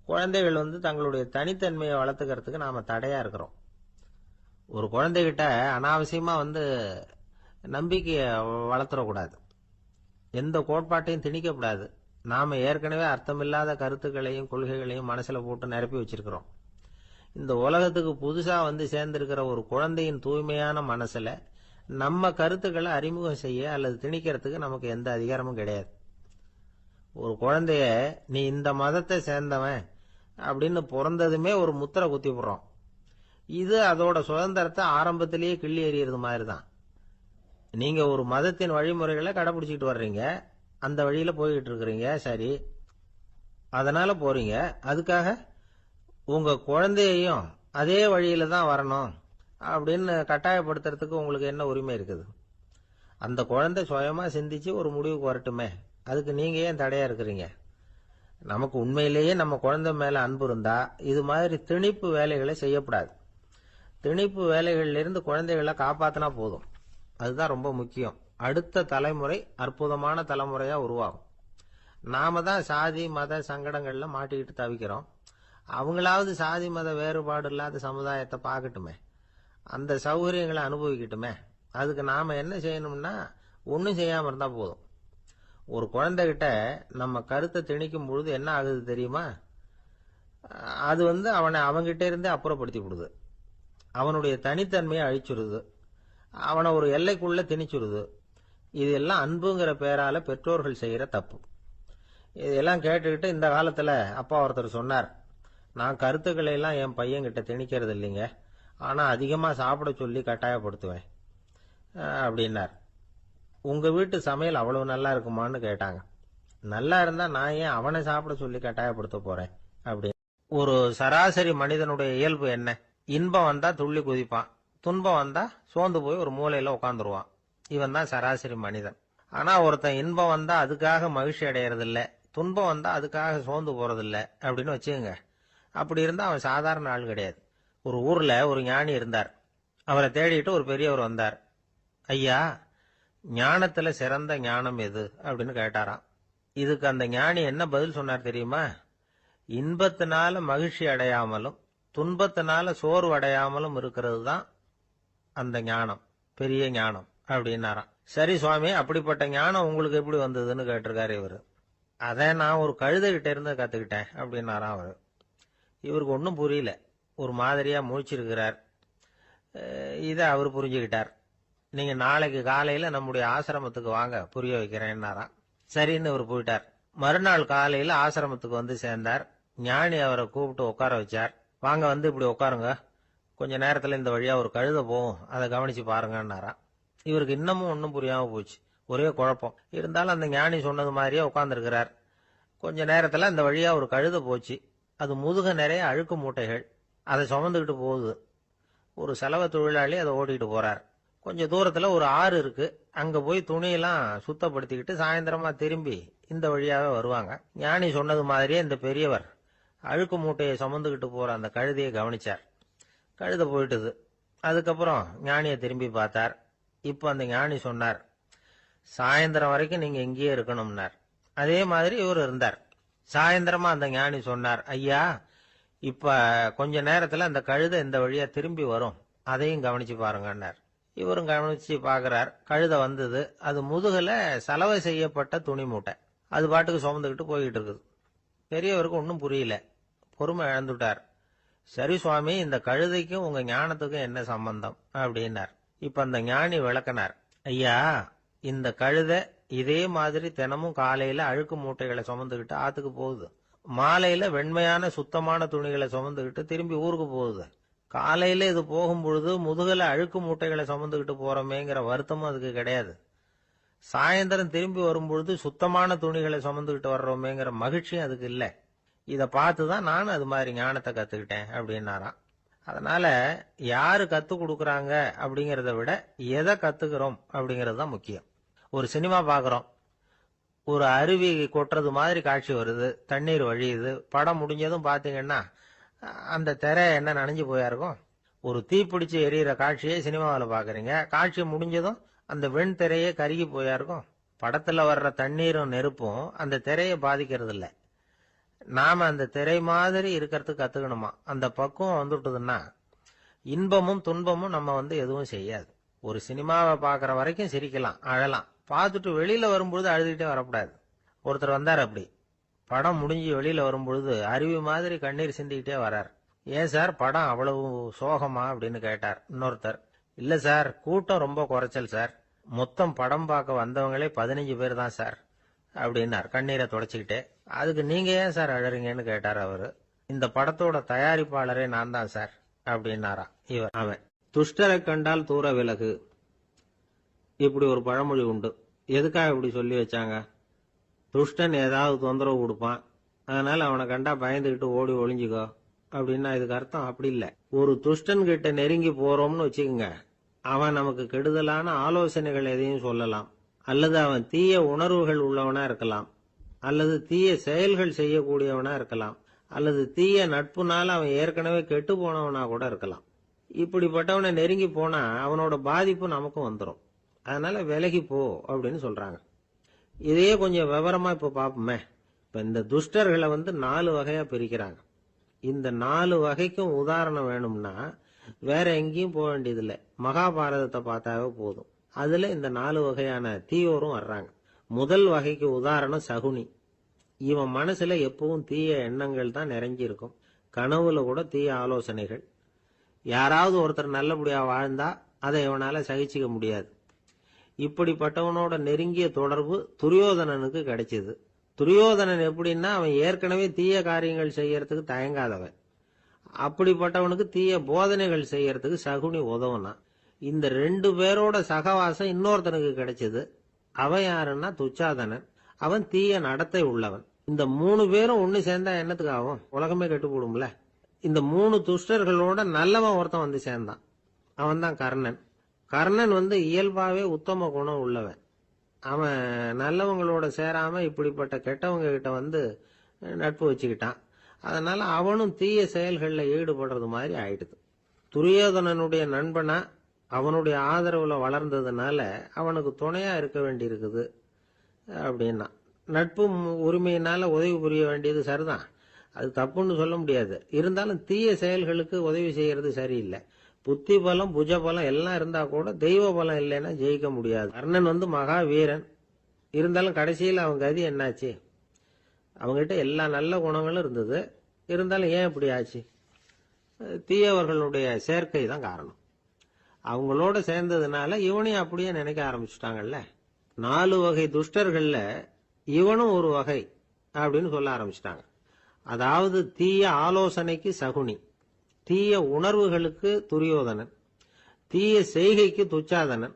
குழந்தைகள் தங்களுடைய தனித்தன்மையை வளர்த்துக்கிறதுக்கு நாம தடையா இருக்கிறோம். ஒரு குழந்தைகிட்ட அனாவசியமா நம்பிக்கையை வளர்த்துடக்கூடாது. எந்த கோட்பாட்டையும் திணிக்கக்கூடாது. நாம ஏற்கனவே அர்த்தமில்லாத கருத்துக்களையும் கொள்கைகளையும் மனசுல போட்டு நிரப்பி வச்சிருக்கிறோம். இந்த உலகத்துக்கு புதுசா சேர்ந்திருக்கிற ஒரு குழந்தையின் தூய்மையான மனசுல நம்ம கருத்துக்களை அறிமுகம் செய்ய அல்லது திணிக்கிறதுக்கு நமக்கு எந்த அதிகாரமும் கிடையாது. ஒரு குழந்தைய நீ இந்த மதத்தை சேர்ந்தவன் அப்படின்னு பிறந்ததுமே ஒரு முத்திரை குத்தி போடுறோம். இது அதோட சுதந்திரத்தை ஆரம்பத்திலேயே கிள்ளி எறியறது மாதிரி தான். நீங்க ஒரு மதத்தின் வழிமுறைகளை கடைபிடிச்சிட்டு வர்றீங்க, அந்த வழியில போய்கிட்டு இருக்கிறீங்க, சரி, அதனால போறீங்க. அதுக்காக உங்க குழந்தையையும் அதே வழியில தான் வரணும் அப்படின்னு கட்டாயப்படுத்துறதுக்கு உங்களுக்கு என்ன உரிமை இருக்குது? அந்த குழந்தை சுயமா சிந்திச்சு ஒரு முடிவுக்கு வரட்டுமே, அதுக்கு நீங்க ஏன் தடையா இருக்கிறீங்க? நமக்கு உண்மையிலேயே நம்ம குழந்தை மேல அன்பு இருந்தா இது மாதிரி திணிப்பு வேலைகளை செய்யக்கூடாது. திணிப்பு வேலைகள்ல இருந்து குழந்தைகளை காப்பாத்தினா போதும். அதுதான் ரொம்ப முக்கியம். அடுத்த தலைமுறை அற்புதமான தலைமுறையா உருவாகும். நாம தான் சாதி மத சங்கடங்கள்ல மாட்டிக்கிட்டு தவிக்கிறோம். அவங்களாவது சாதி மத வேறுபாடு இல்லாத சமுதாயத்தை பார்க்கட்டுமே, அந்த சௌகரியங்களை அனுபவிக்கட்டுமே. அதுக்கு நாம என்ன செய்யணும்னா ஒன்னும் செய்யாம இருந்தா போதும். ஒரு குழந்தைகிட்ட நம்ம கருத்தை திணிக்கும் பொழுது என்ன ஆகுது தெரியுமா? அது அவனை அவங்கிட்ட இருந்தே அப்புறப்படுத்தி விடுது. அவனுடைய தனித்தன்மையை அழிச்சுடுது. அவனை ஒரு எல்லைக்குள்ள திணிச்சுடுது. இதெல்லாம் அன்புங்கிற பேரால பெற்றோர்கள் செய்யற தப்பு. இதெல்லாம் கேட்டுக்கிட்டு இந்த காலத்துல அப்பா ஒருத்தர் சொன்னார், நான் கருத்துக்களை எல்லாம் என் பையன்கிட்ட திணிக்கிறது இல்லைங்க, ஆனா அதிகமா சாப்பிட சொல்லி கட்டாயப்படுத்துவேன் அப்படின்னார். உங்க வீட்டு சமையல் அவ்வளவு நல்லா இருக்குமான்னு கேட்டாங்க. நல்லா இருந்தா நான் ஏன் அவனை சாப்பிட சொல்லி கட்டாயப்படுத்த போறேன் அப்படின்னு. ஒரு சராசரி மனிதனுடைய இயல்பு என்ன? இன்பம் வந்தா துள்ளி குதிப்பான், துன்பம் வந்தா சோர்ந்து போய் ஒரு மூலையில உட்காந்துருவான். இவன் தான் சராசரி மனிதன். ஆனா ஒருத்தன் இன்பம் வந்தா அதுக்காக மகிழ்ச்சி அடையறது இல்ல, துன்பம் வந்தா அதுக்காக சோர்ந்து போறது இல்ல அப்படின்னு வச்சுக்கோங்க. அப்படி இருந்தா அவன் சாதாரண ஆள் கிடையாது. ஒரு ஊர்ல ஒரு ஞானி இருந்தார். அவரை தேடிட்டு ஒரு பெரியவர் வந்தார். ஐயா, ஞானத்துல சிறந்த ஞானம் எது அப்படின்னு கேட்டாராம். இதுக்கு அந்த ஞானி என்ன பதில் சொன்னார் தெரியுமா? இன்பத்தினால மகிழ்ச்சி அடையாமலும் துன்பத்தினால சோர்வு அடையாமலும் இருக்கிறது தான் அந்த ஞானம், பெரிய ஞானம் அப்படின்னாராம். சரி சுவாமி, அப்படிப்பட்ட ஞானம் உங்களுக்கு எப்படி வந்ததுன்னு கேட்டிருக்காரு இவரு. அதை நான் ஒரு கழுதைகிட்ட இருந்து கத்துக்கிட்டேன் அப்படின்னாராம் அவரு. இவருக்கு ஒன்றும் புரியல, ஒரு மாதிரியா முழிச்சிருக்கிறார். இதை அவர் புரிஞ்சுக்கிட்டார். நீங்க நாளைக்கு காலையில நம்முடைய ஆசிரமத்துக்கு வாங்க, புரிய வைக்கிறேன்னாராம். சரின்னு அவர் போயிட்டார். மறுநாள் காலையில ஆசிரமத்துக்கு சேர்ந்தார். ஞானி அவரை கூப்பிட்டு உட்கார வச்சார். வாங்க, இப்படி உட்காருங்க, கொஞ்ச நேரத்துல இந்த வழியா ஒரு கழுதை போகும், அதை கவனிச்சு பாருங்கன்னாராம். இவருக்கு இன்னமும் ஒன்னும் புரியாம போச்சு, ஒரே குழப்பம். இருந்தாலும் அந்த ஞானி சொன்னது மாதிரியே உட்கார்ந்துருக்கிறார். கொஞ்ச நேரத்துல அந்த வழியா ஒரு கழுதை போச்சு. அது முதுக நிறைய அழுக்கு மூட்டைகள், அதை சுமந்துக்கிட்டு போகுது. ஒரு சலவை தொழிலாளி அதை ஓட்டிட்டு போறார். கொஞ்சம் தூரத்துல ஒரு ஆறு இருக்கு. அங்க போய் துணியெல்லாம் சுத்தப்படுத்திக்கிட்டு சாயந்தரமா திரும்பி இந்த வழியாவே வருவாங்க. ஞானி சொன்னது மாதிரியே இந்த பெரியவர் அழுக்கு மூட்டையை சுமந்துக்கிட்டு போற அந்த கழுதையை கவனிச்சார். கழுதை போயிட்டுது. அதுக்கப்புறம் ஞானியை திரும்பி பார்த்தார். இப்ப அந்த ஞானி சொன்னார், சாயந்தரம் வரைக்கும் நீங்க இங்கேயே இருக்கணும்னார். அதே மாதிரி இவர் இருந்தார். சாயந்தரமா அந்த ஞானி சொன்னார், ஐயா இப்ப கொஞ்ச நேரத்துல அந்த கழுதை இந்த வழியா திரும்பி வரும், அதையும் கவனிச்சு பாருங்கன்னார். இவரும் கவனிச்சு பாக்குறார். கழுதை வந்தது. அது முதுகுல சலவை செய்யப்பட்ட துணி மூட்டை. அது பாட்டுக்கு சுமந்துக்கிட்டு போய்கிட்டு இருக்குது. பெரியவருக்கு ஒன்றும் புரியல. பொறுமை இழந்துட்டார். சரி சுவாமி, இந்த கழுதைக்கும் உங்க ஞானத்துக்கும் என்ன சம்பந்தம் அப்படின்னார். இப்ப அந்த ஞானி விளக்கினார். ஐயா, இந்த கழுதை இதே மாதிரி தினமும் காலையில அழுக்கு மூட்டைகளை சுமந்துக்கிட்டு ஆத்துக்கு போகுது. மாலையில வெண்மையான சுத்தமான துணிகளை சுமந்துக்கிட்டு திரும்பி ஊருக்கு போகுது. காலையில இது போகும் பொழுது முதுகல அழுக்கு மூட்டைகளை சுமந்துக்கிட்டு போறோமேங்கிற வருத்தமும் அதுக்கு கிடையாது. சாயந்தரம் திரும்பி வரும்பொழுது சுத்தமான துணிகளை சுமந்துக்கிட்டு வர்றோமேங்கிற மகிழ்ச்சியும் அதுக்கு இல்லை. இதை பார்த்துதான் நானும் அது மாதிரி ஞானத்தை கத்துக்கிட்டேன் அப்படின்னாராம். அதனால யாரு கத்து கொடுக்கறாங்க அப்படிங்கறத விட எதை கத்துக்கிறோம் அப்படிங்கறது தான் முக்கியம். ஒரு சினிமா பாக்குறோம், ஒரு அருவி கொட்டுறது மாதிரி காட்சி வருது, தண்ணீர் வழியுது. படம் முடிஞ்சதும் பாத்தீங்கன்னா அந்த திரை என்ன நனைஞ்சு போயா இருக்கும். ஒரு தீப்பிடிச்சு எரியிற காட்சியை சினிமாவில் பாக்குறீங்க. காட்சி முடிஞ்சதும் அந்த வெண் திரையே கருகி போயா இருக்கும். படத்துல வர்ற தண்ணீரும் நெருப்பும் அந்த திரையை பாதிக்கிறது இல்லை. நாம அந்த திரை மாதிரி இருக்கிறதுக்கு கத்துக்கணுமா. அந்த பக்குவம் வந்துட்டுதுன்னா இன்பமும் துன்பமும் நம்ம எதுவும் செய்யாது. ஒரு சினிமாவை பாக்குற வரைக்கும் சிரிக்கலாம், அழலாம். பார்த்துட்டு வெளியில வரும்பொழுது அழுதுகிட்டே வரக்கூடாது. ஒருத்தர் வந்தார். அப்படி படம் முடிஞ்சு வெளியில வரும்பொழுது அருவி மாதிரி கண்ணீர் சிந்திக்கிட்டே வரார். ஏன் சார் படம் அவ்வளவு சோகமா அப்படின்னு கேட்டார். இன்னொருத்தர், இல்ல சார், கூட்டம் ரொம்ப குறைச்சல் சார், மொத்தம் படம் பார்க்க வந்தவங்களே 15 பேர் தான் சார் அப்படின்னார் கண்ணீரை தொடச்சிக்கிட்டே. அதுக்கு நீங்க ஏன் சார் அழறீங்கன்னு கேட்டார் அவரு. இந்த படத்தோட தயாரிப்பாளரே நான் தான் சார் அப்படின்னாரா இவர். அவன், துஷ்டரை கண்டால் தூர விலகு, இப்படி ஒரு பழமொழி உண்டு. எதுக்காக இப்படி சொல்லி வச்சாங்க? துஷ்டன் ஏதாவது தொந்தரவு கொடுப்பான், அதனால அவனை கண்டா பயந்துகிட்டு ஓடி ஒளிஞ்சுக்கோ அப்படின்னா இதுக்கு அர்த்தம் அப்படி இல்லை. ஒரு துஷ்டன் கிட்ட நெருங்கி போறோம்னு வச்சுக்கோங்க, அவன் நமக்கு கெடுதலான ஆலோசனைகள் எதையும் சொல்லலாம், அல்லது அவன் தீய உணர்வுகள் உள்ளவனா இருக்கலாம், அல்லது தீய செயல்கள் செய்யக்கூடியவனா இருக்கலாம், அல்லது தீய நட்புனால அவன் ஏற்கனவே கெட்டு போனவனா கூட இருக்கலாம். இப்படிப்பட்டவனை நெருங்கி போனா அவனோட பாதிப்பு நமக்கும் வந்துடும். அதனால விலகி போ அப்படின்னு சொல்றாங்க. இதையே கொஞ்சம் விவரமா இப்ப பாப்போமே. இப்ப இந்த துஷ்டர்களை 4 வகையா பிரிக்கிறாங்க. இந்த 4 வகைக்கும் உதாரணம் வேணும்னா வேற எங்கேயும் போக வேண்டியதில்லை, மகாபாரதத்தை பார்த்தாவே போதும். அதுல இந்த 4 வகையான தீயோரும் வர்றாங்க. முதல் வகைக்கு உதாரணம் சகுனி. இவன் மனசுல எப்பவும் தீய எண்ணங்கள் தான் நிறைஞ்சி இருக்கும். கனவுல கூட தீய ஆலோசனைகள். யாராவது ஒருத்தர் நல்லபடியா வாழ்ந்தா அதை இவனால சகிச்சுக்க முடியாது. இப்படிப்பட்டவனோட நெருங்கிய தொடர்பு துரியோதனனுக்கு கிடைச்சது. துரியோதனன் எப்படின்னா அவன் ஏற்கனவே தீய காரியங்கள் செய்யறதுக்கு தயங்காதவன். அப்படிப்பட்டவனுக்கு தீய போதனைகள் செய்யறதுக்கு சகுனி உதவுனா. இந்த 2 பேரோட சகவாசம் இன்னொருத்தனுக்கு கிடைச்சது. அவன் யாருன்னா துச்சாதனன். அவன் தீய நடத்தை உள்ளவன். இந்த 3 பேரும் ஒண்ணு சேர்ந்தா என்னத்துக்கு ஆகும்? உலகமே கெட்டு போடும்ல. இந்த 3 துஷ்டர்களோட நல்லவன் ஒருத்தன் சேர்ந்தான். அவன் தான் கர்ணன். கர்ணன் இயல்பாவே உத்தம குணம் உள்ளவன். அவன் நல்லவங்களோட சேராம இப்படிப்பட்ட கெட்டவங்க கிட்ட நட்பு வச்சுக்கிட்டான். அதனால அவனும் தீய செயல்கள்ல ஈடுபடுறது மாதிரி ஆயிடுது. துரியோதனனுடைய நண்பனா அவனுடைய ஆதரவுல வளர்ந்ததுனால அவனுக்கு துணையா இருக்க வேண்டி இருக்குது அப்படின்னா. நட்பு உரிமையினால உதவி புரிய வேண்டியது சரிதான், அது தப்புன்னு சொல்ல முடியாது. இருந்தாலும் தீய செயல்களுக்கு உதவி செய்யறது சரியில்லை. புத்தி பலம் புஜ பலம் எல்லாம் இருந்தா கூட தெய்வ பலம் இல்லைன்னா ஜெயிக்க முடியாது. கர்ணன் மகா வீரன். இருந்தாலும் கடைசியில் அவன் கதி என்னாச்சு? அவங்ககிட்ட எல்லா நல்ல குணங்களும் இருந்தது. இருந்தாலும் ஏன் இப்படி ஆச்சு? தீயவர்களுடைய சேர்க்கை தான் காரணம். அவங்களோட சேர்ந்ததுனால இவனையும் அப்படியே நினைக்க ஆரம்பிச்சுட்டாங்கல்ல. 4 வகை துஷ்டர்கள்ல இவனும் ஒரு வகை அப்படின்னு சொல்ல ஆரம்பிச்சிட்டாங்க. அதாவது தீய ஆலோசனைக்கு சகுனி, தீய உணர்வுகளுக்கு துரியோதனன், தீய செய்கைக்கு துச்சாதனன்,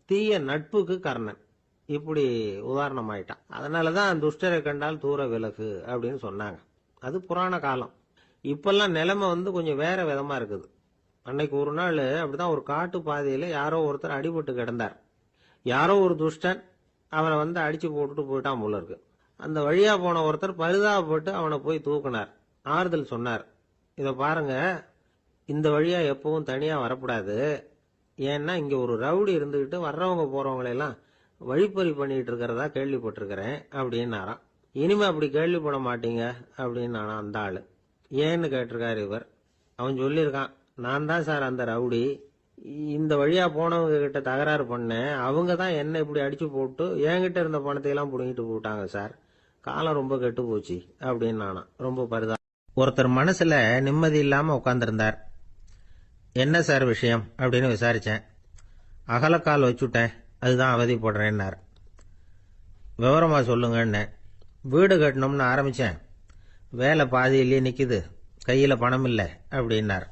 தீய நட்புக்கு கர்ணன். இப்படி உதாரணம் ஆயிட்டான். அதனாலதான் துஷ்டரை கண்டால் தூர விலகு அப்படின்னு சொன்னாங்க. அது புராண காலம். இப்பெல்லாம் நிலைமை கொஞ்சம் வேற விதமா இருக்குது. அன்னைக்கு ஒரு நாள் அப்படிதான் ஒரு காட்டு பாதையில யாரோ ஒருத்தர் அடிபட்டு கிடந்தார். யாரோ ஒரு துஷ்டன் அவனை அடிச்சு போட்டுட்டு போயிட்டான் போல இருக்கு. அந்த வழியா போன ஒருத்தர் பரிதாபப்பட்டு அவனை போய் தூக்குனார், ஆறுதல் சொன்னார். இத பாருங்க, இந்த வழியா எப்பவும் தனியா வரக்கூடாது. ஏன்னா இங்க ஒரு ரவுடி இருந்துகிட்டு வர்றவங்க போறவங்களெல்லாம் வழிப்பறி பண்ணிட்டு இருக்கிறதா கேள்விப்பட்டிருக்கிறேன் அப்படின்னாராம். இனிமே அப்படி கேள்விப்பட மாட்டீங்க அப்படின்னு அந்த ஆளு. ஏன்னு கேட்டிருக்காரு இவர். அவன் சொல்லியிருக்கான், நான் தான் சார் அந்த ரவுடி. இந்த வழியா போனவங்க கிட்ட தகராறு பண்ணேன். அவங்க தான் என்ன இப்படி அடிச்சு போட்டு என்கிட்ட இருந்த பணத்தை எல்லாம் புடுங்கிட்டு போட்டாங்க சார். காலம் ரொம்ப கெட்டு போச்சு அப்படின்னு ரொம்ப பரிதா. ஒருத்தர் மனசுல நிம்மதி இல்லாம உட்கார்ந்திருந்தார். என்ன சார் விஷயம் அப்படின்னு விசாரிச்சேன். அகலக்கால் வச்சுட்டேன், அதுதான் அவதிப்படுறேன்னார். விவரமா சொல்லுங்கன்னு. வீடு கட்டணும்னு ஆரம்பிச்சேன், வேலை பாதியிலேயே நிக்குது, கையில பணம் இல்லை அப்படின்னார்.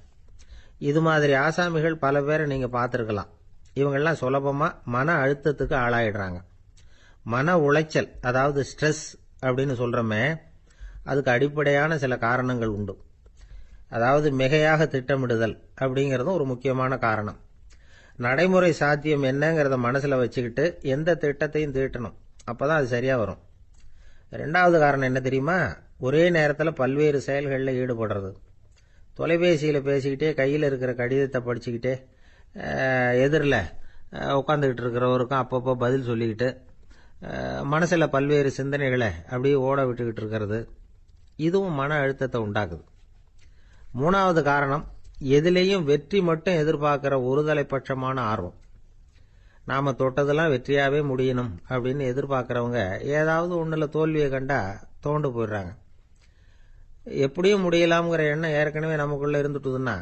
இது மாதிரி ஆசாமிகள் பல பேரை நீங்க பார்த்துருக்கலாம். இவங்கெல்லாம் சுலபமா மன அழுத்தத்துக்கு ஆளாயிடுறாங்க. மன உளைச்சல், அதாவது ஸ்ட்ரெஸ் அப்படின்னு சொல்றோமே, அதுக்கு அடிப்படையான சில காரணங்கள் உண்டு. அதாவது மிகையாக திட்டமிடுதல் அப்படிங்கறதும் ஒரு முக்கியமான காரணம். நடைமுறை சாத்தியம் என்னங்கிறத மனசுல வச்சுக்கிட்டு எந்த திட்டத்தையும் தீட்டணும், அப்பதான் அது சரியா வரும். ரெண்டாவது காரணம் என்ன தெரியுமா? ஒரே நேரத்தில் பல்வேறு செயல்களில் ஈடுபடுறது. தொலைபேசியில் பேசிக்கிட்டே கையில் இருக்கிற கடிதத்தை படிச்சுக்கிட்டே எதிரில் உட்காந்துக்கிட்டு இருக்கிறவருக்கும் அப்பப்போ பதில் சொல்லிக்கிட்டு மனசில் பல்வேறு சிந்தனைகளை அப்படியே ஓட விட்டுக்கிட்டு இருக்கிறது, இதுவும் மன அழுத்தத்தை உண்டாக்குது. மூணாவது காரணம், எதிலேயும் வெற்றி மட்டும் எதிர்பார்க்கிற ஒருதலைப்பட்சமான ஆர்வம். நாம தொட்டதெல்லாம் வெற்றியாவே முடியணும் அப்படின்னு எதிர்பார்க்கிறவங்க ஏதாவது ஒண்ணுல தோல்வியை கண்டா தோண்டு போயிடுறாங்க. எப்படியும் முடியலாம்ங்கிற எண்ணம் ஏற்கனவே நமக்குள்ள இருந்துட்டுதுன்னா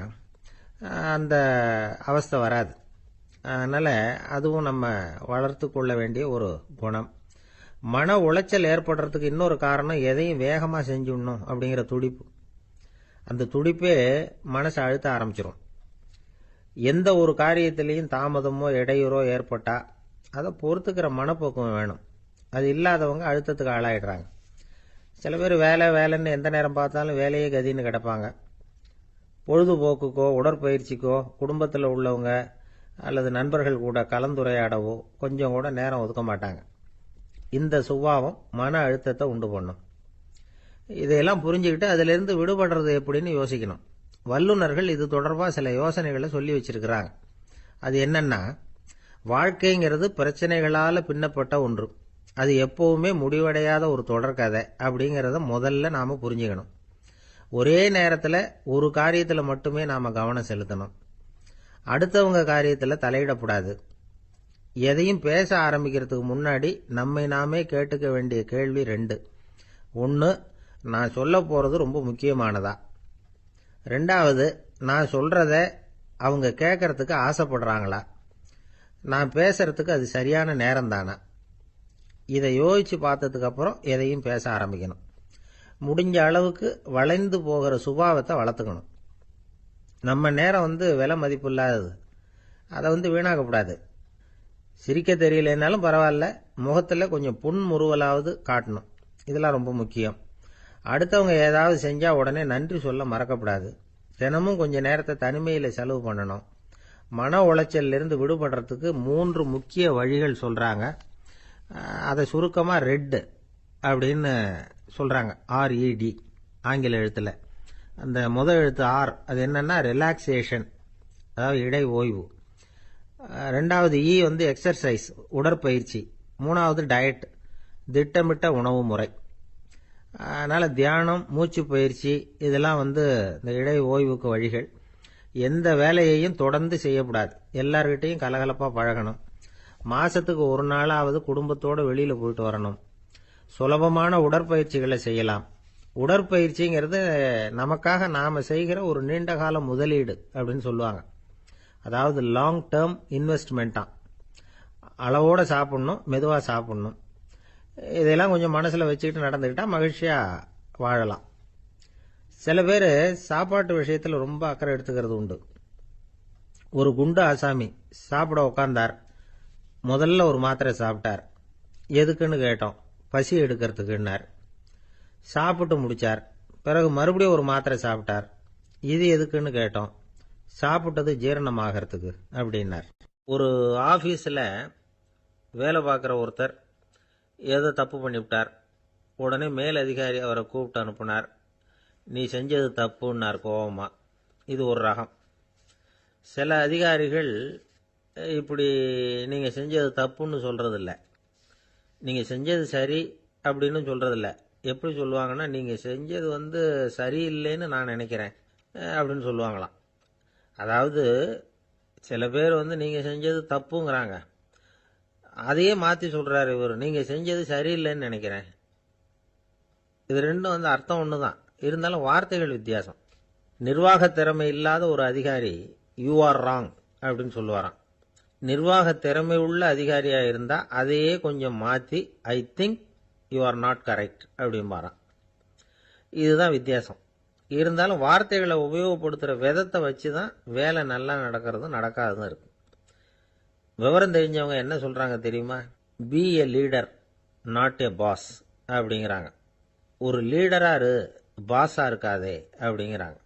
அந்த அவஸ்தை வராது. அதனால அதுவும் நம்ம வளர்த்து கொள்ள வேண்டிய ஒரு குணம். மன உளைச்சல் ஏற்படுறதுக்கு இன்னொரு காரணம், எதையும் வேகமா செஞ்சுடணும் அப்படிங்கிற துடிப்பு. அந்த துடிப்பே மனசை அழுத்த ஆரம்பிச்சிடும். எந்த ஒரு காரியத்திலையும் தாமதமோ இடையூறோ ஏற்பட்டா அதை பொறுத்துக்கிற மனப்போக்கம் வேணும். அது இல்லாதவங்க அழுத்தத்துக்கு ஆளாயிடுறாங்க. சில பேர் வேலைன்னு எந்த நேரம் பார்த்தாலும் வேலையே கதின்னு கிடப்பாங்க. பொழுதுபோக்குக்கோ உடற்பயிற்சிக்கோ குடும்பத்தில் உள்ளவங்க அல்லது நண்பர்கள் கூட கலந்துரையாடவோ கொஞ்சம் கூட நேரம் ஒதுக்க மாட்டாங்க. இந்த சுபாவம் மன அழுத்தத்தை உண்டு பண்ணும். இதையெல்லாம் புரிஞ்சுக்கிட்டு அதிலிருந்து விடுபடுறது எப்படின்னு யோசிக்கணும். வல்லுநர்கள் இது தொடர்பாக சில யோசனைகளை சொல்லி வச்சிருக்கிறாங்க. அது என்னன்னா, வாழ்க்கைங்கிறது பிரச்சனைகளால பின்னப்பட்ட ஒன்று. அது எப்பவுமே முடிவடையாத ஒரு தொடர்கதை அப்படிங்கறத முதல்ல நாம புரிஞ்சுக்கணும். ஒரே நேரத்தில் ஒரு காரியத்தில் மட்டுமே நாம கவனம் செலுத்தணும். அடுத்தவங்க காரியத்தில் தலையிடக்கூடாது. எதையும் பேச ஆரம்பிக்கிறதுக்கு முன்னாடி நம்மை நாமே கேட்டுக்க வேண்டிய கேள்வி 2. 1, நான் சொல்ல போறது ரொம்ப முக்கியமானதா? 2வது, நான் சொல்றத அவங்க கேட்கறதுக்கு ஆசைப்படுறாங்களா? நான் பேசுறதுக்கு அது சரியான நேரம் தானா? இதை யோசிச்சு பார்த்ததுக்கு அப்புறம் எதையும் பேச ஆரம்பிக்கணும். முடிஞ்ச அளவுக்கு வளைந்து போகிற சுபாவத்தை வளர்த்துக்கணும். நம்ம நேரம் விலை மதிப்பு இல்லாதது, அதை வீணாக்கக்கூடாது. சிரிக்க தெரியலனாலும் பரவாயில்ல, முகத்தில் கொஞ்சம் புன்முறுவலாவது காட்டணும். இதெல்லாம் ரொம்ப முக்கியம். அடுத்தவங்க ஏதாவது செஞ்சா உடனே நன்றி சொல்ல மறக்கப்படாது. தினமும் கொஞ்ச நேரத்தை தனிமையில செலவு பண்ணணும். மன உளைச்சல்ல இருந்து விடுபடுறதுக்கு 3 முக்கிய வழிகள் சொல்றாங்க. அதை சுருக்கமா ரெட் அப்படின்னு சொல்றாங்க. RED ஆங்கில எழுத்துல. அந்த முதல் எழுத்து R, அது என்னன்னா ரிலாக்ஸேஷன், அதாவது இடை ஓய்வு. 2வது E எக்ஸர்சைஸ், உடற்பயிற்சி. 3வது டயட், திட்டமிட்ட உணவு முறை. அதனால தியானம், மூச்சு பயிற்சி இதெல்லாம் இந்த இடை ஓய்வுக்கு வழிகள். எந்த வேலையையும் தொடர்ந்து செய்யக்கூடாது. எல்லார்கிட்டையும் கலகலப்பா பழகணும். மாசத்துக்கு ஒரு நாளாவது குடும்பத்தோட வெளியில போயிட்டு வரணும். சுலபமான உடற்பயிற்சிகளை செய்யலாம். உடற்பயிற்சிங்கிறது நமக்காக நாம செய்கிற ஒரு நீண்டகால முதலீடு அப்படின்னு சொல்லுவாங்க. அதாவது லாங் டேர்ம் இன்வெஸ்ட்மெண்டா. அளவோட சாப்பிடணும், மெதுவா சாப்பிடணும். இதெல்லாம் கொஞ்சம் மனசுல வச்சுக்கிட்டு நடந்துக்கிட்டா மகிழ்ச்சியா வாழலாம். சில பேர் சாப்பாட்டு விஷயத்துல ரொம்ப அக்கறை எடுத்துக்கிறது உண்டு. ஒரு குண்டு ஆசாமி சாப்பிட உட்கார்ந்தார். முதல்ல ஒரு மாத்திரை சாப்பிட்டார். எதுக்குன்னு கேட்டோம். பசி எடுக்கிறதுக்குன்னார். சாப்பிட்டு முடிச்சார். பிறகு மறுபடியும் ஒரு மாத்திரை சாப்பிட்டார். இது எதுக்குன்னு கேட்டோம். சாப்பிட்டது ஜீரணமாகறதுக்கு அப்படின்னார். ஒரு ஆபீஸ்ல வேலை பார்க்குற ஒருத்தர் ஏதோ தப்பு பண்ணிவிட்டார். உடனே மேல் அதிகாரி அவரை கூப்பிட்டு அனுப்புனார். நீ செஞ்சது தப்புன்னார் கோபமா. இது ஒரு ரகம். சில அதிகாரிகள் இப்படி நீங்க செஞ்சது தப்புன்னு சொல்றதில்ல, நீங்க செஞ்சது சரி அப்படின்னு சொல்றதில்ல. எப்படி சொல்லுவாங்கன்னா, நீங்க செஞ்சது சரியில்லைன்னு நான் நினைக்கிறேன் அப்படின்னு சொல்லுவாங்களாம். அதாவது சில பேர் நீங்க செஞ்சது தப்புங்கிறாங்க, அதையே மாத்தி சொல்றாரு இவர், நீங்க செஞ்சது சரியில்லைன்னு நினைக்கிறேன். இது ரெண்டும் அர்த்தம் ஒண்ணுதான், இருந்தாலும் வார்த்தைகள் வித்தியாசம். நிர்வாக திறமை இல்லாத ஒரு அதிகாரி யூ ஆர் ராங் அப்படின்னு சொல்லுவாராம். நிர்வாக திறமை உள்ள அதிகாரியா இருந்தா அதையே கொஞ்சம் மாத்தி I think you are not correct அப்படிம்பாராம். இதுதான் வித்தியாசம். இருந்தாலும் வார்த்தைகளை உபயோகப்படுத்துற விதத்தை வச்சுதான் வேலை நல்லா நடக்கிறதும் நடக்காததும் இருக்கு. விவரம் தெரிஞ்சவங்க என்ன சொல்றாங்க தெரியுமா? Be a leader not a boss அப்படிங்கிறாங்க. ஒரு லீடரா இரு, பாஸா இருக்காதே அப்படிங்கிறாங்க.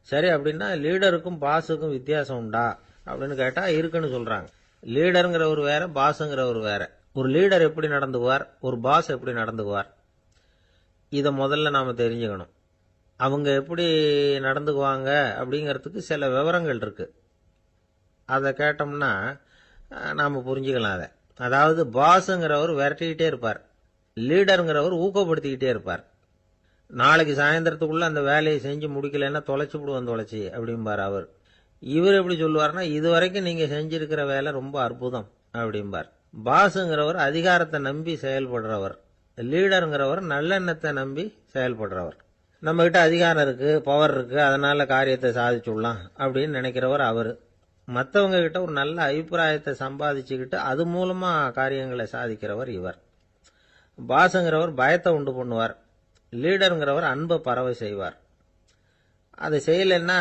சரி, அப்படின்னா லீடருக்கும் பாஸுக்கும் வித்தியாசம் உண்டா அப்படின்னு கேட்டா இருக்குன்னு சொல்றாங்க. லீடருங்கிறவர் வேற, பாஸுங்கிறவர் வேற. ஒரு லீடர் எப்படி நடந்துக்குவார், ஒரு பாஸ் எப்படி நடந்துக்குவார், இதை முதல்ல நாம தெரிஞ்சுக்கணும். அவங்க எப்படி நடந்துக்குவாங்க அப்படிங்கிறதுக்கு சில விவரங்கள் இருக்கு. அதை கேட்டோம்னா நாம புரிஞ்சுக்கலாம் அதை. அதாவது பாஸுங்கிறவர் விரட்டிக்கிட்டே இருப்பார், லீடருங்கிறவர் ஊக்கப்படுத்திக்கிட்டே இருப்பார். நாளைக்கு சாயந்தரத்துக்குள்ள அந்த வேலையை செஞ்சு முடிக்கலன்னா தொலைச்சு விடுவோம் தொலைச்சி அப்படிம்பார் அவர். இவர் எப்படி சொல்லுவார்னா, இதுவரைக்கும் நீங்க செஞ்சிருக்கிற வேலை ரொம்ப அற்புதம் அப்படிம்பார். பாஸுங்கிறவர் அதிகாரத்தை நம்பி செயல்படுறவர், லீடருங்கிறவர் நல்லெண்ணத்தை நம்பி செயல்படுறவர். நம்ம கிட்ட அதிகாரம் இருக்கு, பவர் இருக்கு, அதனால காரியத்தை சாதிச்சுடலாம் அப்படின்னு நினைக்கிறவர் அவரு. மற்றவங்க கிட்ட ஒரு நல்ல அபிப்பிராயத்தை சம்பாதிச்சுக்கிட்டு அது மூலமா காரியங்களை சாதிக்கிறவர் இவர். பாஸுங்கிறவர் பயத்தை உண்டு பண்ணுவார், லீடருங்கிறவர் அன்பை பரவ செய்வார். அதை செய்யலைன்னா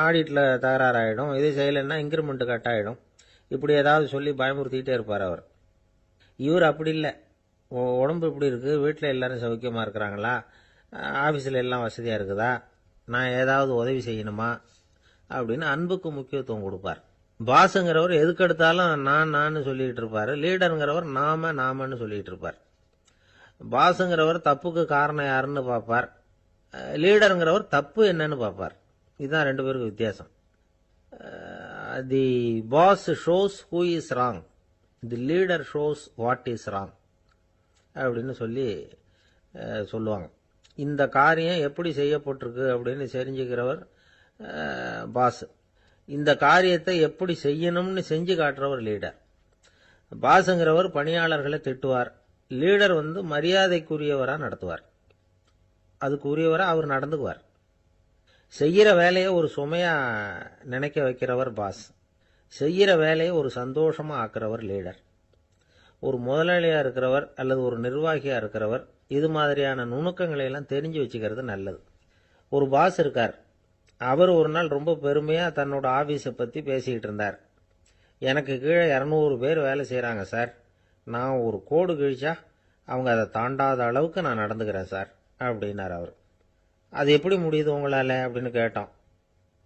ஆடிட்ல தகராறாயிடும், இது செய்யலைன்னா இன்கிரிமெண்ட் கட் ஆயிடும், இப்படி ஏதாவது சொல்லி பயமுறுத்திக்கிட்டே இருப்பார் அவர். இவர் அப்படி இல்லை. உடம்பு இப்படி இருக்கு, வீட்டில் எல்லாரும் சௌக்கியமா இருக்கிறாங்களா, ஆபீஸ்ல எல்லாம் வசதியா இருக்குதா, நான் ஏதாவது உதவி செய்யணுமா அப்படின்னு அன்புக்கு முக்கியத்துவம் கொடுப்பார். பாஸுங்கிறவர் எதுக்கு எடுத்தாலும் நான் சொல்லிட்டு இருப்பாரு, லீடருங்கிறவர் நாமன்னு சொல்லிட்டு இருப்பார். பாஸுங்கிறவர் தப்புக்கு காரணம் யாருன்னு பார்ப்பார், லீடருங்கிறவர் தப்பு என்னன்னு பார்ப்பார். இதுதான் ரெண்டு பேருக்கு வித்தியாசம். The boss shows who is wrong, the leader shows what is wrong அப்படின்னு சொல்லுவாங்க. இந்த காரியம் எப்படி செய்யப்பட்டிருக்கு அப்படின்னு தெரிஞ்சுக்கிறவர் பாஸ், இந்த காரியத்தை எப்படி செய்யணும்னு செஞ்சு காட்டுறவர் லீடர். பாஸுங்கிறவர் பணியாளர்களை திட்டுவார், லீடர் மரியாதைக்குரியவரா நடத்துவார், அதுக்குரியவரா அவர் நடந்துக்குவார். செய்யற வேலையை ஒரு சுமையா நினைக்க வைக்கிறவர் பாஸ், செய்யற வேலையை ஒரு சந்தோஷமா ஆக்குறவர் லீடர். ஒரு முதலாளியா இருக்கிறவர் அல்லது ஒரு நிர்வாகியா இருக்கிறவர் இது மாதிரியான நுணுக்கங்களை எல்லாம் தெரிஞ்சு வச்சுக்கிறது நல்லது. ஒரு பாஸ் இருக்கார், அவர் ஒரு நாள் ரொம்ப பெருமையா தன்னோட ஆபீஸை பத்தி பேசிக்கிட்டு இருந்தார். எனக்கு கீழே 200 பேர் வேலை செய்யறாங்க சார், நான் ஒரு கோடு கிழிச்சா அவங்க அதை தாண்டாத அளவுக்கு நான் நடந்துக்கிறேன் சார் அப்படின்னார் அவர். அது எப்படி முடியுது உங்களால அப்படின்னு கேட்டோம்.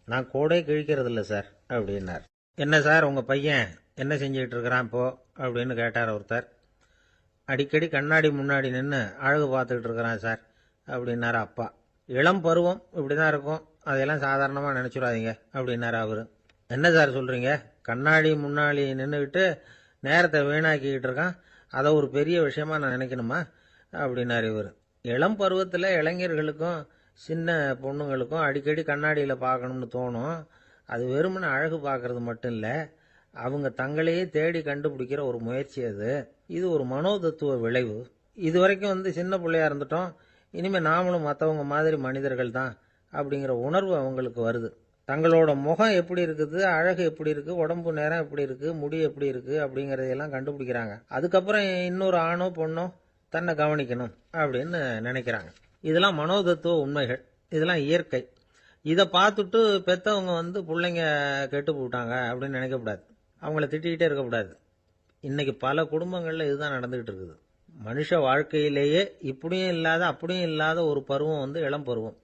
நான் கோடே கிழிக்கிறது இல்லை சார் அப்படின்னார். என்ன சார் உங்க பையன் என்ன செஞ்சுக்கிட்டு இருக்கிறான் இப்போ அப்படின்னு கேட்டார் ஒருத்தர். அடிக்கடி கண்ணாடி முன்னாடி நின்று அழகு பார்த்துக்கிட்டு இருக்கிறான் சார் அப்படின்னாரு அப்பா. இளம் பருவம் இப்படிதான் இருக்கும், அதையெல்லாம் சாதாரணமா நினைச்சுடாதீங்க அப்படின்னாரு அவரு. என்ன சார் சொல்றீங்க, கண்ணாடி முன்னாடி நின்றுக்கிட்டு நேரத்தை வீணாக்கிக்கிட்டு இருக்கான், அதை ஒரு பெரிய விஷயமா நான் நினைக்கணுமா அப்படின்னாரு இவர். இளம் பருவத்தில் இளைஞர்களுக்கும் சின்ன பொண்ணுங்களுக்கும் அடிக்கடி கண்ணாடியில் பார்க்கணும்னு தோணும். அது வெறுமனே அழகு பார்க்கறது மட்டும் இல்லை, அவங்க தங்களையே தேடி கண்டுபிடிக்கிற ஒரு முயற்சி அது. இது ஒரு மனோதத்துவ விளைவு. இது வரைக்கும் சின்ன பிள்ளையா இருந்துட்டோம், இனிமே நாமளும் மற்றவங்க மாதிரி மனிதர்கள் தான் அப்படிங்கிற உணர்வு அவங்களுக்கு வருது. தங்களோட முகம் எப்படி இருக்குது, அழகு எப்படி இருக்கு, உடம்பு நேரம் எப்படி இருக்கு, முடி எப்படி இருக்கு அப்படிங்கறதையெல்லாம் கண்டுபிடிக்கிறாங்க. அதுக்கப்புறம் இன்னொரு ஆணோ பொண்ணோ தன்னை கவனிக்கணும் அப்படின்னு நினைக்கிறாங்க. இதெல்லாம் மனோதத்துவ உண்மைகள், இதெல்லாம் இயற்கை. இதை பார்த்துட்டு பெத்தவங்க பிள்ளைங்க கெட்டு போட்டாங்க அப்படின்னு நினைக்கக்கூடாது, அவங்கள திட்டிக்கிட்டே இருக்கக்கூடாது. இன்னைக்கு பல குடும்பங்களில் இதுதான் நடந்துகிட்டு இருக்குது. மனுஷ வாழ்க்கையிலேயே இப்படியும் இல்லாத அப்படியும் இல்லாத ஒரு பருவம் வந்து இளம் பருவம்.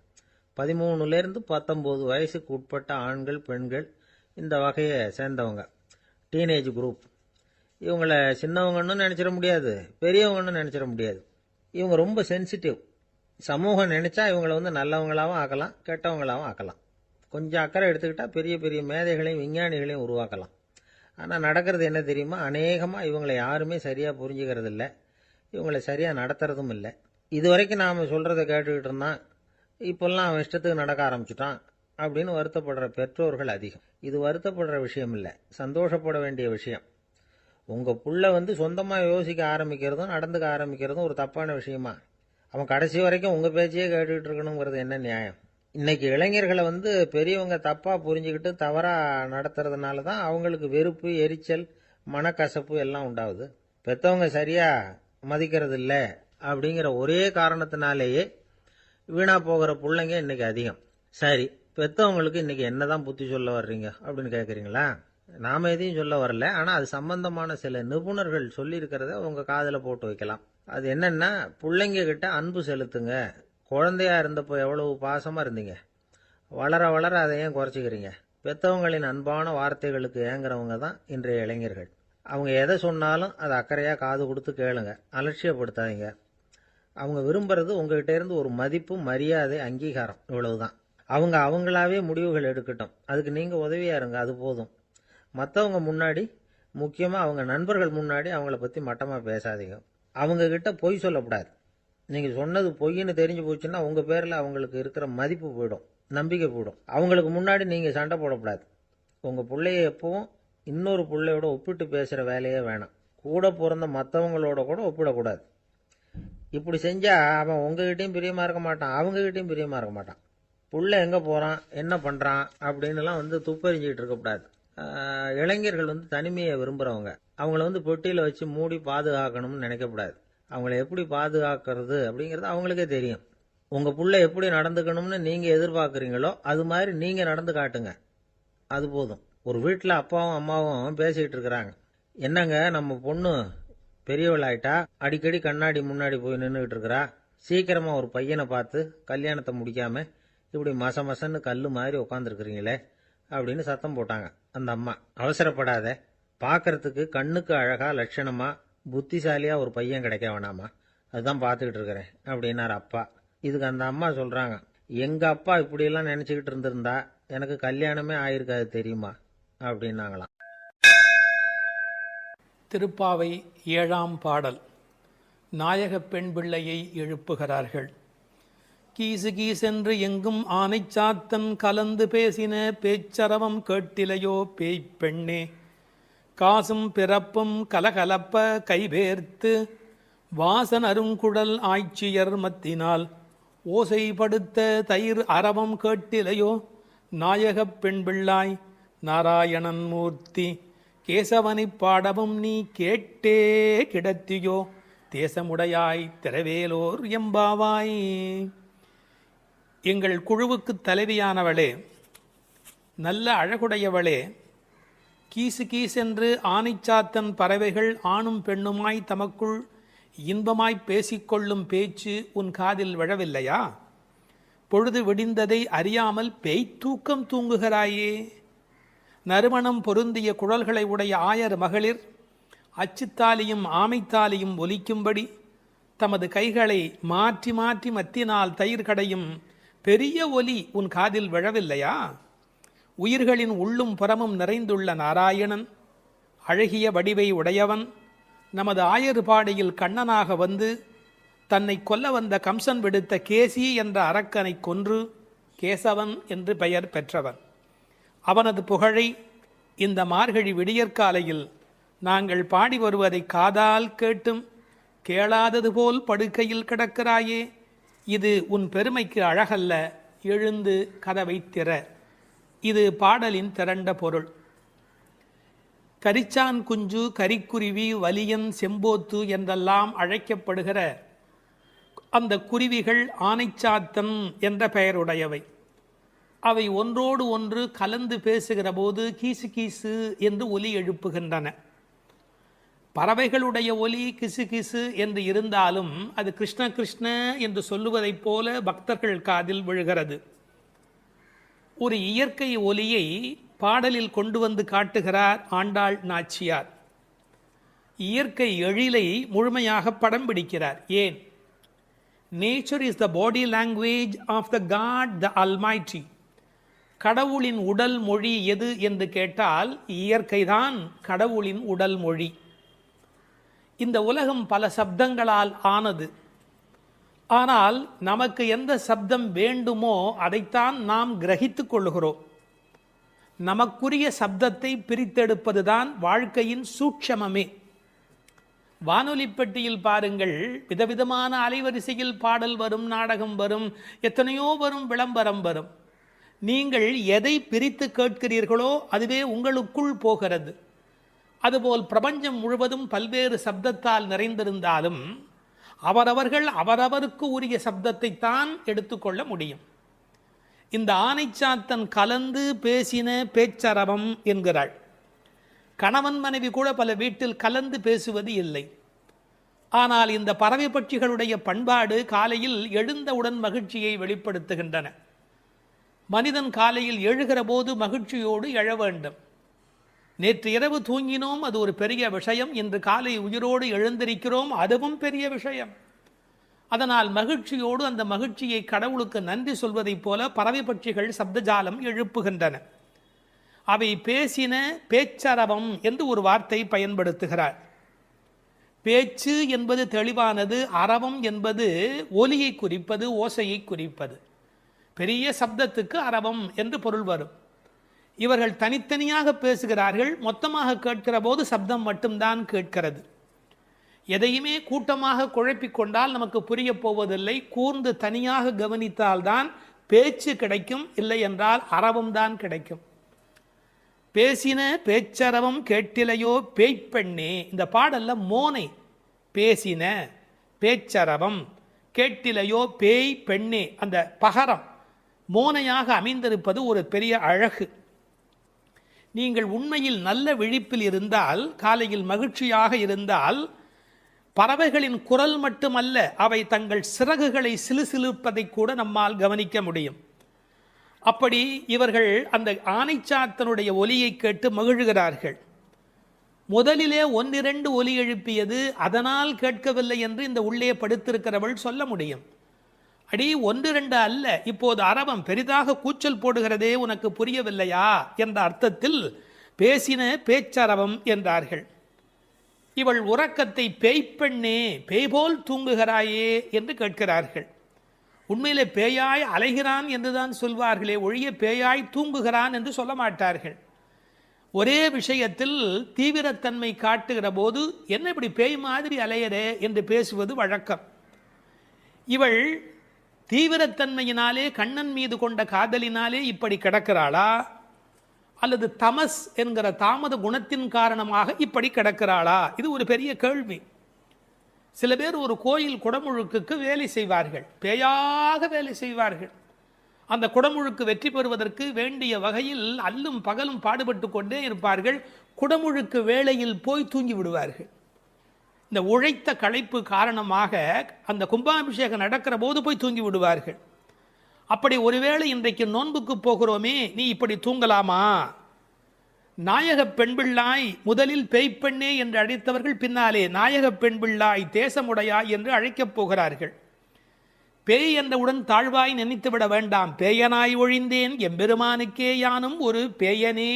13லேருந்து 19 வயசுக்கு உட்பட்ட ஆண்கள் பெண்கள் இந்த வகையை சேர்ந்தவங்க, டீனேஜ் குரூப். இவங்கள சின்னவங்கன்னு நினச்சிட முடியாது, பெரியவங்கன்னு நினச்சிட முடியாது. இவங்க ரொம்ப சென்சிட்டிவ். சமூகம் நினைச்சா இவங்களை வந்து நல்லவங்களாகவும் ஆக்கலாம், கெட்டவங்களாகவும் ஆக்கலாம். கொஞ்சம் அக்கறை எடுத்துக்கிட்டால் பெரிய பெரிய மேதைகளையும் விஞ்ஞானிகளையும் உருவாக்கலாம். ஆனால் நடக்கிறது என்ன தெரியுமா? அநேகமாக இவங்களை யாருமே சரியாக புரிஞ்சுக்கிறது இல்லை, இவங்களை சரியாக நடத்துறதும் இல்லை. இது வரைக்கும் நாம் சொல்கிறத கேட்டுக்கிட்டு இருந்தான், இப்போல்லாம் அவன் இஷ்டத்துக்கு நடக்க ஆரம்பிச்சுட்டான் அப்படின்னு வருத்தப்படுற பெற்றோர்கள் அதிகம். இது வருத்தப்படுற விஷயம் இல்லை, சந்தோஷப்பட வேண்டிய விஷயம். உங்கள் புள்ள வந்து சொந்தமாக யோசிக்க ஆரம்பிக்கிறதும் நடந்துக்க ஆரம்பிக்கிறதும் ஒரு தப்பான விஷயமா? அவன் கடைசி வரைக்கும் உங்கள் பேச்சையே கேட்டுக்கிட்டு இருக்கணுங்கிறது என்ன நியாயம்? இன்னைக்கு இளைஞர்களை வந்து பெரியவங்க தப்பாக புரிஞ்சுக்கிட்டு தவறாக நடத்துறதுனால தான் அவங்களுக்கு வெறுப்பு, எரிச்சல், மனக்கசப்பு எல்லாம் உண்டாகுது. பெற்றவங்க சரியாக மதிக்கிறது இல்லை அப்படிங்கிற ஒரே காரணத்தினாலேயே வீணா போகிற பிள்ளைங்க இன்னைக்கு அதிகம். சரி, பெற்றவங்களுக்கு இன்னைக்கு என்னதான் புத்தி சொல்ல வர்றீங்க அப்படின்னு கேட்குறீங்களா? நாம எதையும் சொல்ல வரல, ஆனால் அது சம்பந்தமான சில நிபுணர்கள் சொல்லியிருக்கிறத உங்க காதில் போட்டு வைக்கலாம். அது என்னன்னா, பிள்ளைங்க கிட்ட அன்பு செலுத்துங்க. குழந்தையா இருந்தப்போ எவ்வளவு பாசமா இருந்தீங்க, வளர வளர அதை ஏன் குறைச்சிக்கிறீங்க? பெற்றவங்களின் அன்பான வார்த்தைகளுக்கு ஏங்குறவங்க தான் இன்றைய இளைஞர்கள். அவங்க எதை சொன்னாலும் அதை அக்கறையாக காது கொடுத்து கேளுங்க, அலட்சியப்படுத்தாதீங்க. அவங்க விரும்புறது உங்ககிட்ட இருந்து ஒரு மதிப்பு, மரியாதை, அங்கீகாரம், இவ்வளவுதான். அவங்க அவங்களாவே முடிவுகள் எடுக்கட்டும், அதுக்கு நீங்கள் உதவியா இருங்க, அது போதும். மற்றவங்க முன்னாடி, முக்கியமாக அவங்க நண்பர்கள் முன்னாடி அவங்கள பற்றி மட்டமாக பேசாதீங்க. அவங்கக்கிட்ட பொய் சொல்லக்கூடாது. நீங்கள் சொன்னது பொய்ன்னு தெரிஞ்சு போச்சுன்னா உங்கள் பேரில் அவங்களுக்கு இருக்கிற மதிப்பு போயிடும், நம்பிக்கை போயிடும். அவங்களுக்கு முன்னாடி நீங்கள் சண்டை போடக்கூடாது. உங்கள் பிள்ளைய எப்பவும் இன்னொரு பிள்ளையோட ஒப்பிட்டு பேசுகிற வேலையே வேணாம். கூட பிறந்த மற்றவங்களோட கூட ஒப்பிடக்கூடாது. இப்படி செஞ்சால் அவன் உங்ககிட்டையும் பிரியமாக இருக்க மாட்டான், அவங்ககிட்டையும் பிரியமாக இருக்க மாட்டான். புள்ள எங்கே போகிறான், என்ன பண்ணுறான் அப்படின்னுலாம் வந்து துப்பறிஞ்சிக்கிட்டு இருக்கக்கூடாது. இளைஞர்கள் வந்து தனிமையை விரும்புகிறவங்க. அவங்கள வந்து பொட்டியில் வச்சு மூடி பாதுகாக்கணும்னு நினைக்கக்கூடாது. அவங்கள எப்படி பாதுகாக்கிறது அப்படிங்கிறது அவங்களுக்கே தெரியும். உங்கள் புள்ள எப்படி நடந்துக்கணும்னு நீங்கள் எதிர்பார்க்குறீங்களோ அது மாதிரி நீங்கள் நடந்து காட்டுங்க, அது போதும். ஒரு வீட்டில் அப்பாவும் அம்மாவும் பேசிக்கிட்டு இருக்கிறாங்க. என்னங்க, நம்ம பொண்ணு பெரியவள் ஆயிட்டா, அடிக்கடி கண்ணாடி முன்னாடி போய் நின்றுக்கிட்டு இருக்கிறா, சீக்கிரமாக ஒரு பையனை பார்த்து கல்யாணத்தை முடிக்காம இப்படி மசன்னு கல் மாதிரி உட்காந்துருக்குறீங்களே அப்படின்னு சத்தம் போட்டாங்க. அந்த அம்மா, அவசரப்படாத, பார்க்கறதுக்கு கண்ணுக்கு அழகா லட்சணமா புத்திசாலியா ஒரு பையன் கிடைக்க வேணாமா, அதுதான் பார்த்துக்கிட்டு இருக்கிறேன் அப்படின்னாரு அப்பா. இதுக்கு அந்த அம்மா சொல்றாங்க, எங்க அப்பா இப்படியெல்லாம் நினைச்சுக்கிட்டு இருந்திருந்தா எனக்கு கல்யாணமே ஆயிருக்காது தெரியுமா அப்படின்னாங்களாம். திருப்பாவை 7ஆம் பாடல். நாயகப் பெண் பிள்ளையை எழுப்புகிறார்கள். கீசு கீசென்று எங்கும் ஆனைச்சாத்தன் கலந்து பேசின பேச்சரவம் கேட்டிலையோ பேய்ப்பெண்ணே, காசும் பிறப்பும் கலகலப்ப கைபேர்த்து வாசன் அருங்குடல் ஆய்ச்சியர் மத்தினால் ஓசைப்படுத்த தயிர் அரவம் கேட்டிலையோ நாயகப் பெண் பிள்ளாய் நாராயணன் மூர்த்தி, கேசவனைப் பாடவும் நீ கேட்டே கிடத்தியோ தேசமுடையாய் திரவேலோர் எம்பாவாய். எங்கள் குழுவுக்கு தலைவியானவளே, நல்ல அழகுடையவளே, கீசு கீசென்று ஆனைச்சாத்தன் பறவைகள் ஆணும் பெண்ணுமாய் தமக்குள் இன்பமாய் பேசிக்கொள்ளும் பேச்சு உன் காதில் விழவில்லையா? பொழுது விடிந்ததை அறியாமல் பேய்த்தூக்கம் தூங்குகிறாயே. நறுமணம் பொருந்திய குழல்களை உடைய ஆயர் மகளிர் அச்சுத்தாலியும் ஆமைத்தாலியும் ஒலிக்கும்படி தமது கைகளை மாற்றி மாற்றி மத்தினால் தயிர் கடையும் பெரிய ஒலி உன் காதில் விழவில்லையா? உயிர்களின் உள்ளும் புறமும் நிறைந்துள்ள நாராயணன், அழகிய வடிவை உடையவன், நமது ஆயர்பாடியில் கண்ணனாக வந்து தன்னை கொல்ல வந்த கம்சன் விடுத்த கேசி என்ற அரக்கனை கொன்று கேசவன் என்று பெயர் பெற்றவன். அவனது புகழை இந்த மார்கழி விடியற்காலையில் நாங்கள் பாடி வருவதை காதால் கேட்டும் கேளாதது போல் படுக்கையில் கிடக்கிறாயே, இது உன் பெருமைக்கு அழகல்ல, எழுந்து கதவை திற. இது பாடலின் திரண்ட பொருள். கரிச்சான் குஞ்சு, கரிக்குருவி, வலியன், செம்போத்து என்றெல்லாம் அழைக்கப்படுகிற அந்த குருவிகள் ஆனைச்சாத்தன் என்ற பெயருடையவை. அவை ஒன்றோடு ஒன்று கலந்து பேசுகிற போது கீசு கீசு என்று ஒலி எழுப்புகின்றன. பறவைகளுடைய ஒலி கிசு கிசு என்று இருந்தாலும் அது கிருஷ்ண கிருஷ்ண என்று சொல்லுவதைப் போல பக்தர்கள் காதில் விழுகிறது. ஒரு இயற்கை ஒலியை பாடலில் கொண்டு வந்து காட்டுகிறார் ஆண்டாள் நாச்சியார். இயற்கை எழிலை முழுமையாக படம் பிடிக்கிறார். ஏன்? Nature is the body language of the God the Almighty. கடவுளின் உடல் மொழி எது என்று கேட்டால் இயற்கைதான் கடவுளின் உடல் மொழி. இந்த உலகம் பல சப்தங்களால் ஆனது. ஆனால் நமக்கு எந்த சப்தம் வேண்டுமோ அதைத்தான் நாம் கிரகித்துக் கொள்கிறோம். நமக்குரிய சப்தத்தை பிரித்தெடுப்பதுதான் வாழ்க்கையின் சூட்சமமே. வானொலி பெட்டியில் பாருங்கள், விதவிதமான அலைவரிசையில் பாடல் வரும், நாடகம் வரும், எத்தனையோ வரும், விளம்பரம் வரும். நீங்கள் எதை பிரித்து கேட்கிறீர்களோ அதுவே உங்களுக்குள் போகிறது. அதுபோல் பிரபஞ்சம் முழுவதும் பல்வேறு சப்தத்தால் நிறைந்திருந்தாலும் அவரவர்கள் அவரவருக்கு உரிய சப்தத்தை தான் எடுத்துக்கொள்ள முடியும். இந்த ஆனைச்சாத்தன் கலந்து பேசின பேச்சரவம் என்கிறாள். கணவன் மனைவி கூட பல வீட்டில் கலந்து பேசுவது இல்லை. ஆனால் இந்த பறவை பட்சிகளுடைய பண்பாடு காலையில் எழுந்தவுடன் மகிழ்ச்சியை வெளிப்படுத்துகின்றன. மனிதன் காலையில் எழுகிற போது மகிழ்ச்சியோடு எழ வேண்டும். நேற்று இரவு தூங்கினோம், அது ஒரு பெரிய விஷயம். இன்று காலை உயிரோடு எழுந்திருக்கிறோம், அதுவும் பெரிய விஷயம். அதனால் மகிழ்ச்சியோடு அந்த மகிழ்ச்சியை கடவுளுக்கு நன்றி சொல்வதைப் போல பறவை பட்சிகள் சப்தஜாலம் எழுப்புகின்றன. அவை பேசின பேச்சரவம் என்று ஒரு வார்த்தை பயன்படுத்துகிறார். பேச்சு என்பது தெளிவானது, அரவம் என்பது ஒலியை குறிப்பது, ஓசையை குறிப்பது. பெரிய சப்தத்துக்கு அரவம் என்று பொருள் வரும். இவர்கள் தனித்தனியாக பேசுகிறார்கள், மொத்தமாக கேட்கிற போது சப்தம் மட்டும்தான் கேட்கிறது. எதையுமே கூட்டமாக குழப்பிக்கொண்டால் நமக்கு புரிய போவதில்லை. கூர்ந்து தனியாக கவனித்தால்தான் பேச்சு கிடைக்கும், இல்லை என்றால் அரவம் தான் கிடைக்கும். பேசின பேச்சரவம் கேட்டிலையோ பேய்ப்பெண்ணே. இந்த பாடல்ல மோனை பேசின பேச்சரவம் கேட்டிலையோ பேய் பெண்ணே, அந்த பகரம் மோனையாக அமைந்திருப்பது ஒரு பெரிய அழகு. நீங்கள் உண்மையில் நல்ல விழிப்பில் இருந்தால், காலையில் மகிழ்ச்சியாக இருந்தால், பறவைகளின் குரல் மட்டுமல்ல, அவை தங்கள் சிறகுகளை சிலுசிலுப்பதை கூட நம்மால் கவனிக்க முடியும். அப்படி இவர்கள் அந்த ஆனைச்சாத்தனுடைய ஒலியை கேட்டு மகிழ்கிறார்கள். முதலிலே ஒன்னிரண்டு ஒலி எழுப்பியது, அதனால் கேட்கவில்லை என்று இந்த உள்ளே படுத்திருக்கிறவள் சொல்ல முடியும். அடி ஒன்று ரெண்டு அல்ல, இப்போது அரவம் பெரிதாக கூச்சல் போடுகிறதே, உனக்கு புரியவில்லையா என்ற அர்த்தத்தில் பேசின பேச்சரவம் என்றார்கள். இவள் உறக்கத்தை பேய்ப்பெண்ணே, பேய்போல் தூங்குகிறாயே என்று கேட்கிறார்கள். உண்மையிலே பேயாய் அலைகிறான் என்றுதான் சொல்வார்களே ஒழிய பேயாய் தூங்குகிறான் என்று சொல்ல மாட்டார்கள். ஒரே விஷயத்தில் தீவிரத்தன்மை காட்டுகிற போது என்ன இப்படி பேய் மாதிரி அலையரே என்று பேசுவது வழக்கம். இவள் தீவிரத்தன்மையினாலே, கண்ணன் மீது கொண்ட காதலினாலே இப்படி கிடக்கிறாளா, அல்லது தமஸ் என்கிற தாமத குணத்தின் காரணமாக இப்படி கிடக்கிறாளா? இது ஒரு பெரிய கேள்வி. சில பேர் ஒரு கோயில் குடமுழுக்குக்கு வேலை செய்வார்கள், பேயாக வேலை செய்வார்கள். அந்த குடமுழுக்கு வெற்றி பெறுவதற்கு வேண்டிய வகையில் அல்லும் பகலும் பாடுபட்டு கொண்டே இருப்பார்கள். குடமுழுக்கு வேளையில் போய் தூங்கி விடுவார்கள். இந்த உழைத்த களைப்பு காரணமாக அந்த கும்பாபிஷேகம் நடக்கிற போது போய் தூங்கி விடுவார்கள். அப்படி ஒருவேளை இன்றைக்கு நோன்புக்கு போகிறோமே, நீ இப்படி தூங்கலாமா? நாயக பெண்பிள்ளாய் முதலில் பேய்ப்பெண்ணே என்று அழைத்தவர்கள் பின்னாலே நாயக பெண்பிள்ளாய் தேசமுடையாய் என்று அழைக்கப் போகிறார்கள். பேய் என்றவுடன் தாழ்வாய் நினைத்துவிட வேண்டாம். பேயனாய் ஒழிந்தேன் எம்பெருமானுக்கே யானும் ஒரு பேயனே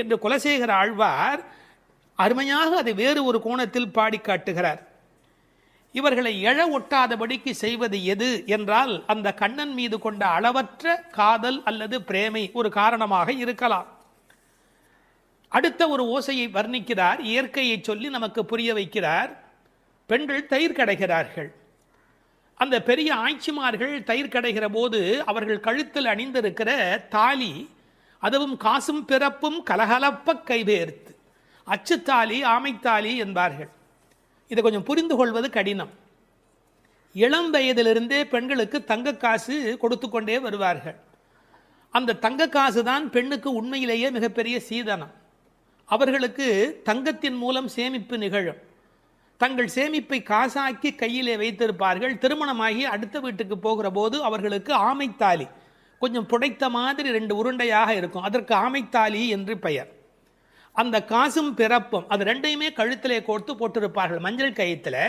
என்று குலசேகர ஆழ்வார் அருமையாக அதை வேறு ஒரு கோணத்தில் பாடி காட்டுகிறார். இவர்களை எழ ஒட்டாதபடிக்கு செய்வது எது என்றால், அந்த கண்ணன் மீது கொண்ட அளவற்ற காதல் அல்லது பிரேமை ஒரு காரணமாக இருக்கலாம். அடுத்த ஒரு ஓசையை வர்ணிக்கிறார், இயற்கையை சொல்லி நமக்கு புரிய வைக்கிறார். பெண்கள் தயிர் கடைகிறார்கள். அந்த பெரிய ஆய்ச்சிமார்கள் தயிர் கடைகிற போது அவர்கள் கழுத்தில் அணிந்திருக்கிற தாலி, அதுவும் காசும் பிறப்பும் கலகலப்ப கைவேர்த்து, அச்சுத்தாலி ஆமைத்தாலி என்பார்கள். இதை கொஞ்சம் புரிந்து கொள்வது கடினம். இளம் வயதிலிருந்தே பெண்களுக்கு தங்க காசு கொடுத்து கொண்டே வருவார்கள். அந்த தங்க காசு தான் பெண்ணுக்கு உண்மையிலேயே மிகப்பெரிய சீதனம். அவர்களுக்கு தங்கத்தின் மூலம் சேமிப்பு நிகழும். தங்கள் சேமிப்பை காசாக்கி கையிலே வைத்திருப்பார்கள். திருமணமாகி அடுத்த வீட்டுக்கு போகிற போது அவர்களுக்கு ஆமைத்தாலி, கொஞ்சம் புடைத்த மாதிரி 2 உருண்டையாக இருக்கும், அதற்கு ஆமைத்தாலி என்று பெயர். அந்த காசும் பிறப்பும் அது ரெண்டையுமே கழுத்திலே கோர்த்து போட்டிருப்பார்கள் மஞ்சள் கயிற்றில்.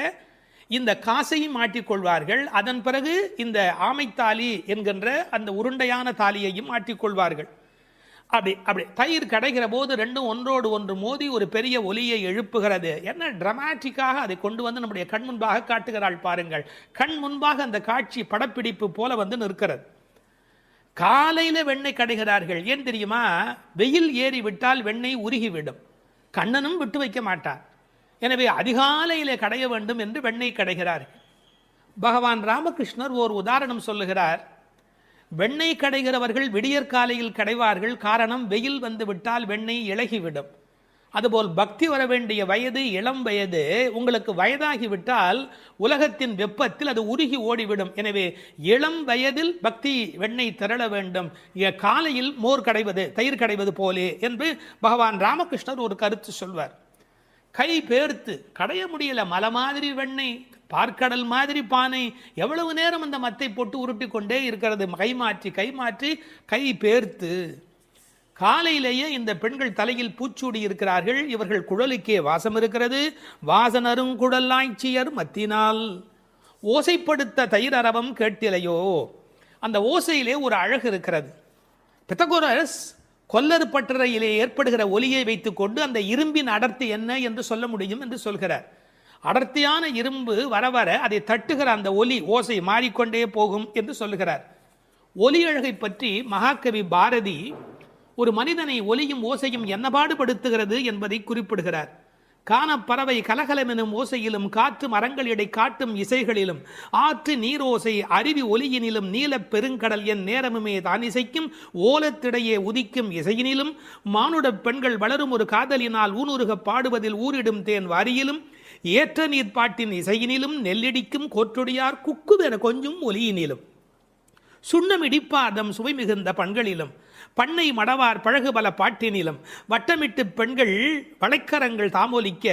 இந்த காசையும் மாட்டிக்கொள்வார்கள். அதன் பிறகு இந்த ஆமைத்தாலி என்கின்ற அந்த உருண்டையான தாலியையும் மாட்டிக்கொள்வார்கள். அப்படி தயிர் கடைகிற போது ரெண்டும் ஒன்றோடு ஒன்று மோதி ஒரு பெரிய ஒலியை எழுப்புகிறது. என்ன டிராமாட்டிக்காக அதை கொண்டு வந்து நம்முடைய கண் முன்பாக காட்டுகிறாள் பாருங்கள். கண் முன்பாக அந்த காட்சி படப்பிடிப்பு போல வந்து நிற்கிறது. காலையில் வெண்ணெய் கடைகிறார்கள். ஏன் தெரியுமா? வெயில் ஏறி விட்டால் வெண்ணெய் உருகிவிடும், கண்ணனும் விட்டு வைக்க மாட்டார். எனவே அதிகாலையிலே கடைய வேண்டும் என்று வெண்ணெய் கடைகிறார்கள். பகவான் ராமகிருஷ்ணர் ஓர் உதாரணம் சொல்லுகிறார். வெண்ணெய் கடைகிறவர்கள் விடியற்காலையில் கடைவார்கள். காரணம், வெயில் வந்து விட்டால் வெண்ணெய் இளகிவிடும். அதுபோல் பக்தி வர வேண்டிய வயது இளம் வயது. உங்களுக்கு வயதாகிவிட்டால் உலகத்தின் வெப்பத்தில் அது உருகி ஓடிவிடும். எனவே இளம் வயதில் பக்தி வெண்ணெய் திரள வேண்டும், காலையில் மோர் கடைவது தயிர் கடைவது போலே என்று பகவான் ராமகிருஷ்ணர் ஒரு கருத்து சொல்வார். கை பேர்த்து கடைய முடியல, மலை மாதிரி வெண்ணெய், பார்க்கடல் மாதிரி பானை, எவ்வளவு நேரம் அந்த மத்தை போட்டு உருட்டி கொண்டே இருக்கிறது. கை மாற்றி கை பேர்த்து. காலையிலேயே இந்த பெண்கள் தலையில் பூச்சூடி இருக்கிறார்கள். இவர்கள் குழலுக்கே வாசம் இருக்கிறது. வாசனரும் குழலாய்ச்சியர் மத்தினால் ஓசைப்படுத்த தயிரரவம் கேட்டிலையோ. அந்த ஓசையிலே ஒரு அழகு இருக்கிறது. பித்தகோரஸ் கொல்லறு பட்டறையிலே ஏற்படுகிற ஒலியை வைத்துக்கொண்டு அந்த இரும்பின் அடர்த்தி என்ன என்று சொல்ல முடியும் என்று சொல்கிறார். அடர்த்தியான இரும்பு வர வர அதை தட்டுகிற அந்த ஒலி ஓசை மாறிக்கொண்டே போகும் என்று சொல்லுகிறார். ஒலி அழகை பற்றி மகாகவி பாரதி ஒரு மனிதனை ஒலியும் ஓசையும் என்ன பாடுபடுத்துகிறது என்பதை குறிப்பிடுகிறார். காணப்பறவை கலகலமெனும் ஓசையிலும், காற்று மரங்களிடை காட்டும் இசைகளிலும், ஆற்று நீரோசை அருவி ஒலியினிலும், நீலப் பெருங்கடல் என் நேரமுமே தான் இசைக்கும் ஓலத்திடையே உதிக்கும் இசையினிலும், மானுடப் பெண்கள் வளரும் ஒரு காதலினால் ஊனுருக பாடுவதில் ஊரிடும் தேன் வாரியிலும், ஏற்ற நீர் பாட்டின் இசையினிலும், நெல்லிடிக்கும் கோற்றொடியார் குக்குவென கொஞ்சும் ஒலியினிலும், சுண்ணமிடிப்பார்தம் சுவை மிகுந்த பண்களிலும், பண்ணை மடவார் பழகு பல பாட்டினிலும், வட்டமிட்டு பெண்கள் வளைக்கரங்கள் தாமொலிக்க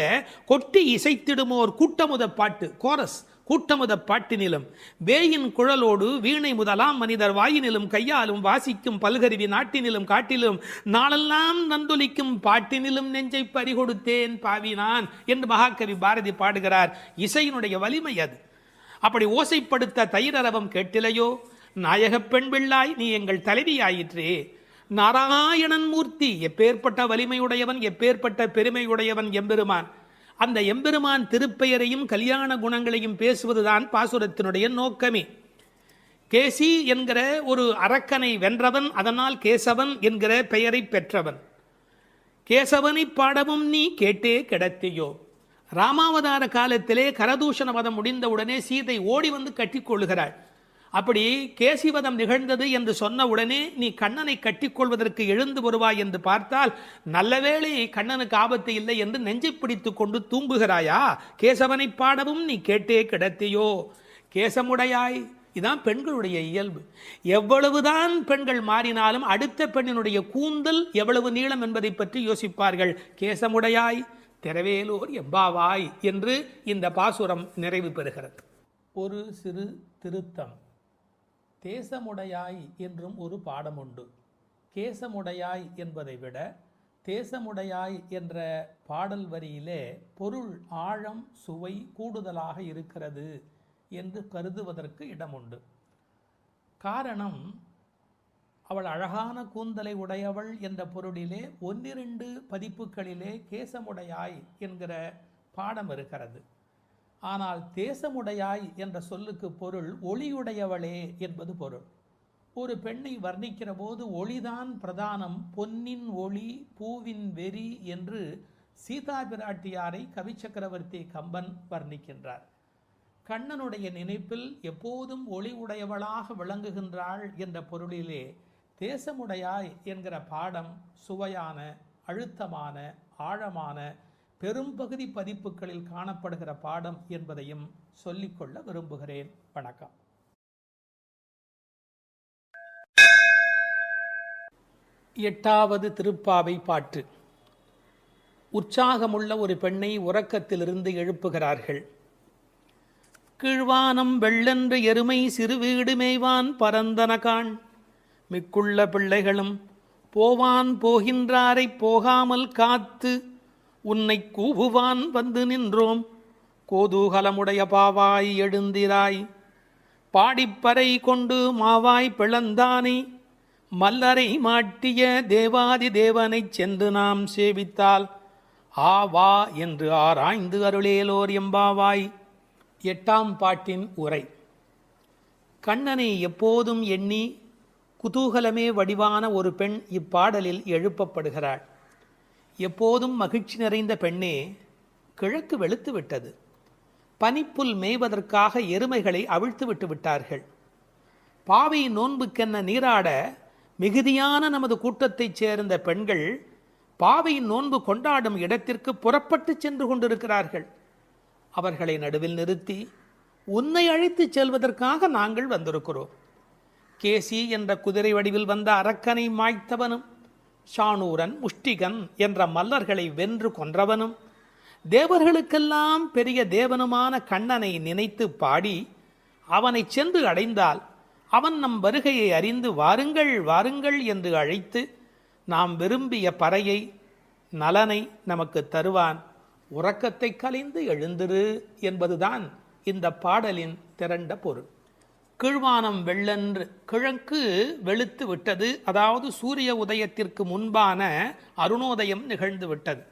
கொட்டி இசைத்திடுமோர் கூட்டமுத பாட்டு கோரஸ் கூட்டமுத பாட்டினிலும், வேயின் குழலோடு வீணை முதலாம் மனிதர் வாயினிலும் கையாலும் வாசிக்கும் பல்கருவி நாட்டினிலும் காட்டிலும், நாளெல்லாம் நந்தொலிக்கும் பாட்டினிலும் நெஞ்சை பறிகொடுத்தேன் பாவினான் என்று மகாகவி பாரதி பாடுகிறார். இசையினுடைய வலிமை அது. அப்படி ஓசைப்படுத்த தயிரரவம் கேட்டிலையோ. நாயகப் பெண் பிள்ளாய் நீ எங்கள் தலைவியாயிற்றே. நாராயணன் மூர்த்தி, எப்பேற்பட்ட வலிமையுடையவன், எப்பேற்பட்ட பெருமையுடையவன் எம்பெருமான். அந்த எம்பெருமான் திருப்பெயரையும் கல்யாண குணங்களையும் பேசுவதுதான் பாசுரத்தினுடைய நோக்கமே. கேசி என்கிற ஒரு அரக்கனை வென்றவன், அதனால் கேசவன் என்கிற பெயரை பெற்றவன். கேசவனை பாடவும் நீ கேட்டே கிடத்தியோ. ராமாவதார காலத்திலே கரதூஷண வதம் முடிந்தவுடனே சீதை ஓடி வந்து கட்டிக்கொள்கிறாள். அப்படி கேசிவதம் நிகழ்ந்தது என்று சொன்ன உடனே நீ கண்ணனை கட்டிக்கொள்வதற்கு எழுந்து வருவாய் என்று பார்த்தால், நல்லவேளை கண்ணனுக்கு ஆபத்து இல்லை என்று நெஞ்சை பிடித்து கொண்டு தூங்குகிறாயா? கேசவனை பாடவும் நீ கேட்டே கிடத்தியோ. கேசமுடையாய், இதான் பெண்களுடைய இயல்பு. எவ்வளவுதான் பெண்கள் மாறினாலும் அடுத்த பெண்ணினுடைய கூந்தல் எவ்வளவு நீளம் என்பதை பற்றி யோசிப்பார்கள். கேசமுடையாய் திரவேலோர் எம்பாவாய் என்று இந்த பாசுரம் நிறைவு பெறுகிறது. ஒரு சிறு திருத்தம். தேசமுடையாய் என்றும் ஒரு பாடம் உண்டு. கேசமுடையாய் என்பதை விட தேசமுடையாய் என்ற பாடல் வரியிலே பொருள் ஆழம் சுவை கூடுதலாக இருக்கிறது என்று கருதுவதற்கு இடமுண்டு. காரணம், அவள் அழகான கூந்தலை உடையவள் என்ற பொருளிலே 1-2 பதிப்புகளிலே கேசமுடையாய் என்கிற பாடம் இருக்கிறது. ஆனால் தேசமுடையாய் என்ற சொல்லுக்கு பொருள் ஒளியுடையவளே என்பது பொருள். ஒரு பெண்ணை வர்ணிக்கிற போது ஒளிதான் பிரதானம், பொன்னின் ஒளி பூவின் வெறி என்று சீதா பிராட்டியாரை கவிச்சக்கரவர்த்தி கம்பன் வர்ணிக்கின்றார். கண்ணனுடைய நினைப்பில் எப்போதும் ஒளி உடையவளாக விளங்குகின்றாள் என்ற பொருளிலே தேசமுடையாய் என்கிற பாடம் சுவையான, அழுத்தமான, ஆழமான, பெரும்பகுதி பதிப்புகளில் காணப்படுகிற பாடம் என்பதையும் சொல்லிக்கொள்ள விரும்புகிறேன். வணக்கம். எட்டாவது திருப்பாவை பாட்டு. உற்சாகமுள்ள ஒரு பெண்ணை உறக்கத்திலிருந்து எழுப்புகிறார்கள். கீழ்வானம் வெள்ளென்று எருமை சிறுவீடு மேய்வான் பரந்தனகான், மிக்குள்ள பிள்ளைகளும் போவான் போகின்றாரை போகாமல் காத்து உன்னை கூவுவான் வந்து நின்றோம். கோதூகலமுடைய பாவாய் எழுந்திராய், பாடிப்பறை கொண்டு மாவாய் பிளந்தானை, மல்லரை மாட்டிய தேவாதி தேவனைச் சென்று நாம் சேவித்தால் ஆவா என்று ஆராய்ந்து அருளேலோர் எம்பாவாய். 8ஆம் பாட்டின் உரை. கண்ணனை எப்போதும் எண்ணி குதூகலமே வடிவான ஒரு பெண் இப்பாடலில் எழுப்பப்படுகிறாள். எப்போதும் மகிழ்ச்சி நிறைந்த பெண்ணே, கிழக்கு வெளுத்து விட்டது. பனிப்புல் மேய்வதற்காக எருமைகளை அவிழ்த்து விட்டு விட்டார்கள். பாவை நோன்புக்கென்ன நீராட மிகுதியான நமது கூட்டத்தைச் சேர்ந்த பெண்கள் பாவையின் நோன்பு கொண்டாடும் இடத்திற்கு புறப்பட்டு சென்று கொண்டிருக்கிறார்கள். அவர்களை நடுவில் நிறுத்தி உன்னை அழைத்து செல்வதற்காக நாங்கள் வந்திருக்கிறோம். கேசி என்ற குதிரை வடிவில் வந்த அரக்கனை மாய்த்தவனும், ஷானூரன் முஷ்டிகன் என்ற மல்லர்களை வென்று கொன்றவனும், தேவர்களுக்கெல்லாம் பெரிய தேவனுமான கண்ணனை நினைத்து பாடி அவனை சென்று அடைந்தால் அவன் நம் வருகையை அறிந்து வாருங்கள் வாருங்கள் என்று அழைத்து நாம் விரும்பிய பறையை நலனை நமக்கு தருவான். உறக்கத்தை கலைந்து எழுந்திரு என்பதுதான் இந்த பாடலின் திரண்ட பொருள். கீழ்வானம் வெள்ளென்று, கிழக்கு வெளுத்து விட்டது, அதாவது சூரிய உதயத்திற்கு முன்பான அருணோதயம் நிகழ்ந்து விட்டது.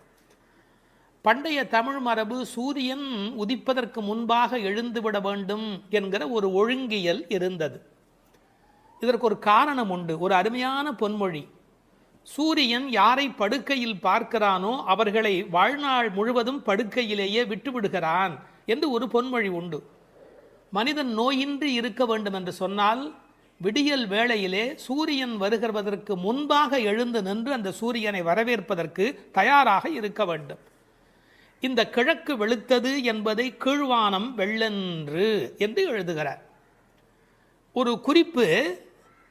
பண்டைய தமிழ் மரபு சூரியன் உதிப்பதற்கு முன்பாக எழுந்துவிட வேண்டும் என்கிற ஒரு ஒழுங்கியல் இருந்தது. இதற்கு ஒரு காரணம் உண்டு, ஒரு அருமையான பொன்மொழி. சூரியன் யாரை படுக்கையில் பார்க்கிறானோ அவர்களை வாழ்நாள் முழுவதும் படுக்கையிலேயே விட்டுவிடுகிறான் என்று ஒரு பொன்மொழி உண்டு. மனிதன் நோயின்றி இருக்க வேண்டும் என்று சொன்னால் விடியல் வேளையிலே சூரியன் வருகிறதற்கு முன்பாக எழுந்து நின்று அந்த சூரியனை வரவேற்பதற்கு தயாராக இருக்க வேண்டும். இந்த கிழக்கு வெளுத்தது என்பதை கீழ்வானம் வெள்ளென்று என்று எழுதுகிறார். ஒரு குறிப்பு,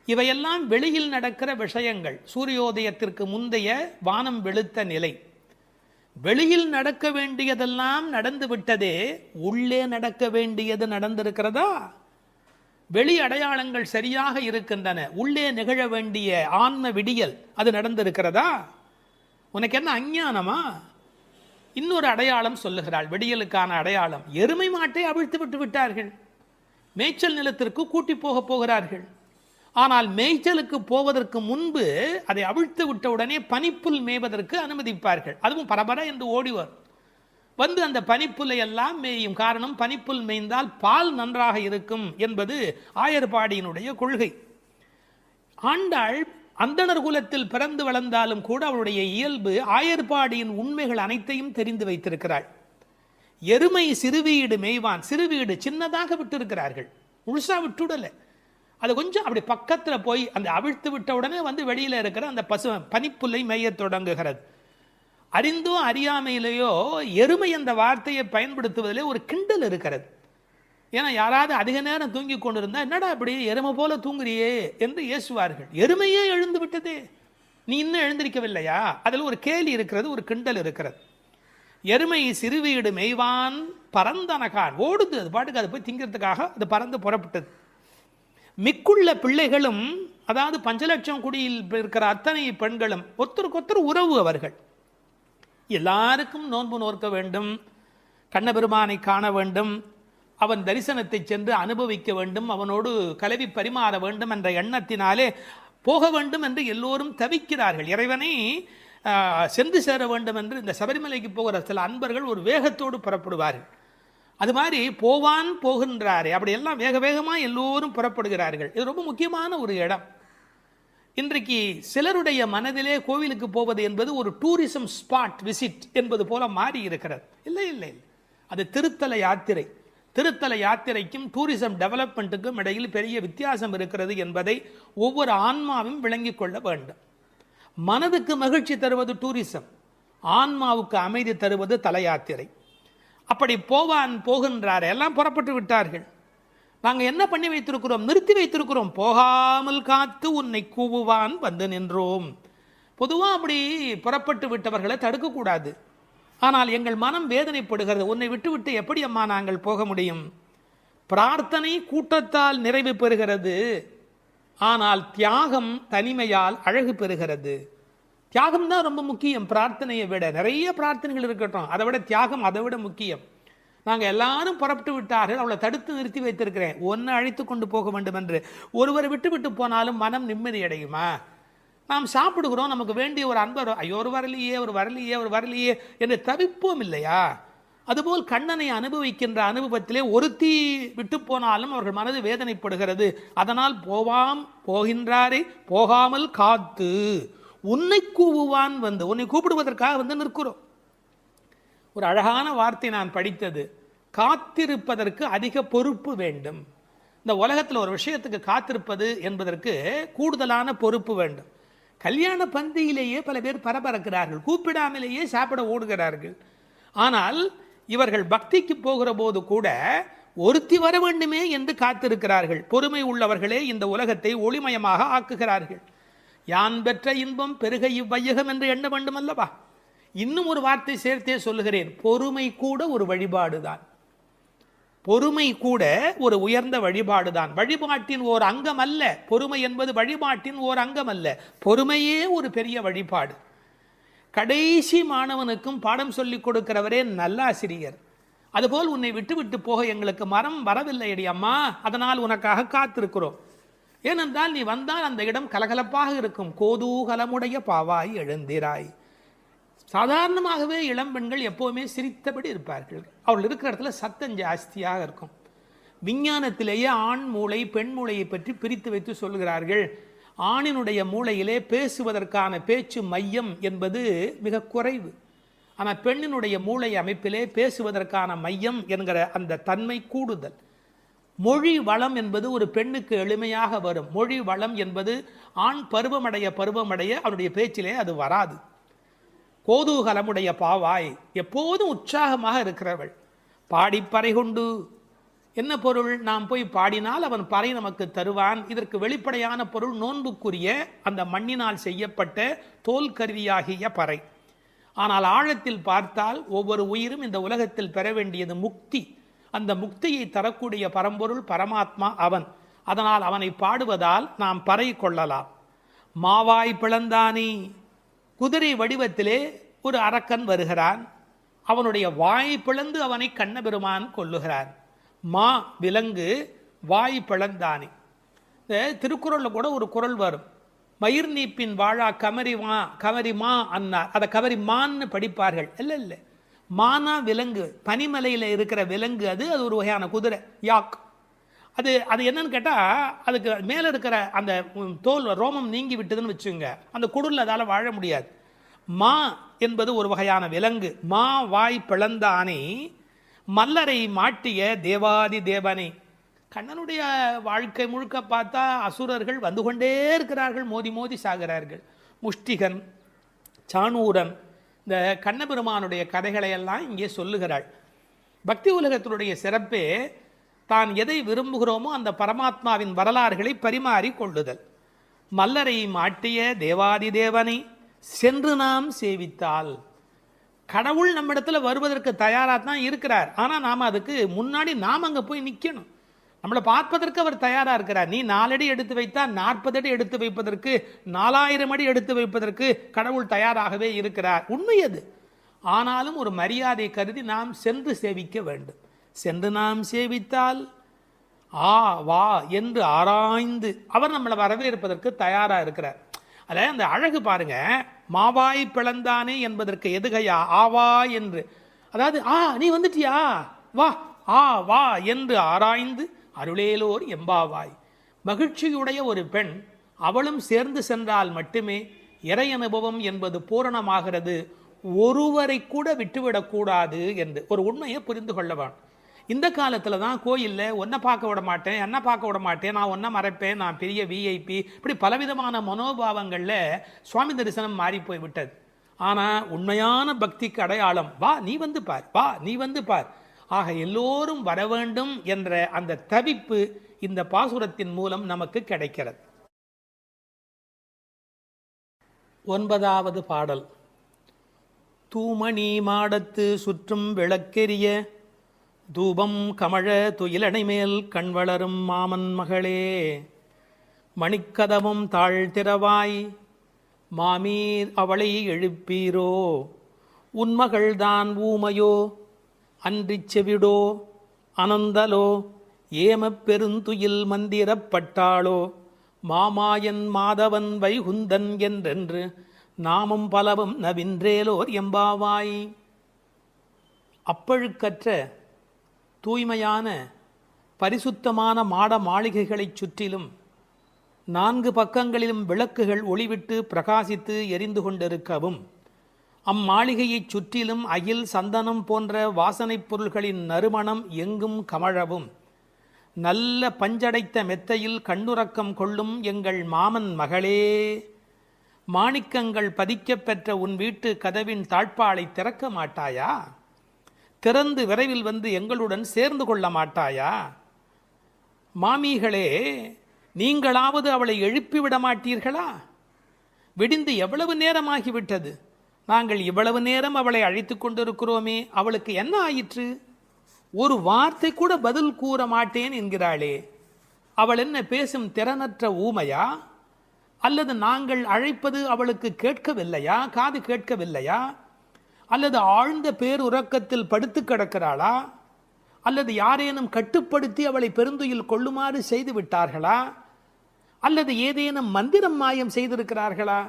இவையெல்லாம் வெளியில் நடக்கிற விஷயங்கள். சூரியோதயத்திற்கு முந்தைய வானம் வெளுத்த நிலை. வெளியில் நடக்க வேண்டியதெல்லாம் நடந்து விட்டதே, உள்ளே நடக்க வேண்டியது நடந்திருக்கிறதா? வெளி அடையாளங்கள் சரியாக இருக்கின்றன, உள்ளே நிகழ வேண்டிய ஆன்ம விடியல் அது நடந்திருக்கிறதா? உனக்கு என்ன அஞ்ஞானமா? இன்னொரு அடையாளம் சொல்லுகிறாள், விடியலுக்கான அடையாளம். எருமை மாட்டை அவிழ்த்து விட்டு விட்டார்கள், மேய்ச்சல் நிலத்திற்கு கூட்டி போக போகிறார்கள். ஆனால் மேய்ச்சலுக்கு போவதற்கு முன்பு அதை அவிழ்த்து விட்ட உடனே பனிப்புல் மேய்வதற்கு அனுமதிப்பார்கள். அதுவும் பரபர என்று ஓடிவர் வந்து அந்த பனிப்புல்லை எல்லாம் மேயும். காரணம், பனிப்புல் மேய்ந்தால் பால் நன்றாக இருக்கும் என்பது ஆயர்பாடியினுடைய கொள்கை. ஆண்டாள் அந்தணர் குலத்தில் பிறந்து வளர்ந்தாலும் கூட அவளுடைய இயல்பு ஆயர்பாடியின் உண்மைகள் அனைத்தையும் தெரிந்து வைத்திருக்கிறாள். எருமை சிறுவீடு மேய்வான், சிறுவீடு சின்னதாக விட்டிருக்கிறார்கள், முழுசா விட்டுடலை. அது கொஞ்சம் அப்படி பக்கத்தில் போய் அந்த அவிழ்த்து விட்ட உடனே வந்து வெளியில் இருக்கிற அந்த பனிப்புல்லை மேய தொடங்குகிறது. அறிந்தோ அறியாமையிலேயோ எருமை என்ற வார்த்தையை பயன்படுத்துவதிலே ஒரு கிண்டல் இருக்கிறது. ஏன்னா யாராவது அதிக நேரம் தூங்கி கொண்டிருந்தா என்னடா அப்படி எருமை போல தூங்குறியே என்று ஏசுவார்கள். எருமையே எழுந்து விட்டதே, நீ இன்னும் எழுந்திருக்கவில்லையா? அதில் ஒரு கேலி இருக்கிறது, ஒரு கிண்டல் இருக்கிறது. எருமை சிறுவீடு மேய்வான் பரந்தனகான், ஓடுது, அது பாட்டுக்கு அதை போய் திங்கிறதுக்காக அது பறந்து புறப்பட்டது. மிக்குள்ள பிள்ளைகளும், அதாவது 5 லட்சம் குடியில் இருக்கிற அத்தனை பெண்களும் ஒருத்தருக்கொத்தர் உறவு. அவர்கள் எல்லாருக்கும் நோன்பு நோக்க வேண்டும், கண்ணபெருமானை காண வேண்டும், அவன் தரிசனத்தை சென்று அனுபவிக்க வேண்டும், அவனோடு கலவி பரிமாற வேண்டும் என்ற எண்ணத்தினாலே போக வேண்டும் என்று எல்லோரும் தவிக்கிறார்கள். இறைவனை சென்று சேர வேண்டும் என்று இந்த சபரிமலைக்கு போகிற சில அன்பர்கள் ஒரு வேகத்தோடு புறப்படுவார்கள். அது மாதிரி போவான் போகின்றாரே, அப்படியெல்லாம் வேக வேகமாக எல்லோரும் புறப்படுகிறார்கள். இது ரொம்ப முக்கியமான ஒரு இடம். இன்றைக்கு சிலருடைய மனதிலே கோவிலுக்கு போவது என்பது ஒரு டூரிசம் ஸ்பாட் விசிட் என்பது போல மாறி இருக்கிறது. இல்லை இல்லை, அது திருத்தல யாத்திரை. திருத்தல யாத்திரைக்கும் டூரிசம் டெவலப்மெண்ட்டுக்கும் இடையில் பெரிய வித்தியாசம் இருக்கிறது என்பதை ஒவ்வொரு ஆன்மாவும் விளங்கிக் கொள்ள வேண்டும். மனதுக்கு மகிழ்ச்சி தருவது டூரிசம், ஆன்மாவுக்கு அமைதி தருவது தல யாத்திரை. அப்படி போவான் போகின்றார், எல்லாம் புறப்பட்டு விட்டார்கள். நாங்கள் என்ன பண்ணி வைத்திருக்கிறோம்? நிறுத்தி வைத்திருக்கிறோம். போகாமல் காத்து உன்னை கூவுவான் வந்து நின்றோம். பொதுவாக அப்படி புறப்பட்டு விட்டவர்களை தடுக்கக்கூடாது. ஆனால் எங்கள் மனம் வேதனைப்படுகிறது. உன்னை விட்டுவிட்டு எப்படி அம்மா நாங்கள் போக முடியும்? பிரார்த்தனை கூட்டத்தால் நிறைவு பெறுகிறது, ஆனால் தியாகம் தனிமையால் அழகு பெறுகிறது. தியாகம் தான் ரொம்ப முக்கியம். பிரார்த்தனையை விட நிறைய பிரார்த்தனைகள் இருக்கட்டும், அதை விட தியாகம் அதை விட முக்கியம். நாங்கள் எல்லாரும் புறப்பட்டு விட்டார்கள், அவளை தடுத்து நிறுத்தி வைத்திருக்கிறேன், ஒன்றை அழைத்து கொண்டு போக வேண்டும் என்று. ஒருவரை விட்டு விட்டு போனாலும் மனம் நிம்மதி அடையுமா? நாம் சாப்பிடுகிறோம், நமக்கு வேண்டிய ஒரு அன்பர், ஐயோ ஒரு வரலையே ஒரு வரலையே ஒரு வரலையே என்று தவிப்போம் இல்லையா? அதுபோல் கண்ணனை அனுபவிக்கின்ற அனுபவத்திலே ஒருத்தி விட்டு போனாலும் அவர்கள் மனது வேதனைப்படுகிறது. அதனால் போகின்றாரே போகாமல் காத்து உன்னை கூவுவான் வந்து, உன்னை கூப்பிடுவதற்காக வந்து நிற்கிறோம். ஒரு அழகான வார்த்தை நான் படித்தது, காத்திருப்பதற்கு அதிக பொறுப்பு வேண்டும். இந்த உலகத்தில் ஒரு விஷயத்துக்கு காத்திருப்பது என்பதற்கு கூடுதலான பொறுப்பு வேண்டும். கல்யாண பந்தியிலேயே பல பேர் பரபரக்கிறார்கள், கூப்பிடாமலேயே சாப்பிட ஓடுகிறார்கள். ஆனால் இவர்கள் பக்திக்கு போகிற போது கூட ஒருத்தி வர வேண்டுமே என்று காத்திருக்கிறார்கள். பொறுமை உள்ளவர்களே இந்த உலகத்தை ஒளிமயமாக ஆக்குகிறார்கள். யான் பெற்ற இன்பம் பெருக இவ்வையகம் என்று எண்ண வேண்டும் அல்லவா? இன்னும் ஒரு வார்த்தை சேர்த்தே சொல்லுகிறேன், பொறுமை கூட ஒரு வழிபாடுதான். பொறுமை கூட ஒரு உயர்ந்த வழிபாடுதான். வழிபாட்டின் ஓர் அங்கம் அல்ல பொறுமை என்பது, வழிபாட்டின் ஓர் அங்கம் அல்ல, பொறுமையே ஒரு பெரிய வழிபாடு. கடைசி மாணவனுக்கும் பாடம் சொல்லிக் கொடுக்கிறவரே நல்லாசிரியர். அதுபோல் உன்னை விட்டு விட்டு போக எங்களுக்கு மரம் வரவில்லையடி அம்மா, அதனால் உனக்காக காத்திருக்கிறோம். ஏனென்றால் நீ வந்தால் அந்த இடம் கலகலப்பாக இருக்கும். கோதூகலமுடைய பாவாய் எழுந்திராய். சாதாரணமாகவே இளம்பெண்கள் எப்போவுமே சிரித்தபடி இருப்பார்கள். அவர்கள் இருக்கிற இடத்துல சத்தம் ஜாஸ்தியாக இருக்கும். விஞ்ஞானத்திலேயே ஆண் மூளை பெண் மூளையை பற்றி பிரித்து வைத்து சொல்கிறார்கள். ஆணினுடைய மூளையிலே பேசுவதற்கான பேச்சு மையம் என்பது மிக குறைவு. ஆனால் பெண்ணினுடைய மூளை அமைப்பிலே பேசுவதற்கான மையம் என்கிற அந்த தன்மை கூடுதல். மொழி வளம் என்பது ஒரு பெண்ணுக்கு எளிமையாக வரும். மொழி வளம் என்பது ஆண் பருவமடைய அவனுடைய பேச்சிலே அது வராது. கோதூகலமுடைய பாவாய், எப்போதும் உற்சாகமாக இருக்கிறவள். பாடிப்பறை கொண்டு, என்ன பொருள்? நாம் போய் பாடினால் அவன் பறை நமக்கு தருவான். இதற்கு வெளிப்படையான பொருள் நோன்புக்குரிய அந்த மண்ணினால் செய்யப்பட்ட தோல் கருவியாகிய பறை. ஆனால் ஆழத்தில் பார்த்தால் ஒவ்வொரு உயிரும் இந்த உலகத்தில் பெற வேண்டியது முக்தி. அந்த முக்தியை தரக்கூடிய பரம்பொருள் பரமாத்மா அவன். அதனால் அவனை பாடுவதால் நாம் பறை கொள்ளலாம். மாவாய் பிளந்தானே, குதிரை வடிவத்திலே ஒரு அரக்கன் வருகிறான். அவனுடைய வாய் பிளந்து அவனை கண்ணபெருமான் கொல்லுகிறான். மா விலங்கு, வாய் பிளந்தானே. திருக்குறளில் கூட ஒரு குறள் வரும், மயிர் நீப்பின் வாழா கமரி மா அன்னார். அதை கவரி மான்னு படிப்பார்கள். இல்லை இல்லை, மானா விலங்கு, பனிமலையில் இருக்கிற விலங்கு. அது ஒரு வகையான குதிரை, யாக். அது என்னன்னு கேட்டால், அதுக்கு மேலே இருக்கிற அந்த தோல் ரோமம் நீங்கி விட்டதுன்னு வச்சுங்க, அந்த குடலில் அதால் வாழ முடியாது. மா என்பது ஒரு வகையான விலங்கு. மா வாய் பிளந்தானே மல்லரை மாட்டிய தேவாதி தேவனே. கண்ணனுடைய வாழ்க்கை முழுக்க பார்த்தா அசுரர்கள் வந்து கொண்டே இருக்கிறார்கள், மோதி மோதி சாகிறார்கள். முஷ்டிகன், சாணூரன், இந்த கண்ணபெருமானுடைய கதைகளை எல்லாம் இங்கே சொல்லுகிறாள். பக்தி உலகத்தினுடைய சிறப்பே தான் எதை விரும்புகிறோமோ அந்த பரமாத்மாவின் வரலாறுகளை பரிமாறி கொள்ளுதல். மல்லரை மாட்டிய தேவாதி தேவனை சென்று நாம் சேவித்தால், கடவுள் நம்மிடத்துல வருவதற்கு தயாராக தான் இருக்கிறார். ஆனால் நாம் அதுக்கு முன்னாடி நாம் அங்கே போய் நிற்கணும். நம்மளை பார்ப்பதற்கு அவர் தயாராக இருக்கிறார். நீ 4 அடி எடுத்து வைத்தால் 40 அடி எடுத்து வைப்பதற்கு, 4000 அடி எடுத்து வைப்பதற்கு கடவுள் தயாராகவே இருக்கிறார். உண்மை அது. ஆனாலும் ஒரு மரியாதை கருதி நாம் சென்று சேவிக்க வேண்டும். சென்று நாம் சேவித்தால் வா என்று ஆராய்ந்து அவர் நம்மளை வரவேற்பதற்கு தயாராக இருக்கிறார். அதில் அந்த அழகு பாருங்க, மாவாய் பிளந்தானே என்பதற்கு எதுகையா ஆவா என்று. அதாவது நீ வந்துட்டியா, வா வா என்று ஆராய்ந்து அருளேலோர் எம்பாவாய். மகிழ்ச்சியுடைய ஒரு பெண், அவளும் சேர்ந்து சென்றால் மட்டுமே இறை அனுபவம் என்பது பூரணமாகிறது. ஒருவரை கூட விட்டுவிடக்கூடாது என்று ஒரு உண்மையை புரிந்து கொள்ளவான். இந்த காலத்தில் தான் கோயிலில் ஒன்றை பார்க்க விட மாட்டேன், என்ன பார்க்க விட மாட்டேன், நான் ஒன்றை மறைப்பேன், நான் பெரிய விஐபி, இப்படி பலவிதமான மனோபாவங்களில் சுவாமி தரிசனம் மாறி போய் விட்டது. ஆனால் உண்மையான பக்திக்கு அடையாளம் வா நீ வந்து பார், வா நீ வந்து பார். ஆக எல்லோரும் வர வேண்டும் என்ற அந்த தவிப்பு இந்த பாசுரத்தின் மூலம் நமக்கு கிடைக்கிறது. 9வது பாடல். தூமணி மாடத்து சுற்றும் விளக்கெரிய தூபம் கமழ துயிலணை மேல் கண் வளரும் மாமன் மகளே, மணிக்கதவும் தாழ்த்திரவாய் மாமீர் அவளை எழுப்பீரோ, உன்மகள்தான் ஊமையோ அன்றிச் செவிடோ அனந்தலோ, ஏமப் பெருந்துயில் மந்திரப்பட்டாளோ, மாமாயன் மாதவன் வைகுந்தன் என்றென்று நாமும் பலவும் நவின்றேலோர் எம்பாவாய். அப்பழுக்கற்ற தூய்மையான பரிசுத்தமான மாட மாளிகைகளைச் சுற்றிலும் 4 பக்கங்களிலும் விளக்குகள் ஒளிவிட்டு பிரகாசித்து எரிந்து கொண்டிருக்கவும், அம்மாளிகையைச் சுற்றிலும் அகில் சந்தனம் போன்ற வாசனைப் பொருள்களின் நறுமணம் எங்கும் கமழவும், நல்ல பஞ்சடைத்த மெத்தையில் கண்ணுறக்கம் கொள்ளும் எங்கள் மாமன் மகளே, மாணிக்கங்கள் பதிக்கப் பெற்ற உன் வீட்டு கதவின் தாழ்பாளை திறக்க மாட்டாயா? திறந்து விரைவில் வந்து எங்களுடன் சேர்ந்து கொள்ள மாட்டாயா? மாமிகளே, நீங்களாவது அவளை எழுப்பிவிட மாட்டீர்களா? விடிந்து எவ்வளவு நேரமாகிவிட்டது, நாங்கள் இவ்வளவு நேரம் அவளை அழைத்து கொண்டிருக்கிறோமே, அவளுக்கு என்ன ஆயிற்று? ஒரு வார்த்தை கூட பதில் கூற மாட்டேன் என்கிறாளே, அவள் என்ன பேசும் திறனற்ற ஊமையா? அல்லது நாங்கள் அழைப்பது அவளுக்கு கேட்கவில்லையா, காது கேட்கவில்லையா? அல்லது ஆழ்ந்த பேருறக்கத்தில் படுத்து கிடக்கிறாளா? அல்லது யாரேனும் கட்டுப்படுத்தி அவளை பெருந்துயில் கொள்ளுமாறு செய்து விட்டார்களா? அல்லது ஏதேனும் மந்திரம் மாயம் செய்திருக்கிறார்களா?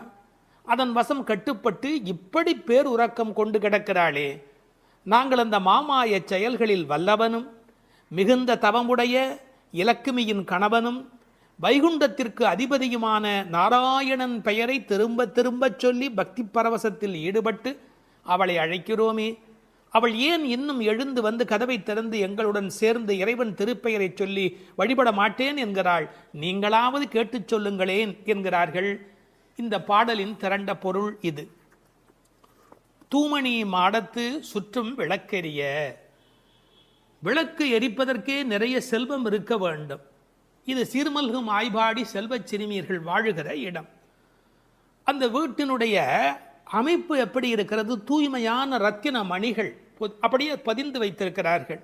அதன் வசம் கட்டுப்பட்டு இப்படி பேருறக்கம் கொண்டு கிடக்கிறாளே, நாங்கள் அந்த மாமாய செயல்களில் வல்லவனும் மிகுந்த தவமுடைய இலக்குமியின் கணவனும் வைகுண்டத்திற்கு அதிபதியுமான நாராயணன் பெயரை திரும்ப திரும்பச் சொல்லி பக்தி பரவசத்தில் ஈடுபட்டு அவளை அழைக்கிறோமே, அவள் ஏன் இன்னும் எழுந்து வந்து கதவை திறந்து எங்களுடன் சேர்ந்து இறைவன் திருப்பெயரை சொல்லி வழிபட மாட்டேன் என்கிறாள்? நீங்களாவது கேட்டுச் சொல்லுங்களேன் என்கிறார்கள். இந்த பாடலின் திரண்ட பொருள் இது. தூமணி மாடத்து சுற்றும் விளக்கெரிய. விளக்கு எரிப்பதற்கே நிறைய செல்வம் இருக்க வேண்டும். இது சீர்மல்கும் ஆய்பாடி செல்வச் சிறுமியர்கள் வாழுகிற இடம். அந்த வீட்டினுடைய அமைப்பு எப்படி இருக்கிறது? தூய்மையான ரத்தின மணிகள் அப்படியே பதிந்து வைத்திருக்கிறார்கள்.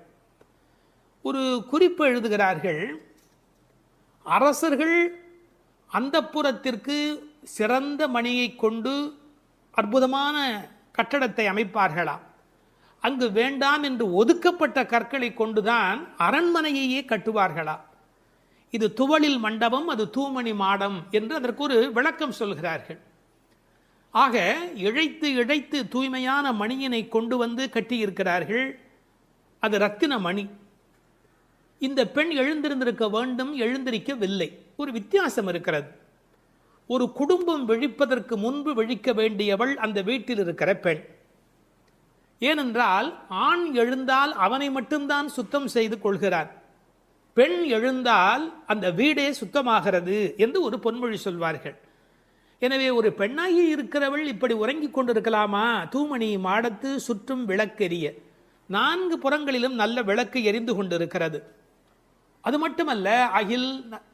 ஒரு குறிப்பு எழுதுகிறார்கள், அரசர்கள் அந்தப்புறத்திற்கு சிறந்த மணியை கொண்டு அற்புதமான கட்டடத்தை அமைப்பார்களாம். அங்கு வேண்டாம் என்று ஒதுக்கப்பட்ட கற்களை கொண்டுதான் அரண்மனையையே கட்டுவார்களாம். இது துவளில் மண்டபம், அது தூமணி மாடம் என்று அதற்கு ஒரு விளக்கம் சொல்கிறார்கள். ஆக இழைத்து இழைத்து தூய்மையான மணியினை கொண்டு வந்து கட்டியிருக்கிறார்கள். அது ரத்தின மணி. இந்த பெண் எழுந்திருந்திருக்க வேண்டும், எழுந்திருக்கவில்லை. ஒரு வித்தியாசம் இருக்கிறது. ஒரு குடும்பம் விழிப்பதற்கு முன்பு விழிக்க வேண்டியவள் அந்த வீட்டில் இருக்கிற பெண். ஏனென்றால் ஆண் எழுந்தால் அவனை மட்டும்தான் சுத்தம் செய்து கொள்கிறார். பெண் எழுந்தால் அந்த வீடே சுத்தமாகிறது என்று ஒரு பொன்மொழி சொல்வார்கள். எனவே ஒரு பெண்ணாகி இருக்கிறவள் இப்படி உறங்கிக் கொண்டிருக்கலாமா? தூமணி மாடத்து சுற்றும் விளக்கெரிய. 4 புறங்களிலும் நல்ல விளக்கு எரிந்து கொண்டிருக்கிறது. அது மட்டுமல்ல, அகில்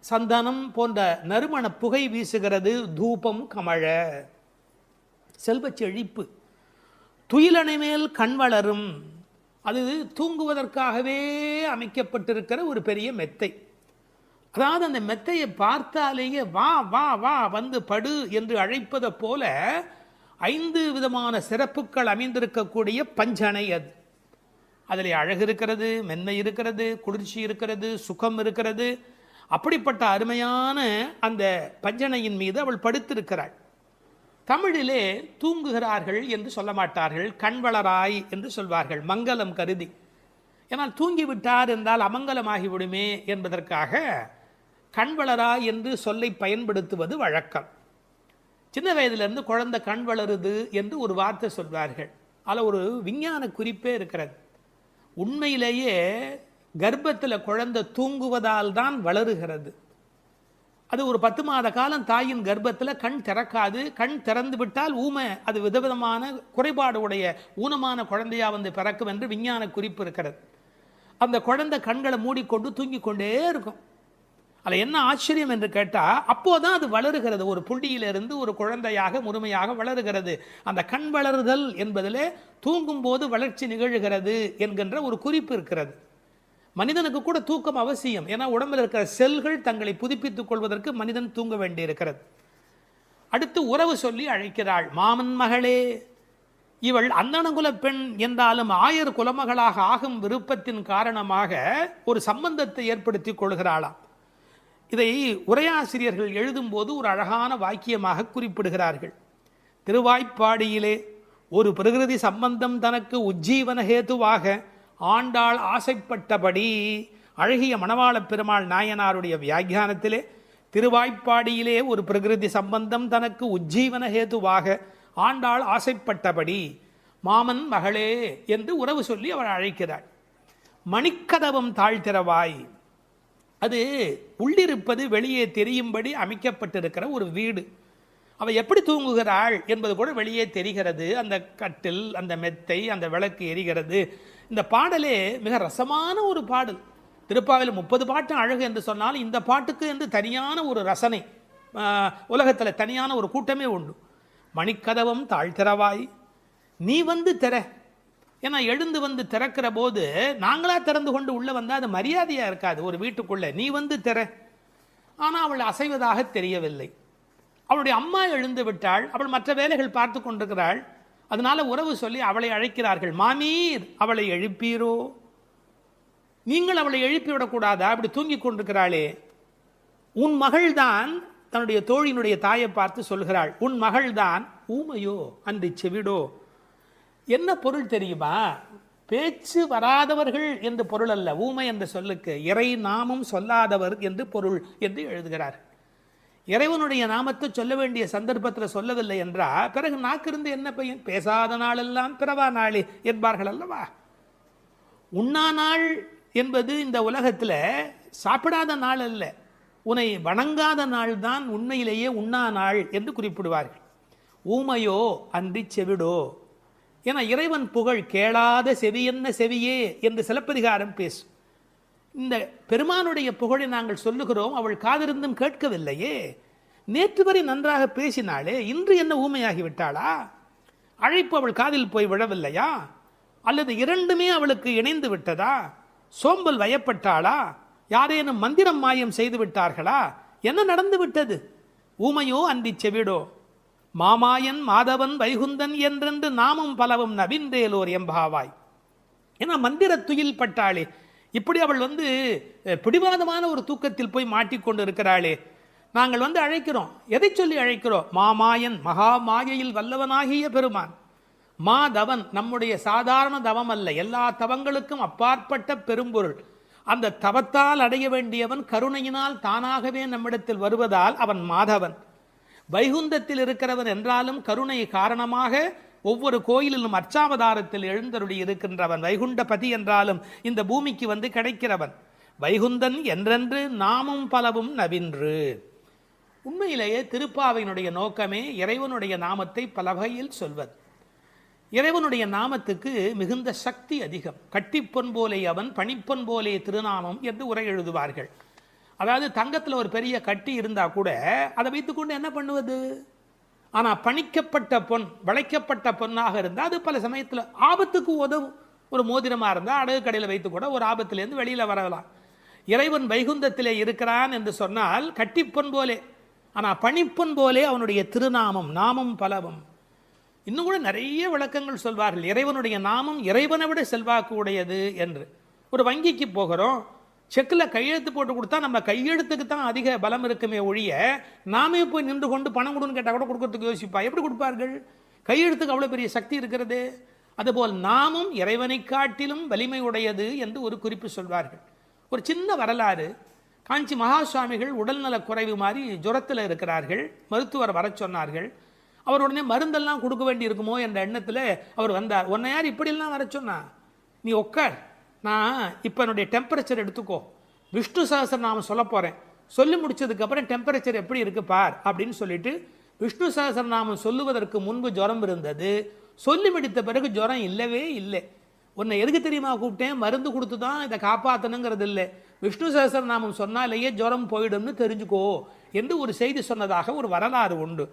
சந்தனம் போன்ற நறுமண புகை வீசுகிறது. தூபம் கமழ, செல்வச் செழிப்பு. துயிலணை மேல் கண் வளரும். அது தூங்குவதற்காகவே அமைக்கப்பட்டிருக்கிற ஒரு பெரிய மெத்தை. அதாவது அந்த மெத்தையை பார்த்தாலேயே வா வா வா வந்து படு என்று அழைப்பதை போல 5 விதமான சிறப்புகள் அமைந்திருக்கக்கூடிய பஞ்சனை அது. அதில் அழகு இருக்கிறது, மென்மை இருக்கிறது, குளிர்ச்சி இருக்கிறது, சுகம் இருக்கிறது. அப்படிப்பட்ட அருமையான அந்த பஞ்சனையின் மீது அவள் படுத்திருக்கிறாள். தமிழிலே தூங்குகிறார்கள் என்று சொல்ல மாட்டார்கள், கண்வளராய் என்று சொல்வார்கள், மங்களம் கருதி. ஏன்னால் தூங்கிவிட்டார் என்றால் அமங்கலமாகிவிடுமே என்பதற்காக கண்வளராய் என்று சொல்லை பயன்படுத்துவது வழக்கம். சின்ன வயதிலிருந்து குழந்தை கண் வளருது என்று ஒரு வார்த்தை சொல்வார்கள். அதில் ஒரு விஞ்ஞான குறிப்பே இருக்கிறது. உண்மையிலேயே கர்ப்பத்தில் குழந்தை தூங்குவதால் தான் வளருகிறது. அது ஒரு 10 மாத காலம் தாயின் கர்ப்பத்தில் கண் திறக்காது. கண் திறந்து விட்டால் ஊமை, அது விதவிதமான குறைபாடு உடைய ஊனமான குழந்தையா வந்து பிறக்கும் என்று விஞ்ஞான குறிப்பு இருக்கிறது. அந்த குழந்தை கண்களை மூடிக்கொண்டு தூங்கிக் கொண்டே இருக்கும். அதில் என்ன ஆச்சரியம் என்று கேட்டால் அப்போதான் அது வளருகிறது. ஒரு புள்ளியிலிருந்து ஒரு குழந்தையாக முழுமையாக வளருகிறது. அந்த கண் வளருதல் என்பதிலே தூங்கும்போது வளர்ச்சி நிகழ்கிறது என்கின்ற ஒரு குறிப்பு இருக்கிறது. மனிதனுக்கு கூட தூக்கம் அவசியம். ஏன்னா உடம்பில் இருக்கிற செல்கள் தங்களை புதுப்பித்துக் கொள்வதற்கு மனிதன் தூங்க வேண்டி இருக்கிறது. அடுத்து உறவு சொல்லி அழைக்கிறாள். மாமன் மகளே. இவள் அந்தணகுல பெண் என்றாலும் ஆயர் குலமகளாக ஆகும் விருப்பத்தின் காரணமாக ஒரு சம்பந்தத்தை ஏற்படுத்தி கொள்கிறாளாம். இதை உரையாசிரியர்கள் எழுதும்போது ஒரு அழகான வாக்கியமாக குறிப்பிடுகிறார்கள். திருவாய்ப்பாடியிலே ஒரு பிரகிருதி சம்பந்தம் தனக்கு உஜ்ஜீவன ஹேதுவாக ஆண்டாள் ஆசைப்பட்டபடி, அழகிய மணவாள பெருமாள் நாயனாருடைய வியாக்கியானத்திலே திருவாய்ப்பாடியிலே ஒரு பிரகிருதி சம்பந்தம் தனக்கு உஜ்ஜீவன ஹேதுவாக ஆண்டாள் ஆசைப்பட்டபடி மாமன் மகளே என்று உறவு சொல்லி அவள் அழைக்கிறாள். மணிக்கதவம் தாழ்த்திரவாய். அது உள்ளிருப்பது வெளியே தெரியும்படி அமைக்கப்பட்டிருக்கிற ஒரு வீடு. அவள் எப்படி தூங்குகிறாள் என்பது கூட வெளியே தெரிகிறது. அந்த கட்டில், அந்த மெத்தை, அந்த விளக்கு எரிகிறது. இந்த பாடலே மிக ரசமான ஒரு பாடல். திருப்பாவையில் 30 பாட்டு அழகு என்று சொன்னால் இந்த பாட்டுக்கு என்று தனியான ஒரு ரசனை உலகத்தில் தனியான ஒரு கூட்டமே உண்டு. மணிக்கதவம் தாழ்த்திரவாய், நீ வந்து திற. ஏன்னா எழுந்து வந்து திறக்கிற போது நாங்களா திறந்து கொண்டு உள்ள வந்தால் அது மரியாதையாக இருக்காது ஒரு வீட்டுக்குள்ளே. நீ வந்து திற. ஆனால் அவள் அசைவதாக தெரியவில்லை. அவளுடைய அம்மா எழுந்து விட்டாள். அவள் மற்ற வேலைகள் பார்த்து கொண்டிருக்கிறாள். அதனால உறவு சொல்லி அவளை அழைக்கிறார்கள். மாமீர், அவளை எழுப்பீரோ? நீங்கள் அவளை எழுப்பிவிடக்கூடாதா? அப்படி தூங்கி கொண்டிருக்கிறாளே. உன் மகள்தான் தன்னுடைய தோழியினுடைய தாயை பார்த்து சொல்கிறாள், உன் மகள்தான் ஊமையோ அன்றி செவிடோ. என்ன பொருள் தெரியுமா? பேச்சு வராதவர்கள் என்று பொருள் அல்ல. ஊமை என்ற சொல்லுக்கு இறை நாமம் சொல்லாதவர் என்று பொருள் என்று எழுதுகிறார். இறைவனுடைய நாமத்தை சொல்ல வேண்டிய சந்தர்ப்பத்தில் சொல்லவில்லை என்றால் பிறகு நாக்கிருந்து என்ன பையன்? பேசாத நாளெல்லாம் பிறவா நாளே என்பார்கள் அல்லவா? உண்ணா நாள் என்பது இந்த உலகத்தில் சாப்பிடாத நாள் அல்ல, உன்னை வணங்காத நாள் தான் உண்மையிலேயே உண்ணா நாள் என்று குறிப்பிடுவார்கள். ஊமையோ அன்றி செவிடோ. என இறைவன் புகழ் கேளாத செவி என்ன செவியே என்று சிலப்பதிகாரம் பேசும். இந்த பெருமானுடைய புகழை நாங்கள் சொல்லுகிறோம், அவள் காதிருந்தும் கேட்கவில்லையே. நேற்று வரை நன்றாக பேசினாளே, இன்று என்ன ஊமையாகி விட்டாளா? அழைப்பு அவள் காதில் போய் விழவில்லையா? அல்லது இரண்டுமே அவளுக்கு இணைந்து விட்டதா? சோம்பல் வயப்பட்டாளா? யாரேனும் மந்திரம் மாயம் செய்து விட்டார்களா? என்ன நடந்து விட்டது? ஊமையோ அன்றி செவிடோ. மாமாயன் மாதவன் வைகுந்தன் என்றென்று நாமும் பலவும் நவின்றேலோர் எம்பாவாய். ஏன்னா மந்திர துயில் பட்டாளே. இப்படி அவள் பிடிவாதமான ஒரு தூக்கத்தில் போய் மாட்டிக்கொண்டு இருக்கிறாளே. நாங்கள் அழைக்கிறோம். எதை சொல்லி அழைக்கிறோம்? மாமாயன், மகா மாயையில் வல்லவனாகிய பெருமான். மாதவன், நம்முடைய சாதாரண தவம் அல்ல, எல்லா தவங்களுக்கும் அப்பாற்பட்ட பெரும்பொருள். அந்த தவத்தால் அடைய வேண்டியவன் கருணையினால் தானாகவே நம்மிடத்தில் வருவதால் அவன் மாதவன். வைகுந்தத்தில் இருக்கிறவன் என்றாலும் கருணை காரணமாக ஒவ்வொரு கோயிலிலும் அர்ச்சாவதாரத்தில் எழுந்தருளி இருக்கின்றவன். வைகுண்டபதி என்றாலும் இந்த பூமிக்கு கிடைக்கிறவன். வைகுந்தன் என்றென்று நாமும் பலவும் நவின்று. உண்மையிலேயே திருப்பாவையினுடைய நோக்கமே இறைவனுடைய நாமத்தை பல வகையில் சொல்வது. இறைவனுடைய நாமத்துக்கு மிகுந்த சக்தி அதிகம். கட்டிப்பொன் போலே அவன், பணிப்பொன் போலே திருநாமம் என்று உரை எழுதுவார்கள். அதாவது தங்கத்தில் ஒரு பெரிய கட்டி இருந்தால் கூட அதை வைத்துக்கொண்டு என்ன பண்ணுவது? ஆனால் பணிக்கப்பட்ட பொன், வளைக்கப்பட்ட பொன்னாக இருந்தால் அது பல சமயத்தில் ஆபத்துக்கு உதவும். ஒரு மோதிரமாக இருந்தால் அடகு கடையில் வைத்து கூட ஒரு ஆபத்திலேருந்து வெளியில் வரலாம். இறைவன் வைகுந்தத்திலே இருக்கிறான் என்று சொன்னால் கட்டிப்பொன் போலே, ஆனால் பணிப்பொன் போலே அவனுடைய திருநாமம், நாமம் பலவும். இன்னும் கூட நிறைய விளக்கங்கள் சொல்வார்கள். இறைவனுடைய நாமம் இறைவனை விட செல்வாக்கு உடையது என்று. ஒரு வங்கிக்கு போகிறோம், செக்கில் கையெழுத்து போட்டு கொடுத்தா நம்ம கையெழுத்துக்கு தான் அதிக பலம் இருக்குமே ஒழிய நாமே போய் நின்று கொண்டு பணம் கொடுன்னு கேட்டால் கூட கொடுக்கறதுக்கு யோசிப்பா. எப்படி கொடுப்பார்கள்? கையெழுத்துக்கு அவ்வளோ பெரிய சக்தி இருக்கிறது. அதுபோல் நாமும் இறைவனை காட்டிலும் வலிமை உடையது என்று ஒரு குறிப்பு சொல்வார்கள். ஒரு சின்ன வரலாறு. காஞ்சி மகா சுவாமிகள் உடல்நலக் குறைவு மாதிரி ஜுரத்தில் இருக்கிறார்கள். மருத்துவர் வர சொன்னார்கள். அவர் உடனே மருந்தெல்லாம் கொடுக்க வேண்டி இருக்குமோ என்ற எண்ணத்தில் அவர் வந்தார். உன்னை யார் இப்படியெல்லாம் வர சொன்னா? நீ உட்கார், நான் இப்போ என்னுடைய டெம்பரேச்சர் எடுத்துக்கோ, விஷ்ணு சஹஸ்ரநாமம் சொல்ல போகிறேன், சொல்லி முடிச்சதுக்கப்புறம் டெம்பரேச்சர் எப்படி இருக்கு பார் அப்படின்னு சொல்லிட்டு விஷ்ணு சஹஸ்ரநாமம் சொல்லுவதற்கு முன்பு ஜுரம் இருந்தது. சொல்லி முடித்த பிறகு ஜுரம் இல்லவே இல்லை. உன்னை எதுக்கு தெரியுமா கூப்பிட்டேன், மருந்து கொடுத்து தான் இதை காப்பாற்றணுங்கிறது இல்லை, விஷ்ணு சஹஸ்ரநாமம் சொன்னாலேயே ஜுரம் போயிடும்னு தெரிஞ்சுக்கோ என்று ஒரு செய்தி சொன்னதாக ஒரு வரலாறு உண்டு.